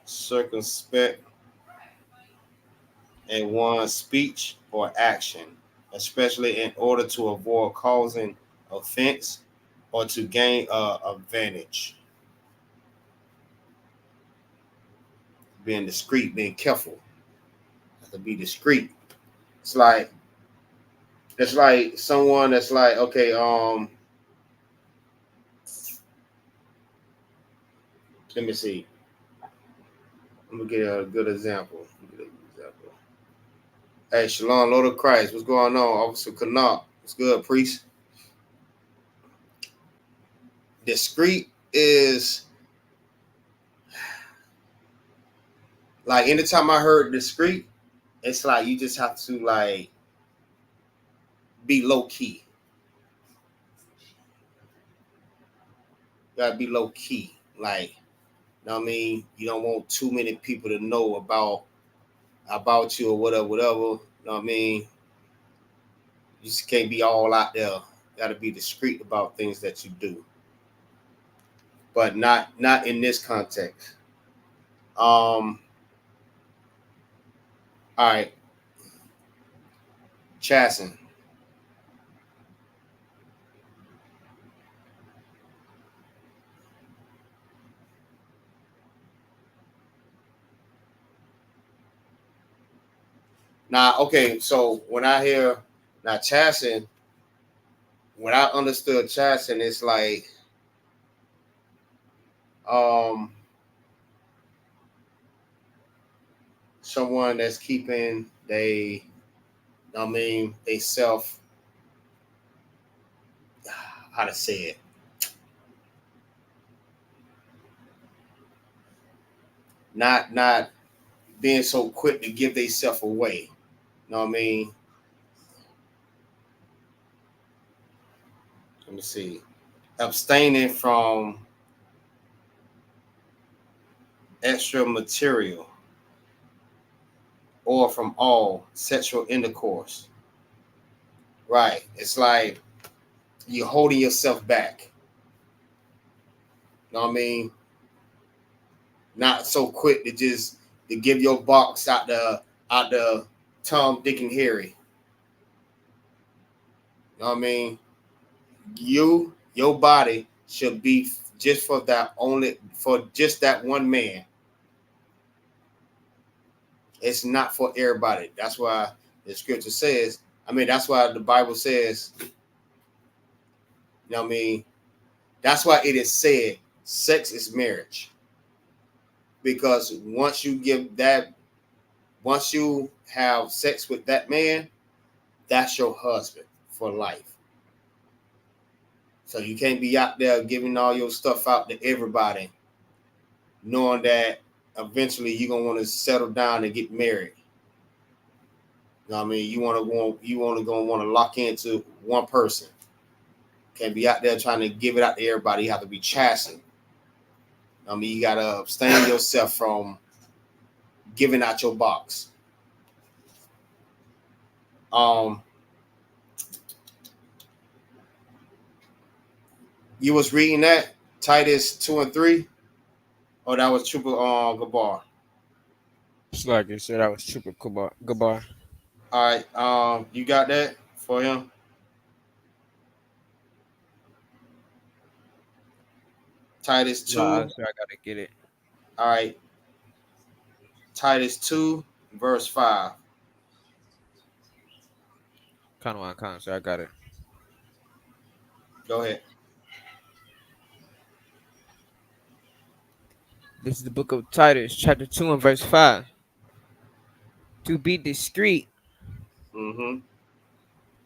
circumspect in one's speech or action, especially in order to avoid causing offense or to gain advantage. Being discreet, being careful. Have to be discreet. It's like someone that's like, okay, let me see. I'm gonna get a good example. Hey, Shalom, Lord of Christ, what's going on? Officer Connaught, what's good, priest? Discreet is like anytime I heard discreet, it's like you just have to like be low key. You gotta be low key. Like, you know what I mean? You don't want too many people to know about you or whatever. You know what I mean? You just can't be all out there. You gotta be discreet about things that you do. But not in this context. All right. Chasten. Now, okay, so when I hear now chasten, when I understood chasten, it's like um someone that's keeping they self, how to say it, not being so quick to give themselves away. You know what I mean? Let me see. Abstaining from extra material or from all sexual intercourse. Right. It's like you're holding yourself back. You know what I mean? Not so quick to give your box out the Tom, Dick, and Harry. You know what I mean? Your body should be just for just that one man. It's not for everybody. That's why the scripture says, that's why the Bible says, you know what I mean? That's why it is said sex is marriage. Because once you have sex with that man, that's your husband for life. So you can't be out there giving all your stuff out to everybody, knowing that eventually you're gonna want to settle down and get married. You know what I mean? You want to lock into one person. Can't be out there trying to give it out to everybody. You have to be chastened. You gotta abstain yourself from giving out your box. You was reading that Titus 2:3, or that was Trooper Gabar. It's like you said, I was super Gabar. All right. You got that for him? Titus 2. No, sir, I gotta get it. All right. Titus 2, verse 5. Sir, I got it. Go ahead. This is the book of Titus, chapter 2 and verse 5. To be discreet, Mm-hmm.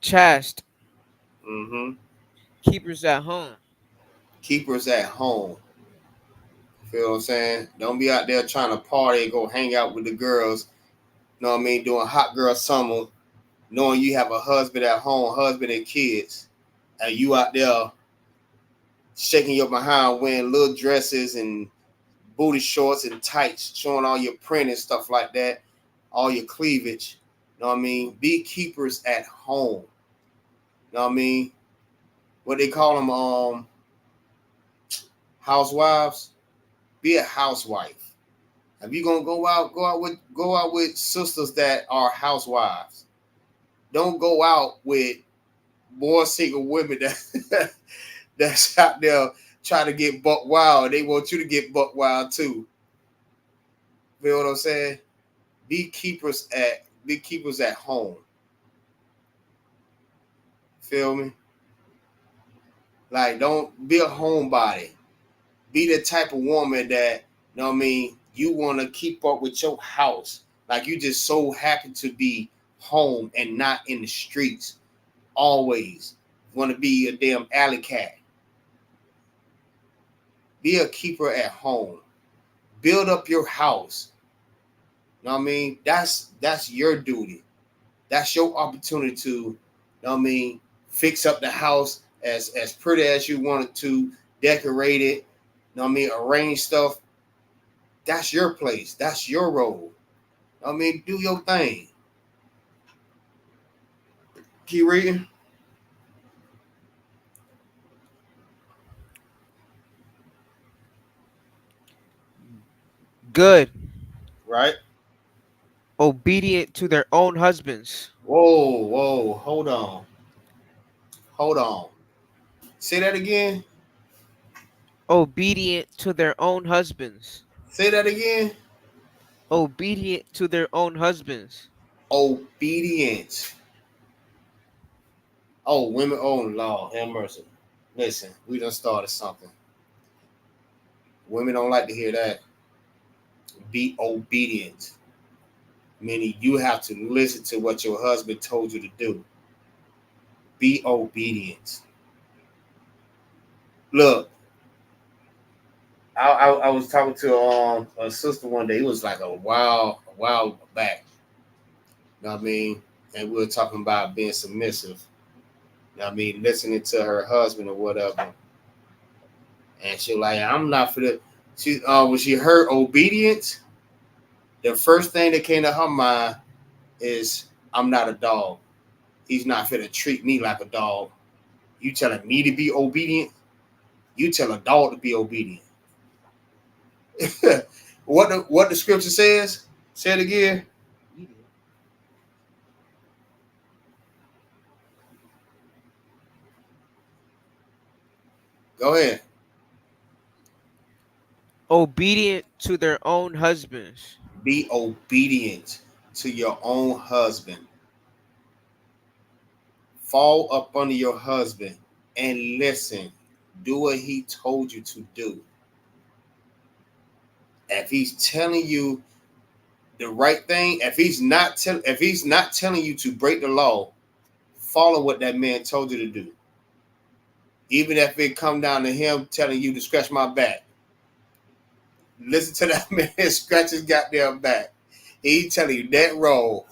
chaste, Mm-hmm. keepers at home. Keepers at home. Feel what I'm saying? Don't be out there trying to party, go hang out with the girls. You know what I mean? Doing hot girl summer, knowing you have a husband at home, husband and kids, and you out there shaking your behind, wearing little dresses and booty shorts and tights, showing all your print and stuff like that, all your cleavage. You know what I mean? Be keepers at home. You know what I mean? What they call them, housewives. Be a housewife. If you gonna go out with sisters that are housewives. Don't go out with more single women that that's out there trying to get buck wild. They want you to get buck wild too. Feel what I'm saying? Be keepers at home. Feel me? Like, don't be a homebody. Be the type of woman that, you know what I mean, you want to keep up with your house. Like, you just so happy to be home and not in the streets. Always want to be a damn alley cat. Be a keeper at home. Build up your house. You know what I mean? That's your duty. That's your opportunity to, you know what I mean, fix up the house as pretty as you want it to, decorate it, you know what I mean, arrange stuff. That's your place. That's your role. You know what I mean, do your thing. Keep reading. Good. Right? Obedient to their own husbands. Whoa. Hold on. Say that again. Obedient to their own husbands. Say that again. Obedient to their own husbands. Obedience. Oh, women. Oh, Lord, have mercy. Listen, we done started something. Women don't like to hear that. Be obedient. Meaning you have to listen to what your husband told you to do. Be obedient. Look, I was talking to a sister one day. It was like a while back. You know what I mean? And we were talking about being submissive. You know what I mean? Listening to her husband or whatever. And she was like, I'm not for the. She when she heard obedience, the first thing that came to her mind is, I'm not a dog. He's not fit to treat me like a dog. You telling me to be obedient? You tell a dog to be obedient. What the scripture says? Say it again. Go ahead. Obedient to their own husbands. Be obedient to your own husband. Fall up under your husband and listen. Do what he told you to do. If he's telling you the right thing, if he's not telling you to break the law, follow what that man told you to do. Even if it come down to him telling you to scratch my back. Listen to that man scratch his goddamn back. He telling you that wrong.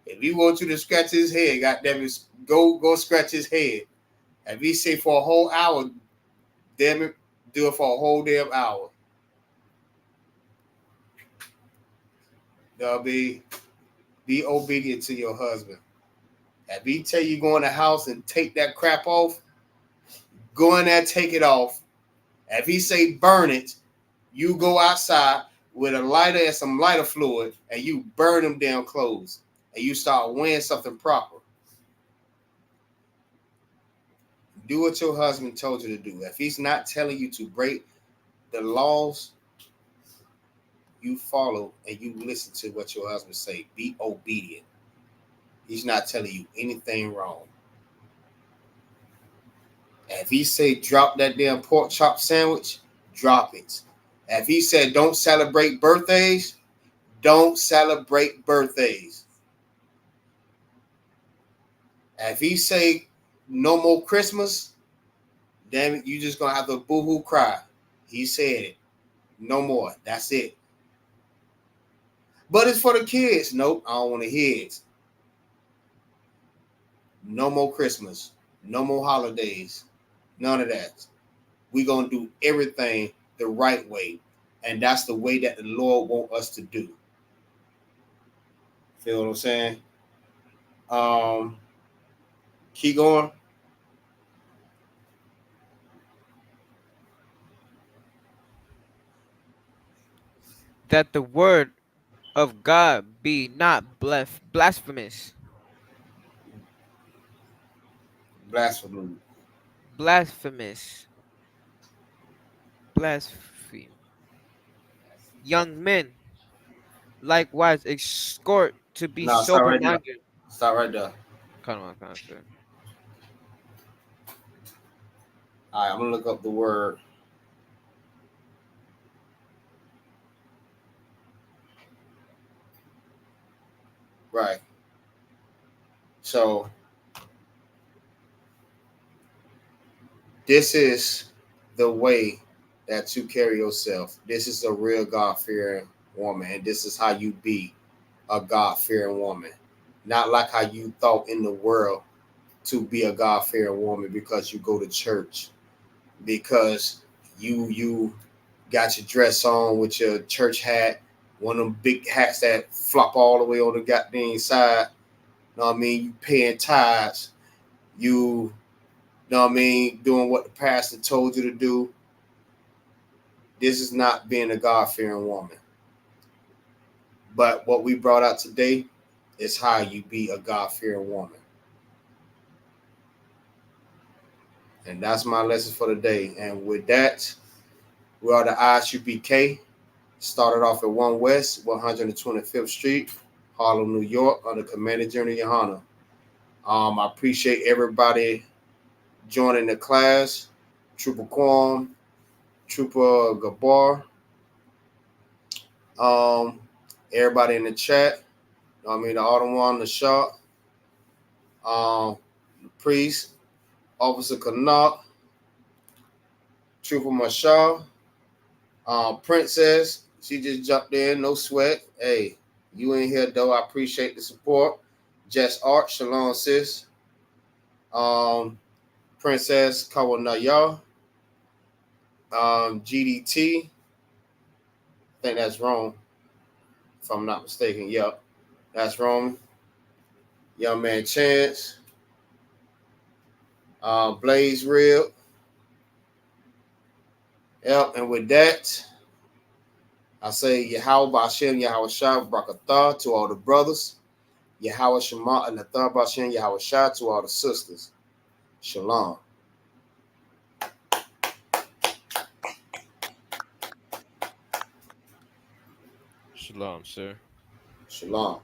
If he wants you to scratch his head, goddamn it, go scratch his head. If he say for a whole hour, damn it, do it for a whole damn hour. Be obedient to your husband. If he tell you go in the house and take that crap off, go in there, take it off. If he say burn it, you go outside with a lighter and some lighter fluid and you burn them damn clothes. and you start wearing something proper. Do what your husband told you to do. If he's not telling you to break the laws, you follow and you listen to what your husband say. Be obedient. He's not telling you anything wrong. And if he say drop that damn pork chop sandwich, drop it. And if he said don't celebrate birthdays, don't celebrate birthdays. And if he say no more Christmas, damn it, you just gonna have to boo-hoo cry. He said it. No more. That's it. But it's for the kids. Nope, I don't want to hear it. No more Christmas. No more holidays. None of that. We're going to do everything the right way. And that's the way that the Lord wants us to do. Feel what I'm saying? Keep going. That the word of God be not blasphemous. Blasphemy. Blasphemous. Blaspheme. Young men likewise exhort to be No, stop right there. sober-minded. Stop right there. Come on, sir. All right, I'm going to look up the word. Right. So, this is the way that you carry yourself. This is a real God-fearing woman, and this is how you be a God-fearing woman. Not like how you thought in the world to be a God-fearing woman because you go to church, because you got your dress on with your church hat, one of them big hats that flop all the way on the goddamn side. Know what I mean? You paying tithes. You know what I mean? Doing what the pastor told you to do. This is not being a God-fearing woman. But what we brought out today is how you be a God-fearing woman. And that's my lesson for today. And with that, we are the ISUPK. Started off at 1 West, 125th Street, Harlem, New York, under Commander General Yohana. I appreciate everybody joining the class. Trooper Quam, Trooper Gabar, everybody in the chat. I mean, the Autumn, the shop, the priest, Officer Canuck, Trooper Mashal, Princess. She just jumped in, no sweat. Hey, you in here though. I appreciate the support. Jess Art, Shalom sis. Princess Kawanaya. GDT. I think that's wrong. If I'm not mistaken. Yep. That's wrong. Young man Chance. Blaze Real. Yep, and with that, I say Yahweh Bashem, Yahweh Shah, Brakatah to all the brothers. Yahweh Shema and Nathan Bashem, Yahweh Shah to all the sisters. Shalom. Shalom, sir. Shalom.